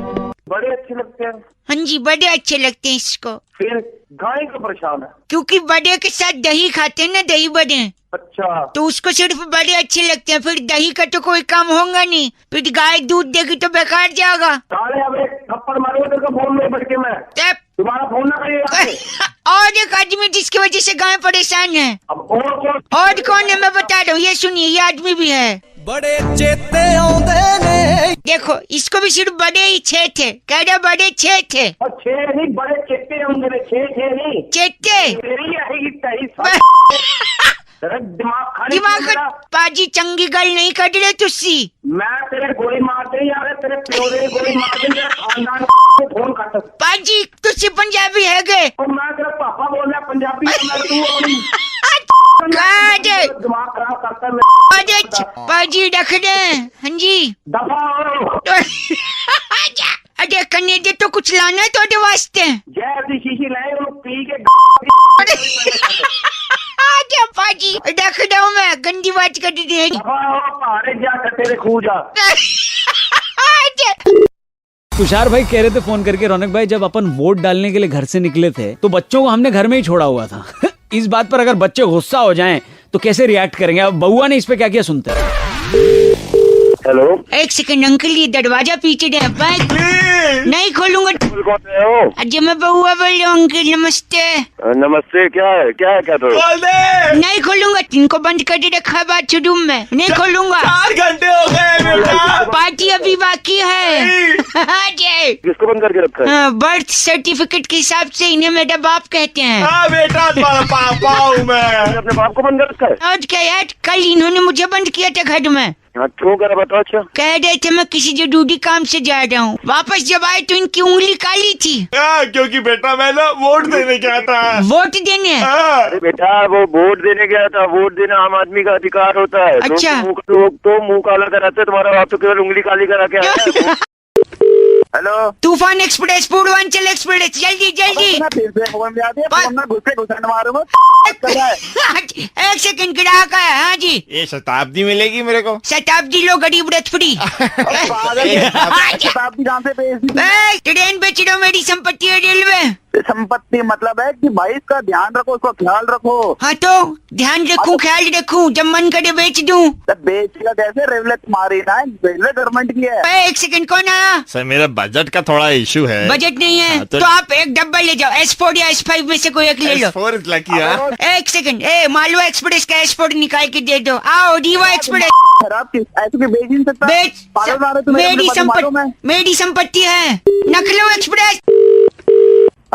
Speaker 1: बड़े अच्छे लगते हैं?
Speaker 2: हाँ जी, बड़े अच्छे लगते हैं इसको।
Speaker 1: फिर गाय को परेशान है?
Speaker 2: क्योंकि बड़े के साथ दही खाते हैं ना, दही बड़े।
Speaker 1: अच्छा।
Speaker 2: तो उसको सिर्फ बड़े अच्छे लगते हैं। फिर दही का तो कोई काम होगा नहीं। फिर गाय दूध देगी तो बेकार जाएगा।
Speaker 1: थप्पड़ मारूंगा तेरे को फोन में बैठ के मैं। तुम्हारा फोन ना करिएगा।
Speaker 2: और एक आदमी जिसकी वजह से गाय परेशान है।
Speaker 1: अब
Speaker 2: और कौन है मैं बता रहा हूँ, ये सुनिए, ये आदमी भी है।
Speaker 13: बड़े चेते आउंदे ने।
Speaker 2: देखो, इसको भी सिर्फ बड़े ही छे थे। कह रहे बड़े छे थे।
Speaker 1: छे नहीं, बड़े चेते आउंदे, छे नहीं।
Speaker 2: चेते
Speaker 1: दिमाग
Speaker 2: पाजी चंगी गल नहीं कर रहे तुसी।
Speaker 1: मैं तेरे गोली मार दे यार, तेरे प्यो दे गोली मार दे, तेरे खानदान को फोन काट।
Speaker 2: पाजी तुसी पंजाबी है गए?
Speaker 1: मैं तेरा पापा बोल रहा पंजाबी। दिमाग खराब करता है।
Speaker 2: पाजी रख दे। हाँ जी,
Speaker 1: दफा।
Speaker 2: अरे कन्ने दे तो कुछ लाना है तो वास्ते।
Speaker 1: जैसी शीशी लाए पी के।
Speaker 2: पाजी रख दो, मैं गंदी बात कर दी।
Speaker 1: तेरे खू जा।
Speaker 4: तुषार भाई कह रहे थे फोन करके, रौनक भाई जब अपन वोट डालने के लिए घर से निकले थे तो बच्चों को हमने घर में ही छोड़ा हुआ था। इस बात पर अगर बच्चे गुस्सा हो जाएं तो कैसे रिएक्ट करेंगे? अब बउआ ने इस पे क्या किया सुनते हैं।
Speaker 1: हेलो।
Speaker 2: एक सेकंड अंकल, ये दरवाजा पीछे दे। नहीं खोलूंगा। अजय मैं बउआ बोल रहा हूँ अंकल। नमस्ते।
Speaker 3: नमस्ते। क्या है क्या तो?
Speaker 2: नहीं खोलूंगा, इनको बंद कर दे रखा बाथरूम में। नहीं खोलूंगा।
Speaker 12: 4 घंटे हो गए।
Speaker 2: पार्टी अभी बाकी है।
Speaker 3: किसको बंद करके रखा है?
Speaker 2: बर्थ सर्टिफिकेट के हिसाब से इन्हें मेरा बाप कहते हैं।
Speaker 12: हाँ बेटा, तुम्हारा पापा हूँ मैं।
Speaker 3: अपने बाप को बंद कर रखा है?
Speaker 2: और क्या यार, कल इन्होंने मुझे बंद किया था घर में।
Speaker 3: क्यों करा बताओ? अच्छा,
Speaker 2: कह रहे थे मैं किसी जरूरी काम से जा रहा हूँ। वापस जब आए तो इनकी उंगली काली थी।
Speaker 12: क्योंकि बेटा मैं ना वोट देने गया था।
Speaker 2: वोट देने?
Speaker 3: अरे बेटा वो वोट देने गया था। वोट देना आम आदमी का अधिकार होता है।
Speaker 2: अच्छा।
Speaker 3: तो मुंह काला कराते, तुम्हारा बाप तो केवल उंगली काली करा के आया है। हेलो
Speaker 5: तूफान एक्सप्रेस, पूर्वांचल एक्सप्रेस, जल्दी जल्दी। एक सेकंड ग्राहक है। हाँ जी,
Speaker 12: ये शताब्दी मिलेगी मेरे को।
Speaker 5: शताब्दी लो, गरीब रथ फ्री।
Speaker 3: शताब्दी कहाँ से भेज?
Speaker 5: ट्रेन बेच रहा हूँ, मेरी संपत्ति है रेलवे।
Speaker 3: संपत्ति मतलब है कि भाई इसका ध्यान रखो, उसका ख्याल रखो।
Speaker 5: हाँ तो ध्यान रखूं, ख्याल रखूं, जब मन करे बेच दूं।
Speaker 3: बेचेगा कैसे? रेलवे तुम्हारी ना, रेलवे गवर्नमेंट की है।
Speaker 5: एक सेकंड, कौन आया?
Speaker 12: सर मेरा बजट का थोड़ा इशू है।
Speaker 5: बजट नहीं है
Speaker 12: तो
Speaker 5: आप एक डब्बा ले जाओ, S4 या S5 में से कोई एक ले लो।
Speaker 12: S4 is lucky, हाँ?
Speaker 5: एक सेकंड, मालवा एक्सप्रेस का S4 निकाल के दे दो। आओ रीवा एक्सप्रेस।
Speaker 3: बेच नहीं सकता।
Speaker 5: मेरी संपत्ति है। नखलो express.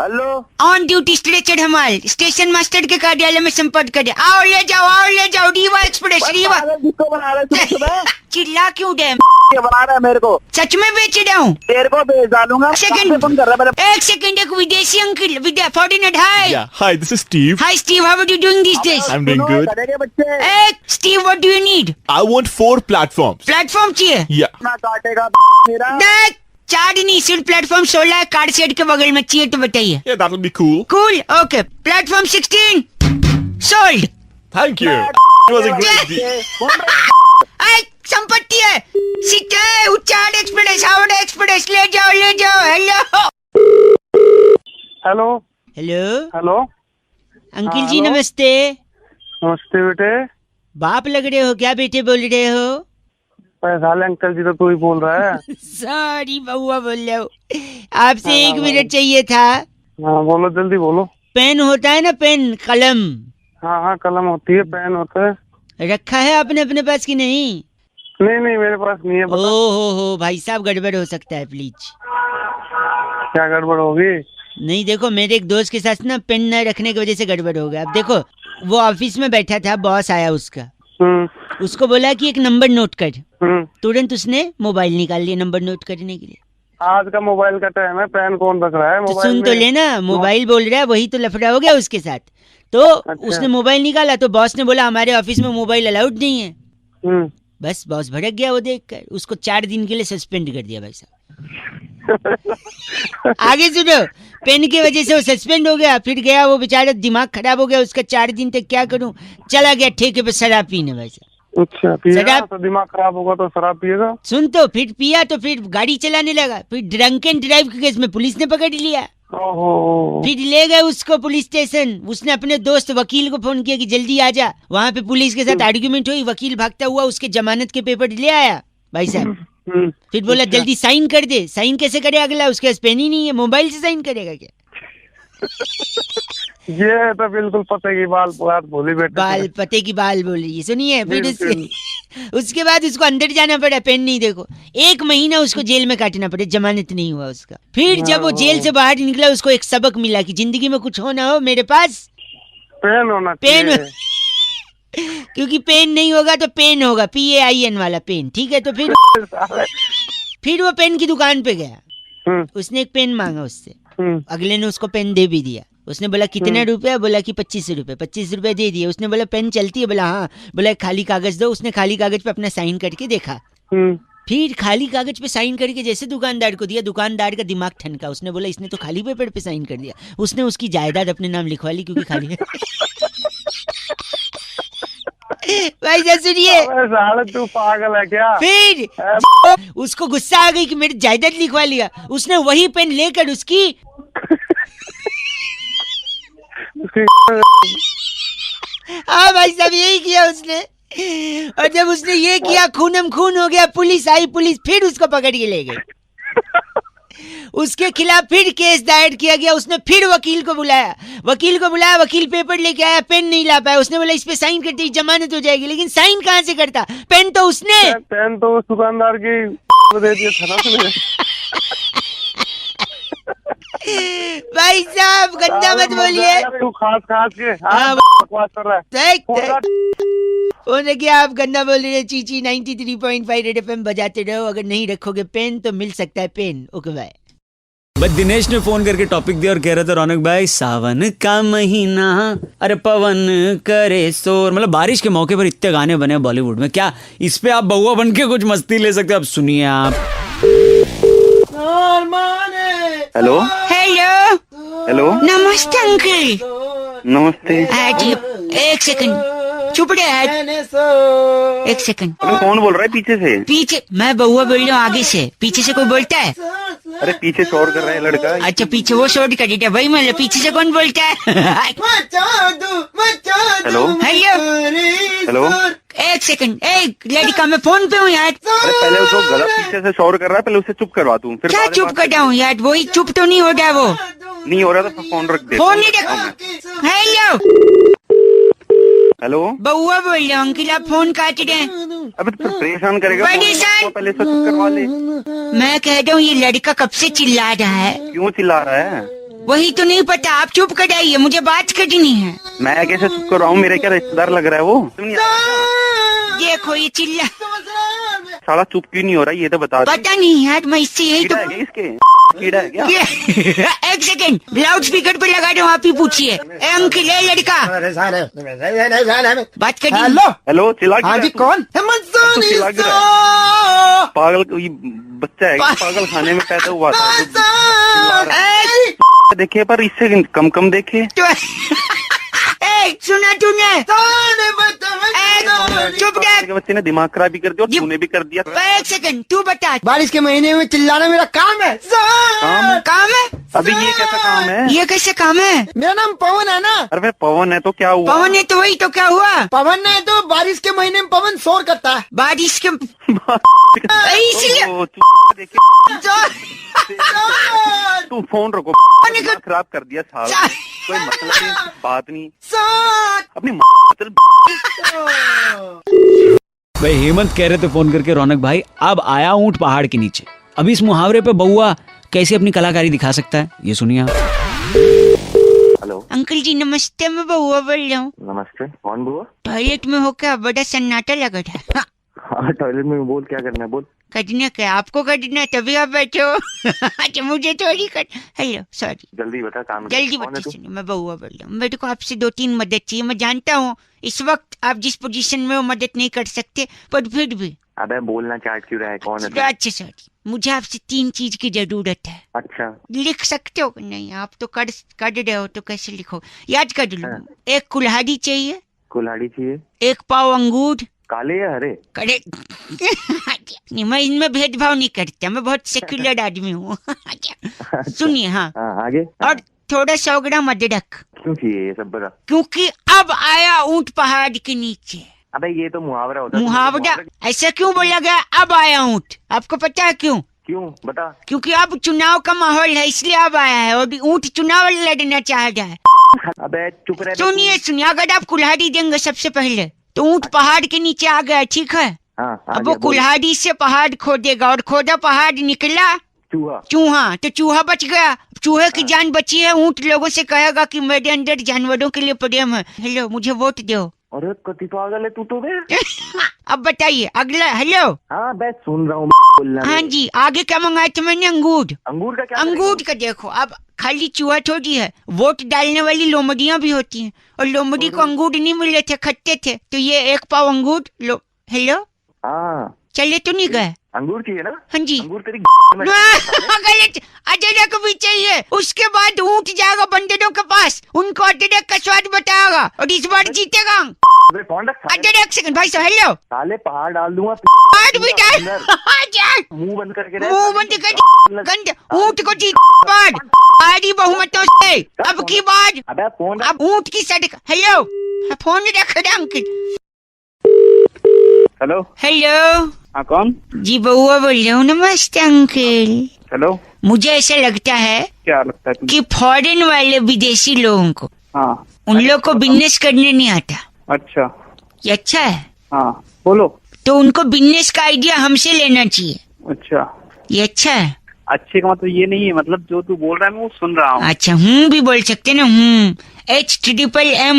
Speaker 3: Hello,
Speaker 5: on duty stretcher हमाल, स्टेशन मास्टर के कार्यालय में संपर्क करें। आओ ले जाओ रीवा एक्सप्रेस। रीवा चिल्ला क्यों दे?
Speaker 3: बना रहा है मेरे को।
Speaker 5: सच में बेच रहा हूँ,
Speaker 3: तेरे को भेज डालूंगा।
Speaker 5: एक सेकंड, एक विदेशी uncle, foreigner. Hi
Speaker 12: Hi, this is Steve.
Speaker 5: Hi Steve, how are you doing this days?
Speaker 12: I'm doing good.
Speaker 5: Steve, what do you need?
Speaker 12: I want 4 platforms.
Speaker 5: Platform चाहिए?
Speaker 12: Yeah.
Speaker 3: ना काटेगा मेरा।
Speaker 5: देख, 4 नहीं, सिर्फ प्लेटफॉर्म 16 है, कार शेड के बगल में चाहिए तो बताइए।
Speaker 12: Yeah, that will be cool.
Speaker 5: Cool, okay. Platform 16 sold.
Speaker 12: Thank you. It was a great deal.
Speaker 5: संपत्ति है। सीटे उच्चार एक्सप्रेस, हावड़ा एक्सप्रेस, ले जाओ। Hello
Speaker 3: hello
Speaker 2: hello
Speaker 3: hello
Speaker 2: uncle ji, नमस्ते।
Speaker 3: नमस्ते बेटे।
Speaker 2: बाप लग रहे हो क्या बेटे, बोल रहे हो?
Speaker 3: पैसाले अंकल जी तो तू ही बोल रहा है।
Speaker 2: सॉरी बउआ बोल रहे हो। आपसे 1 मिनट चाहिए था।
Speaker 3: हाँ बोलो, जल्दी बोलो।
Speaker 2: पेन होता है ना, पेन, कलम।
Speaker 3: हाँ कलम होती है, पेन होता है।
Speaker 2: रखा है आपने अपने पास कि नहीं?
Speaker 3: नहीं मेरे पास नहीं है।
Speaker 2: हो भाई साहब, गड़बड़ हो सकता है, प्लीज।
Speaker 3: क्या गड़बड़ होगी?
Speaker 2: नहीं देखो, मेरे एक दोस्त के साथ ना पेन न रखने की वजह से गड़बड़ हो गया। अब देखो, वो ऑफिस में बैठा था, बॉस आया उसका, उसको बोला कि एक नंबर नोट कर। तुरंत उसने मोबाइल निकाल लिया नंबर नोट करने के लिए।
Speaker 3: आज का मोबाइल का टाइम है, पेन कौन रख रहा है
Speaker 2: तो
Speaker 3: मोबाइल
Speaker 2: सुन
Speaker 3: में?
Speaker 2: तो लेना, मोबाइल बोल रहा है, वही तो लफड़ा हो गया उसके साथ। तो उसने मोबाइल निकाला तो बॉस ने बोला हमारे ऑफिस में मोबाइल अलाउड नहीं है। बस बॉस भड़क गया, वो देखकर उसको 4 दिन के लिए सस्पेंड कर दिया भाई साहब। आगे सुनो, पेन की वजह से वो सस्पेंड हो गया, फिर गया वो बेचारा, दिमाग खराब हो गया उसका। 4 दिन तक क्या करूं, चला गया ठेके पे शराब पीने भाई साहब।
Speaker 3: अच्छा, पिएगा तो दिमाग खराब होगा तो शराब पिएगा।
Speaker 2: सुन तो, फिर पिया तो फिर गाड़ी चलाने लगा, फिर ड्रंक एंड ड्राइव के केस में पुलिस ने पकड़ लिया। फिर ले गए उसको पुलिस स्टेशन। उसने अपने दोस्त वकील को फोन किया कि जल्दी आ जा। वहाँ पे पुलिस के साथ आर्ग्यूमेंट हुई, वकील भागता हुआ उसके जमानत के पेपर ले आया भाई साहब। फिर बोला जल्दी साइन कर दे। साइन कैसे करे अगला, उसके पास पेन ही नहीं है, मोबाइल से साइन करेगा क्या?
Speaker 3: ये तो बिल्कुल पते की बात बोली बेटा।
Speaker 2: बाल पते की बाल बोली, सुनिए। फिर उसके बाद उसको अंदर जाना पड़ा, पेन नहीं। देखो, 1 महीना उसको जेल में काटना पड़ा, जमानत नहीं हुआ उसका। फिर जब वो जेल से बाहर निकला, उसको एक सबक मिला कि जिंदगी में कुछ हो ना हो, मेरे पास
Speaker 3: पेन होना चाहिए।
Speaker 2: क्योंकि पेन नहीं होगा तो पेन होगा, PAIN वाला पेन, ठीक है? तो फिर वो पेन की दुकान पे गया, उसने एक पेन मांगा उससे। अगले ने उसको पेन दे भी दिया। उसने बोला कितने रुपए? बोला कि 25 रुपए। 25 रुपए दे दिए। उसने बोला पेन चलती है? बोला हाँ। बोला खाली कागज दो। उसने खाली कागज पे अपना साइन करके देखा। फिर खाली कागज पे साइन करके जैसे दुकानदार को दिया, दुकानदार का दिमाग ठनका। उसने बोला इसने तो खाली पेपर पे साइन कर दिया। उसने उसकी जायदाद अपने नाम लिखवा ली, क्योंकि खाली भाई सुनिए,
Speaker 3: तू पागल है क्या?
Speaker 2: फिर उसको गुस्सा आ गई कि मेरी जायदाद लिखवा लिया। उसने वही पेन लेकर उसकी हाँ भाई साहब, यही किया उसने। और जब उसने ये किया, खूनम खून हो गया। पुलिस आई, पुलिस फिर उसको पकड़ के ले गई। उसके खिलाफ फिर केस दायर किया गया। उसने फिर वकील को बुलाया, वकील पेपर लेके आया, पेन नहीं ला पाया। उसने बोला इस पे साइन करते ही जमानत हो जाएगी, लेकिन साइन कहाँ से करता? पेन तो उसने,
Speaker 3: पेन तो उस दुकानदार की दे दिया था ना।
Speaker 2: भाई साहब गंदा मत बोलिए।
Speaker 3: तू खास के
Speaker 2: बकवास कर रहा है। देखिए, आप गंदा बोल रहे हैं। चीची 93.5 रेड FM बजाते रहो। अगर नहीं रखोगे पेन तो मिल सकता है pen. Okay bye.
Speaker 4: But Dinesh ने फोन करके टॉपिक दिया और कह रहा था रौनक भाई, सावन का महीना, अरे पवन करे शोर, मतलब बारिश के मौके पर इतने गाने बने बॉलीवुड में। क्या इस पे आप बउआ बन के कुछ मस्ती ले सकते हो? अब सुनिए आप।
Speaker 3: हेलो
Speaker 2: हेलो
Speaker 3: हेलो
Speaker 2: नमस्ते अंकल।
Speaker 3: नमस्ते।
Speaker 2: जी एक सेकंड चुप रहे। एक सेकंड।
Speaker 3: अरे कौन बोल रहा है पीछे से?
Speaker 2: पीछे मैं बउआ बोल रहा हूँ, आगे से। पीछे से कोई बोलता है?
Speaker 3: अरे पीछे शोर कर रहा है लड़का।
Speaker 2: अच्छा पीछे वो शोर कर देता है, वही मतलब पीछे से कौन बोलता है?
Speaker 3: हेलो
Speaker 2: हेलो
Speaker 3: हेलो
Speaker 2: एक सेकंड। एक लड़का मैं फोन पे हूँ यार।
Speaker 3: अरे पहले वो गलत पीछे से शोर कर रहा है, पहले उसे चुप करवा दूं फिर।
Speaker 2: क्या चुप कर जाऊँ यार? वही चुप तो नहीं हो रहा वो।
Speaker 3: नहीं हो रहा तो फोन रख दे।
Speaker 2: फोन नहीं रख। हेलो
Speaker 3: हेलो
Speaker 2: बउआ बोल रहा हूँ अंकल, आप फोन काट रहे हैं।
Speaker 3: अबे तो परेशान करेगा।
Speaker 2: परेशान?
Speaker 3: पहले से चुप करवा ले।
Speaker 2: मैं कह रहा हूँ ये लड़का कब से चिल्ला रहा है।
Speaker 3: क्यों चिल्ला रहा है?
Speaker 2: वही तो नहीं पता, आप चुप कराइए, मुझे बात करनी है।
Speaker 3: मैं कैसे चुप कर रहा हूँ? मेरे क्या रिश्तेदार लग रहा है वो?
Speaker 2: देखो ये चिल्ला।
Speaker 3: साला चुप क्यों नहीं हो रहा ये तो बता।
Speaker 2: पता नहीं यार, मैं इससे यही तो।
Speaker 3: इसके कीड़ा है क्या?
Speaker 2: एक सेकंड लाउड स्पीकर पे लगा दो, आप ही पूछिए। अंकल है लड़का बात कर।
Speaker 15: हेलो
Speaker 3: हेलो चिल्ला।
Speaker 15: हाँ जी कौन?
Speaker 3: पागल बच्चा है, पागल खाने में पैदा हुआ था। देखिए पर इससे कम देखे।
Speaker 2: सुना तूने? चुप रह।
Speaker 3: बच्चे ने दिमाग खराब भी कर दिया और तूने भी कर दिया।
Speaker 2: एक सेकंड तू बता।
Speaker 15: बारिश के महीने में चिल्लाना मेरा काम है।
Speaker 2: काम है?
Speaker 3: अभी ये कैसा काम है?
Speaker 2: ये कैसे काम है?
Speaker 15: मेरा नाम पवन है ना।
Speaker 3: अरे पवन है तो क्या हुआ?
Speaker 2: पवन है तो वही तो क्या हुआ?
Speaker 15: पवन है तो बारिश के महीने में पवन शोर करता है।
Speaker 2: बारिश के इसलिए
Speaker 3: तू फोन रखो। खराब कर दिया साला। कोई मतलब बात नहीं। अपनी
Speaker 4: भाई हेमंत कह रहे थे फोन करके, रौनक भाई अब आया ऊंट पहाड़ के नीचे। अभी इस मुहावरे पे बउआ कैसे अपनी कलाकारी दिखा सकता है, ये सुनिए आप।
Speaker 3: हेलो
Speaker 2: अंकल जी नमस्ते, मैं बउआ बोल रहा हूँ।
Speaker 3: नमस्ते, कौन बुआ?
Speaker 2: टॉयलेट में होकर बड़ा सन्नाटा लगा था।
Speaker 3: हाँ टॉयलेट में बोल, क्या करना है बोल।
Speaker 2: करना क्या आपको करना है, तभी आप बैठो। अच्छा मुझे थोड़ी कर। Hello sorry.
Speaker 3: जल्दी बता काम।
Speaker 2: जल्दी बता। सुनिए मैं बउआ बोल रहा हूँ, मेरे को आपसे 2-3 मदद चाहिए। मैं जानता हूँ इस वक्त आप जिस पोजीशन में हो मदद नहीं कर सकते, पर फिर भी।
Speaker 3: अबे बोलना चाट क्यों रहा है, कौन है?
Speaker 2: अच्छा सॉरी, मुझे आपसे 3 चीज की जरूरत है।
Speaker 3: अच्छा
Speaker 2: लिख सकते हो? नहीं आप तो कर रहे हो तो कैसे लिखो, याद कर लो। एक कुल्हाड़ी चाहिए।
Speaker 3: कुल्हाड़ी चाहिए।
Speaker 2: 1 पाव अंगूर।
Speaker 3: काले या हरे?
Speaker 2: करे नहीं, मैं इनमें भेदभाव नहीं करता, मैं बहुत सेक्युलर आदमी हूँ। सुनिए हाँ
Speaker 3: आगे।
Speaker 2: और थोड़ा 100 ग्राम अदरक।
Speaker 3: क्यों चाहिए ये सब बता?
Speaker 2: क्योंकि अब आया ऊंट पहाड़ के नीचे।
Speaker 3: अबे ये तो मुहावरा होता है।
Speaker 2: मुहावरा ऐसा क्यों बोला गया? अब आया ऊंट, आपको पता है क्यों?
Speaker 3: क्यों बता?
Speaker 2: क्योंकि अब चुनाव का माहौल है, इसलिए अब आया है और ऊंट चुनाव लड़ना चाह रहा है।
Speaker 3: अबे चुप रह।
Speaker 2: सुनिए अगर आप कुल्हाड़ी देंगे सबसे पहले तो ऊंट पहाड़ के नीचे आ गया, ठीक है? अब वो कुल्हाड़ी से पहाड़ खोदेगा और खोदा पहाड़ निकला चूहा, तो चूहा बच गया। चूहे की जान बची है, ऊंट लोगों से कहेगा कि मेरे अंदर जानवरों के लिए प्रेम है। हेलो मुझे वोट दो।
Speaker 3: अरे कति पागल है तू तो बे।
Speaker 2: अब बताइए अगला। हेलो
Speaker 3: हाँ बस सुन रहा हूँ।
Speaker 2: हाँ जी आगे क्या मंगाया था मैंने? अंगूर।
Speaker 3: अंगूर का क्या?
Speaker 2: अंगूर का देखो, अब खाली चूहा थोड़ी है, वोट डालने वाली लोमड़ियाँ भी होती हैं और लोमड़ी को अंगूर नहीं मिले थे, खट्टे थे, तो ये 1 पाव अंगूर लो। हेलो
Speaker 3: हाँ
Speaker 2: चले तो नहीं गए?
Speaker 3: अंगूर चाहिए ना?
Speaker 2: हाँ जी।
Speaker 3: अंगूर तेरी
Speaker 2: गलत, अदरक भी चाहिए। उसके बाद ऊंट जाएगा बंदरों के पास, उनको अदरक का स्वाद बताएगा और इस बार जीतेगा। अदरक सेकंड भाई साहब। हेलो
Speaker 3: साले पहाड़ डाल दूंगा।
Speaker 2: पहाड़ भी डाल।
Speaker 3: मुंह बंद करके
Speaker 2: मुंह बंद कर। गंद ऊंट को जीत बार आधी बहुमतों से। अब की बार अब ऊंट की सड़क। हेलो फोन रख रहा अंकल।
Speaker 3: हेलो
Speaker 2: हेलो
Speaker 3: हाँ कौन?
Speaker 2: जी बउआ बोल रहा हूँ। नमस्ते अंकल।
Speaker 3: हेलो
Speaker 2: मुझे ऐसा लगता है
Speaker 3: क्या लगता है
Speaker 2: कि फॉरेन वाले विदेशी लोगों को
Speaker 3: हाँ
Speaker 2: उन लोग को बिजनेस करने नहीं आता।
Speaker 3: अच्छा
Speaker 2: ये अच्छा है?
Speaker 3: हाँ बोलो।
Speaker 2: तो उनको बिजनेस का आइडिया हमसे लेना चाहिए।
Speaker 3: अच्छा
Speaker 2: ये अच्छा है?
Speaker 3: अच्छे का मतलब ये नहीं है, मतलब जो तू बोल रहा है मैं वो सुन रहा हूँ।
Speaker 2: अच्छा भी बोल सकते ना। HMM।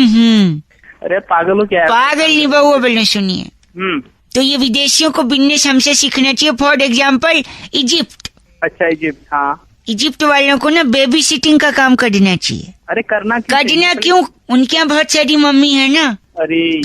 Speaker 3: अरे पागल हो क्या?
Speaker 2: पागल नहीं बउआ बोलना। सुनिए तो ये विदेशियों को बिजनेस हमसे सीखना चाहिए। For example Egypt.
Speaker 3: अच्छा इजिप्ट। हाँ
Speaker 2: इजिप्ट वालों को ना बेबी सिटिंग का काम करना चाहिए।
Speaker 3: अरे करना
Speaker 2: क्यों? उनके यहाँ बहुत सारी मम्मी है ना।
Speaker 3: अरे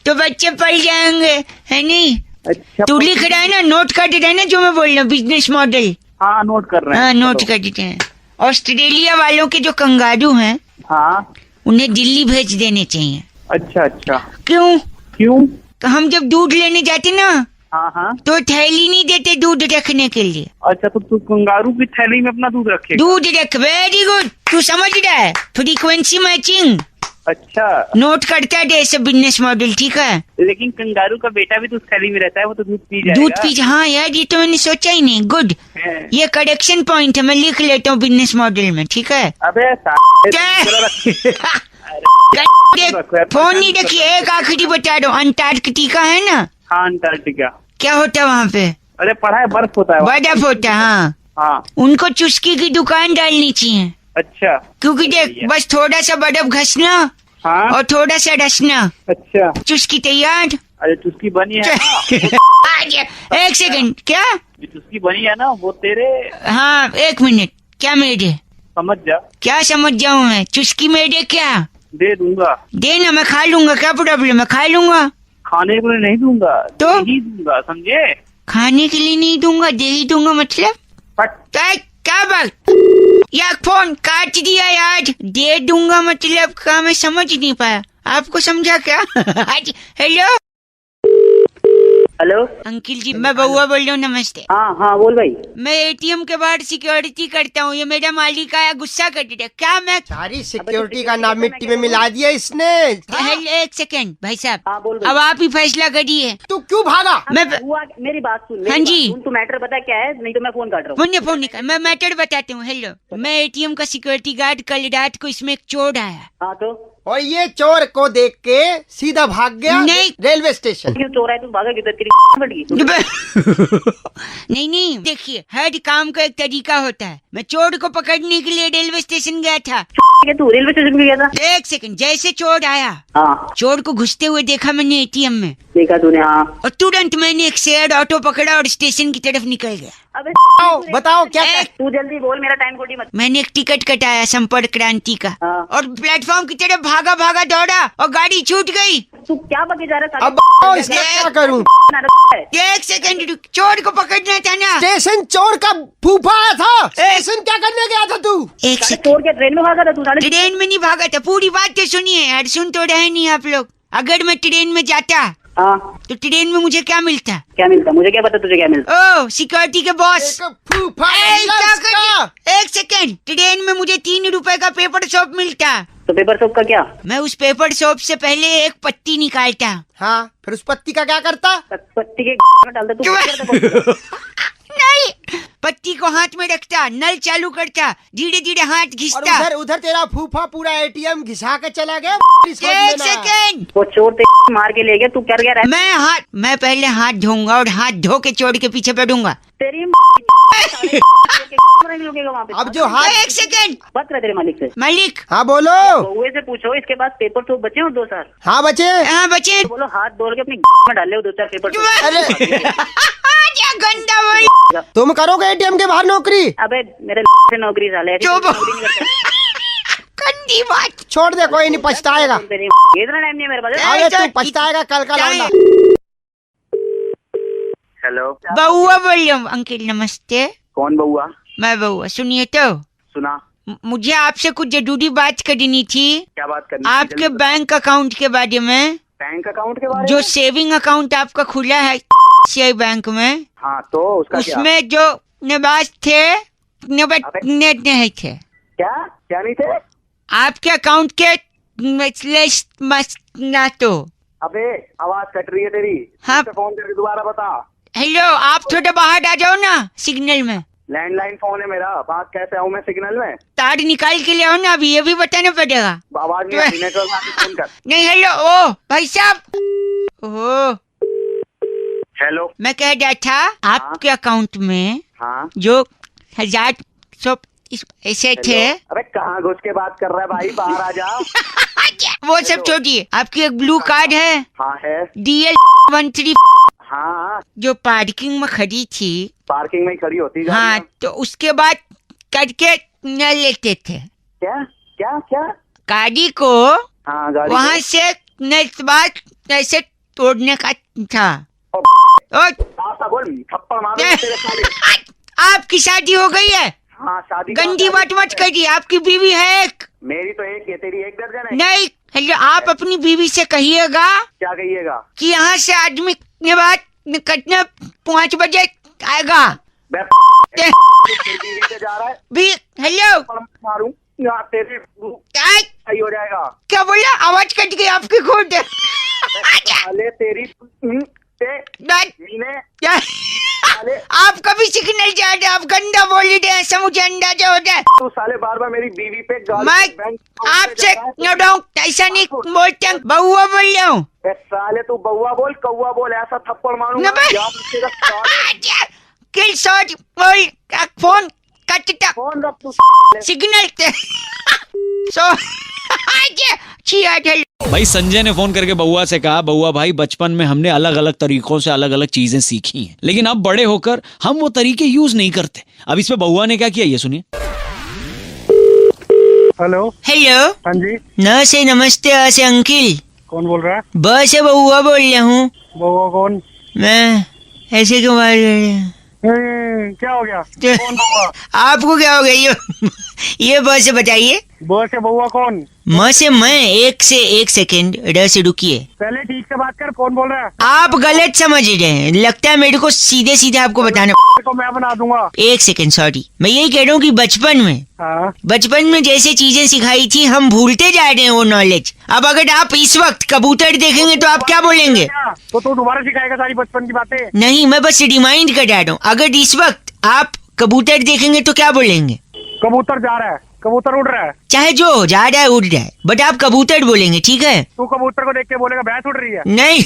Speaker 2: तो बच्चे पल जाएंगे है नहीं,
Speaker 3: अच्छा
Speaker 5: तू लिख रहा है ना, नोट कर दे रहा है ना जो मैं बोल रहा हूँ, बिजनेस मॉडल।
Speaker 3: हाँ नोट कर रहे हैं।
Speaker 5: हाँ नोट कर देते हैं। ऑस्ट्रेलिया वालों के जो कंगारू हैं,
Speaker 3: हाँ
Speaker 5: उन्हें दिल्ली भेज देने चाहिए।
Speaker 3: अच्छा अच्छा।
Speaker 5: क्यों?
Speaker 3: क्यों?
Speaker 5: तो हम जब दूध लेने जाते ना,
Speaker 3: हाँ हाँ,
Speaker 5: तो थैली नहीं देते दूध रखने के लिए।
Speaker 3: अच्छा तो तू कंगारू की थैली में अपना दूध रखे?
Speaker 5: दूध रख, वेरी गुड, तू समझ रहा है, फ्रीक्वेंसी मैचिंग।
Speaker 3: अच्छा,
Speaker 5: नोट करता है ऐसे बिजनेस मॉडल, ठीक है।
Speaker 3: लेकिन कंगारू का बेटा भी तो उस थैली में रहता है, वो तो दूध पी जाएगा।
Speaker 5: दूध पी, हाँ यार ये तो मैंने सोचा ही नहीं। गुड, ये करेक्शन पॉइंट है, मैं लिख लेता हूँ बिजनेस मॉडल में, ठीक है।
Speaker 3: अबे
Speaker 5: फोन नहीं रखिए, एक आखिरी बता दो, अंटार्कटिका है ना?
Speaker 3: हाँ अंटार्कटिका।
Speaker 5: क्या होता है वहाँ पे?
Speaker 3: अरे पढ़ा है, बर्फ होता है।
Speaker 5: बर्फ होता है, हाँ।
Speaker 3: हाँ
Speaker 5: उनको चुस्की की दुकान डालनी चाहिए।
Speaker 3: अच्छा,
Speaker 5: क्योंकि देख बस थोड़ा सा बर्फ घसना,
Speaker 3: हाँ,
Speaker 5: और थोड़ा सा रसना।
Speaker 3: अच्छा,
Speaker 5: चुस्की तैयार।
Speaker 3: अरे चुस्की बनी है
Speaker 5: एक सेकंड, क्या
Speaker 3: चुस्की बनी है ना वो तेरे?
Speaker 5: हाँ एक मिनट, क्या मेरे?
Speaker 3: समझ जा।
Speaker 5: क्या समझ जाऊँ मैं? चुस्की मेरे क्या?
Speaker 3: दे दूंगा।
Speaker 5: देना, मैं खा लूंगा, क्या प्रॉब्लम है, खा लूंगा।
Speaker 3: खाने के लिए नहीं दूंगा
Speaker 5: तो
Speaker 3: नहीं दूंगा, समझे?
Speaker 5: खाने के लिए नहीं दूंगा, दे ही दूंगा मतलब? क्या बात, यार फोन काट दिया यार। दे दूंगा मतलब क्या, मैं समझ नहीं पाया, आपको समझा क्या? हेलो
Speaker 14: हेलो
Speaker 5: अंकिल जी, मैं बउआ बोल रहा हूँ, नमस्ते।
Speaker 14: हाँ हाँ बोल भाई।
Speaker 5: मैं एटीएम के बाहर सिक्योरिटी करता हूँ, ये मेरा मालिक आया, गुस्सा कर दिया। क्या मैं
Speaker 15: सारी सिक्योरिटी का नाम मिट्टी में मिला दिया इसने।
Speaker 5: एक सेकंड भाई साहब,
Speaker 14: हाँ बोल
Speaker 5: अब आप ही फैसला करिए।
Speaker 15: तू क्यों भागा?
Speaker 5: मैं
Speaker 14: मेरी बात सुन।
Speaker 5: हाँ जी,
Speaker 14: तू मैटर बता क्या है, नहीं तो मैं फोन काट रहा हूँ।
Speaker 5: फोन निकाल, मैं मैटर बताती हूँ। हेलो, मैं एटीएम का सिक्योरिटी गार्ड, कल रात को इसमें एक चोर आया।
Speaker 14: हाँ तो
Speaker 15: और ये चोर को देख के सीधा भाग गया
Speaker 5: नहीं,
Speaker 15: रेलवे स्टेशन।
Speaker 14: क्यों चोर है तू, भागा किधर?
Speaker 5: नहीं, देखिए हर काम का एक तरीका होता है। मैं चोर को पकड़ने के लिए रेलवे स्टेशन गया था।
Speaker 14: तू रेलवे स्टेशन पे गया था?
Speaker 5: एक सेकंड, जैसे चोर आया,
Speaker 14: हाँ,
Speaker 5: चोर को घुसते हुए देखा मैंने एटीएम में।
Speaker 14: देखा तूने? हाँ,
Speaker 5: और तुरंत मैंने एक शेयर्ड ऑटो पकड़ा और स्टेशन की तरफ निकल गया।
Speaker 14: अबे
Speaker 15: बताओ क्या?
Speaker 14: तू जल्दी बोल, मेरा टाइम खोटी मत।
Speaker 5: मैंने एक टिकट कटाया संपर्क क्रांति का,
Speaker 14: हाँ।
Speaker 5: और प्लेटफॉर्म की तरफ भागा भागा दौड़ा और गाड़ी छूट गई।
Speaker 14: तू क्या बके जा रहा है?
Speaker 15: अब इसका क्या करूं?
Speaker 5: एक सेकंड रुक, चोर को पकड़ना था ना।
Speaker 15: स्टेशन चोर का फूफा था। स्टेशन क्या करने गया था तू?
Speaker 5: एक सेकंड,
Speaker 14: चोर के ट्रेन में भागा था तू?
Speaker 5: ट्रेन में नहीं भागा था, पूरी बात तो सुनिए यार, सुन तो रहे नहीं आप लोग। अगर मैं ट्रेन में जाता,
Speaker 14: हाँ,
Speaker 5: तो ट्रेन में मुझे क्या मिलता?
Speaker 14: क्या मिलता? मुझे क्या पता तुझे क्या मिलता?
Speaker 5: ओ सिक्योरिटी के बॉस,
Speaker 15: फूफा
Speaker 5: एक सेकंड, ट्रेन में मुझे 3 रुपए का पेपर सोप मिलता।
Speaker 14: तो पेपर सोप का क्या?
Speaker 5: मैं उस पेपर सोप से पहले एक पत्ती निकालता।
Speaker 15: हाँ, फिर उस पत्ती का क्या करता?
Speaker 14: पत्ती के में डालता तू?
Speaker 5: नहीं, पत्ती को हाथ में रखता, नल चालू करता, धीरे धीरे हाथ घिसता।
Speaker 15: उधर उधर तेरा फूफा पूरा एटीएम घिसा के चला गया।
Speaker 5: एक सेकंड,
Speaker 14: वो चोर ते मार के ले गया, तू कर गया?
Speaker 5: मैं पहले हाथ धोऊंगा और हाथ धो के चोर के पीछे बैठूंगा।
Speaker 14: तेरी वहाँ पे।
Speaker 15: अब जो हाथ,
Speaker 14: एक सेकंड, बात कर तेरे मालिक से।
Speaker 5: मालिक,
Speaker 15: हाँ बोलो।
Speaker 14: बउए से पूछो इसके पास पेपर सोप बचे हो 2 साल?
Speaker 15: हाँ बचे।
Speaker 5: हाँ बचे।
Speaker 14: तो बोलो हाथ धो के अपनी में डाल ले 2-4 पेपर सोप।
Speaker 15: अरे
Speaker 5: क्या गंदा बोल।
Speaker 15: तुम करोगे एटीएम के बाहर नौकरी?
Speaker 14: अबे मेरे से नौकरी साले,
Speaker 5: गंदी बात।
Speaker 15: छोड़ दे, कोई नहीं, पछताएगा।
Speaker 14: इतना टाइम नहीं है मेरे पास।
Speaker 15: अरे तू पछताएगा कल का लौंडा।
Speaker 3: हेलो,
Speaker 5: बउआ बोल रहा हूँ। अंकिल नमस्ते।
Speaker 3: कौन बउआ?
Speaker 5: मैं बउआ, सुनिए तो।
Speaker 3: सुना।
Speaker 5: मुझे आपसे कुछ जरूरी बात करनी थी।
Speaker 3: क्या बात करनी?
Speaker 5: आपके बैंक अकाउंट के बारे में।
Speaker 3: बैंक अकाउंट के बारे में?
Speaker 5: जो सेविंग अकाउंट आपका खुला है सीआई बैंक में,
Speaker 3: हाँ तो उसका
Speaker 5: उसमें जो निवास थे नहीं थे।
Speaker 3: क्या क्या नहीं थे?
Speaker 5: आपके अकाउंट के ना तो।
Speaker 3: अबे आवाज कट रही है तेरी।
Speaker 5: हाँ,
Speaker 3: फोन करके दोबारा बता।
Speaker 5: हेलो, आप थोड़ा बाहर आ जाओ ना, सिग्नल में।
Speaker 3: लैंडलाइन फोन है मेरा, बात कैसे आऊँ मैं सिग्नल में?
Speaker 5: तार निकाल के ले आओ ना, अभी ये भी बताना पड़ेगा।
Speaker 3: आवाज नहीं आ रही, नेटवर्क आके फोन कर।
Speaker 5: नहीं, हेलो, ओ भाई साहब। ओह
Speaker 3: हेलो,
Speaker 5: मैं कह रहा था आपके अकाउंट में
Speaker 3: हाँ
Speaker 5: जो 1000 ऐसे थे।
Speaker 3: अरे कहाँ घुस के बात कर रहा है भाई, बाहर आ जा।
Speaker 5: वो सब छोड़िए, आपकी एक ब्लू कार्ड है।
Speaker 3: हाँ है।
Speaker 5: DL 13।
Speaker 3: हाँ,
Speaker 5: जो पार्किंग में खड़ी थी।
Speaker 3: पार्किंग में खड़ी होती।
Speaker 5: हाँ, तो उसके बाद करके न लेते थे।
Speaker 3: क्या क्या क्या?
Speaker 5: गाड़ी को
Speaker 3: हाँ, गाड़ी
Speaker 5: वहाँ से नेक्स्ट बार ऐसे तोड़ने का था।
Speaker 14: बोल थप्पड़ मारो तेरे साले।
Speaker 5: आपकी शादी हो गई है?
Speaker 14: हाँ शादी।
Speaker 5: गंदी बात मत करिए, आपकी बीवी है एक?
Speaker 14: मेरी तो एक है, तेरी एक दर्जन है।
Speaker 5: नहीं, हेलो, आप अपनी बीवी से कहिएगा।
Speaker 14: क्या कहिएगा?
Speaker 5: कि यहाँ से आदमी ने बात निकटने 5 बजे आएगा।
Speaker 14: जा रहा है
Speaker 5: भी हेलो
Speaker 14: मारूं यहाँ तेरे सही हो जाएगा।
Speaker 5: क्या बोला? आवाज कट गई आपकी खुद।
Speaker 14: साले तेरी
Speaker 5: आप कभी सिग्नल जा रहे, आप गंदा बोल रहे, ऐसा मुझे अंदाजा होता है।
Speaker 14: तू साले बार बार मेरी बीवी पे
Speaker 5: मैं आपसे नो डाउट ऐसा नहीं बोलते, बउआ बोल रहा हूँ।
Speaker 14: साले तू बउआ बोल कौआ बोल, ऐसा थप्पड़ मारूंगा।
Speaker 5: किल शॉट बोल, फोन कटता,
Speaker 14: फोन रख तू
Speaker 5: सिग्नल
Speaker 4: भाई संजय ने फोन करके बउआ से कहा, बउआ भाई बचपन में हमने अलग अलग तरीकों से अलग अलग चीजें सीखी हैं, लेकिन अब बड़े होकर हम वो तरीके यूज नहीं करते। अब इसमें बउआ ने क्या किया ये सुनिए।
Speaker 3: Hello
Speaker 5: hello.
Speaker 3: हाँ जी।
Speaker 5: न से नमस्ते से अंकिल।
Speaker 3: कौन बोल रहा है?
Speaker 5: बस है बउआ बोल रहा हूँ।
Speaker 3: बउआ कौन?
Speaker 5: मैं ऐसे क्यों मार रहे?
Speaker 3: क्या हो गया? कौन बउआ?
Speaker 5: आपको क्या हो गया? ये बस से बताइए।
Speaker 3: बस है बउआ कौन?
Speaker 5: म से मैं, एक से एक सेकंड, र से रुकिए।
Speaker 3: पहले ठीक से बात कर, कौन बोल रहा है?
Speaker 5: आप गलत समझ रहे हैं, लगता है मेरे को सीधे सीधे आपको बताना।
Speaker 3: तो मैं बना दूंगा।
Speaker 5: एक सेकंड, सॉरी। मैं यही कह रहा हूँ कि बचपन में बचपन में जैसे चीजें सिखाई थी हम भूलते जा रहे हैं वो नॉलेज। अब अगर आप इस वक्त कबूतर देखेंगे तो आप क्या बोलेंगे?
Speaker 3: तो तू दोबारा सिखाएगा सारी बचपन की बातें?
Speaker 5: नहीं, मैं बस रिमाइंड कर रहा हूँ। अगर इस वक्त आप कबूतर देखेंगे तो क्या बोलेंगे?
Speaker 3: कबूतर जा रहा है, कबूतर उड़ रहा है।
Speaker 5: चाहे जो हो, जा रहा है उड़ रहा है, बट आप कबूतर बोलेंगे, ठीक है?
Speaker 3: तू कबूतर को देख के बोलेगा भैंस उड़ रही है?
Speaker 5: नहीं।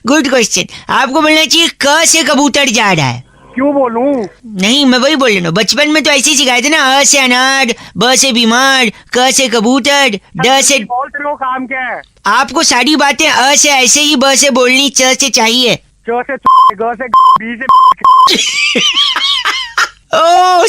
Speaker 5: Good question. आपको बोलना चाहिए क से कबूतर जा रहा है।
Speaker 3: क्यों बोलूं?
Speaker 5: नहीं, मैं वही बोल रहा हूँ, बचपन में तो ऐसे ही सिखाए थे ना, अ से अनार, ब से बीमार, क से कबूतर, ड से।
Speaker 3: बोल तेरे को काम क्या है?
Speaker 5: आपको सारी बातें अ से ऐसे ही, ब से बोलनी, च से चाहिए,
Speaker 3: च से ग से बी से।
Speaker 5: ओ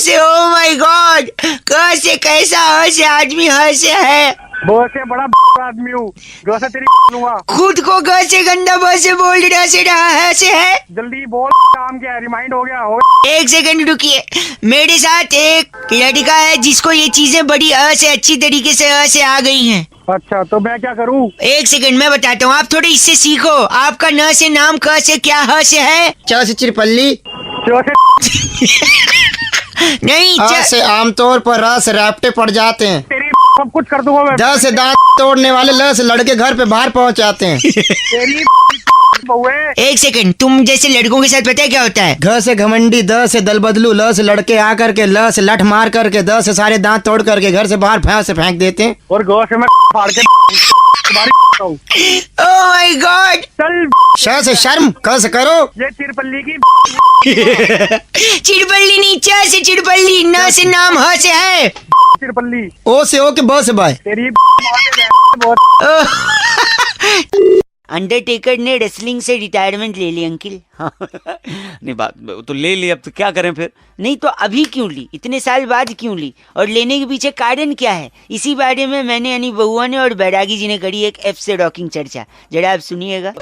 Speaker 5: माय गॉड, क से कैसा, अ से आदमी, ह से है,
Speaker 3: ब से बड़ा आदमी हूँ, ग से तेरी लूंगा।
Speaker 5: खुद को ग से गंदा, ब से बोल रहा से रहा, है से है।
Speaker 3: जल्दी बोल, काम क्या है? रिमाइंड हो गया हो?
Speaker 5: एक सेकंड रुकिए। मेरे साथ एक लड़का है जिसको ये चीजें बड़ी अ से अच्छी तरीके से अ से आ गई हैं।
Speaker 3: अच्छा, तो मैं क्या करूँ?
Speaker 5: एक सेकंड मैं बताता हूँ, आप थोड़े इससे सीखो। आपका न से नाम, क से क्या, ह से है?
Speaker 15: च से चिरपल्ली,
Speaker 3: च से
Speaker 5: नहीं,
Speaker 15: आ से आमतौर पर र से राफ्टे पड़ जाते हैं।
Speaker 3: तेरी सब कुछ कर दूंगा मैं।
Speaker 15: द से दांत तोड़ने वाले, ल से लड़के घर पे बाहर पहुंच जाते हैं।
Speaker 3: तेरी बहुए।
Speaker 5: एक सेकंड, तुम जैसे लड़कों के साथ पता है क्या होता है?
Speaker 15: घ से घमंडी, द से दल बदलू, ल से लड़के आकर के, ल से लठ मार करके, द से सारे दांत तोड़ करके घर से बाहर भैंस से फेंक देते हैं।
Speaker 3: और ग से मैं फाड़ के तुम्हारी
Speaker 5: ओह माय गॉड।
Speaker 3: चल।
Speaker 15: श से शर्म, क से करो।
Speaker 3: ये चिरपल्ली की
Speaker 5: चिड़पल्ली नहीं, च से चिड़पल्ली, न से नाम, ह से है।
Speaker 3: चिरपल्ली।
Speaker 15: ओ से ओके, ब से बाय।
Speaker 3: तेरी
Speaker 2: अंडरटेकर ने रेसलिंग से रिटायरमेंट ले ली अंकिल।
Speaker 4: नहीं बात तो ले ली, अब तो क्या करें फिर?
Speaker 2: नहीं तो अभी क्यों ली, इतने साल बाद क्यों ली, और लेने के पीछे कारण क्या है? इसी बारे में मैंने यानी बउआ ने और बैरागी जी ने करी एक एफ से रॉकिंग चर्चा, जरा आप सुनिएगा।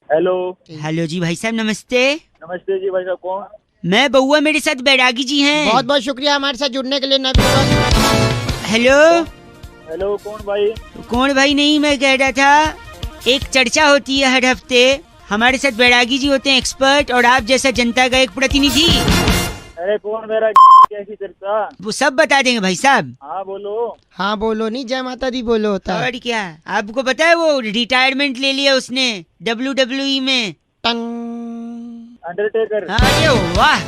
Speaker 1: हेलो।
Speaker 2: हेलो जी भाई साहब, नमस्ते।
Speaker 1: नमस्ते जी भाई साहब, कौन?
Speaker 2: मैं बउआ, मेरे साथ बैरागी जी हैं।
Speaker 5: बहुत बहुत शुक्रिया हमारे साथ जुड़ने के लिए।
Speaker 2: हेलो।
Speaker 1: हेलो, कौन भाई?
Speaker 2: कौन भाई नहीं, मैं कह रहा था एक चर्चा होती है हर हफ्ते, हमारे साथ बैरागी जी होते हैं एक्सपर्ट, और आप जैसा जनता का एक प्रतिनिधि।
Speaker 1: अरे कौन मेरा कैसी चर्चा?
Speaker 2: वो सब बता देंगे भाई साहब।
Speaker 1: हाँ बोलो।
Speaker 5: हाँ बोलो, नहीं जय माता दी बोलो होता है।
Speaker 2: और क्या, आपको पता है वो रिटायरमेंट ले लिया उसने WWE में।
Speaker 1: अंडरटेकर।
Speaker 2: अरे वाह,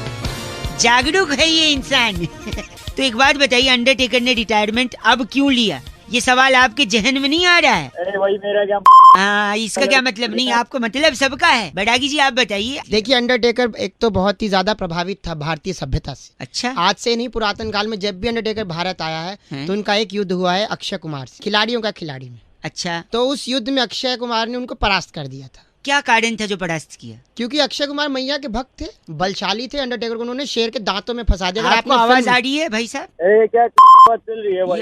Speaker 2: जागरूक है ये इंसान। तो एक बात बताइए, अंडरटेकर ने रिटायरमेंट अब क्यों लिया? ये सवाल आपके जहन में नहीं आ रहा है?
Speaker 1: अरे भाई मेरा क्या?
Speaker 2: हाँ, इसका क्या मतलब? नहीं, आपको मतलब सबका है। बैरागी जी आप बताइए।
Speaker 5: देखिए, अंडरटेकर एक तो बहुत ही ज्यादा प्रभावित था भारतीय सभ्यता से।
Speaker 2: अच्छा।
Speaker 5: आज से नहीं, पुरातन काल में जब भी अंडरटेकर भारत आया है तो उनका एक युद्ध हुआ है अक्षय कुमार से, खिलाड़ियों का खिलाड़ी में।
Speaker 2: अच्छा।
Speaker 5: तो उस युद्ध में अक्षय कुमार ने उनको परास्त कर दिया था।
Speaker 2: क्या कारण था जो परास्त किया?
Speaker 5: क्योंकि अक्षय कुमार मैया के भक्त थे, बलशाली थे। अंडरटेकर को उन्होंने शेर के दांतों में फंसा दिया।
Speaker 2: आपको आवाज आ रही है भाई साहब?
Speaker 1: अरे क्या बात चल रही है भाई?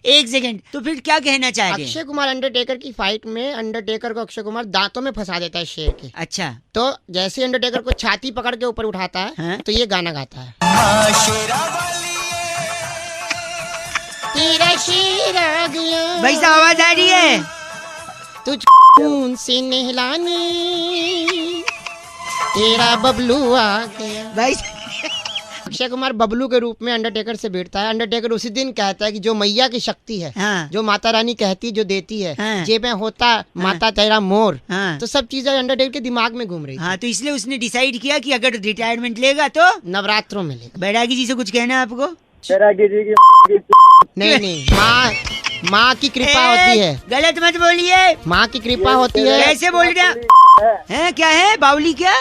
Speaker 2: एक सेकंड, तो फिर क्या कहना चाहेंगे?
Speaker 5: अक्षय कुमार अंडरटेकर की फाइट में अंडरटेकर को अक्षय कुमार दांतों में फंसा देता है शेर के।
Speaker 2: अच्छा,
Speaker 5: तो जैसे अंडरटेकर को छाती पकड़ के ऊपर उठाता है
Speaker 2: हाँ?
Speaker 5: तो ये गाना गाता है, तेरा शेर आ गया,
Speaker 2: भाई साहब आवाज आ रही है,
Speaker 5: तुझ खून से नहलाने तेरा बबलू आ गया।
Speaker 2: भाई
Speaker 5: अक्षय कुमार बबलू के रूप में अंडरटेकर से भिड़ता है। अंडरटेकर उसी दिन कहता है कि जो मैया की शक्ति है,
Speaker 2: हाँ।
Speaker 5: जो माता रानी कहती है, जो देती है,
Speaker 2: हाँ।
Speaker 5: जेब में होता माता तेरा मोर,
Speaker 2: हाँ।
Speaker 5: तो सब चीजें अंडरटेकर के दिमाग में घूम रही थी।
Speaker 2: हाँ, तो इसलिए उसने डिसाइड किया कि अगर रिटायरमेंट लेगा तो
Speaker 5: नवरात्रों में लेगा।
Speaker 2: बैरागी जी से कुछ कहना है आपको?
Speaker 14: बैरागी जी की
Speaker 5: नहीं, माँ की कृपा होती है।
Speaker 2: गलत मत बोलिए,
Speaker 5: माँ की कृपा होती है।
Speaker 2: कैसे बोल रहे हैं? क्या है बाउली क्या?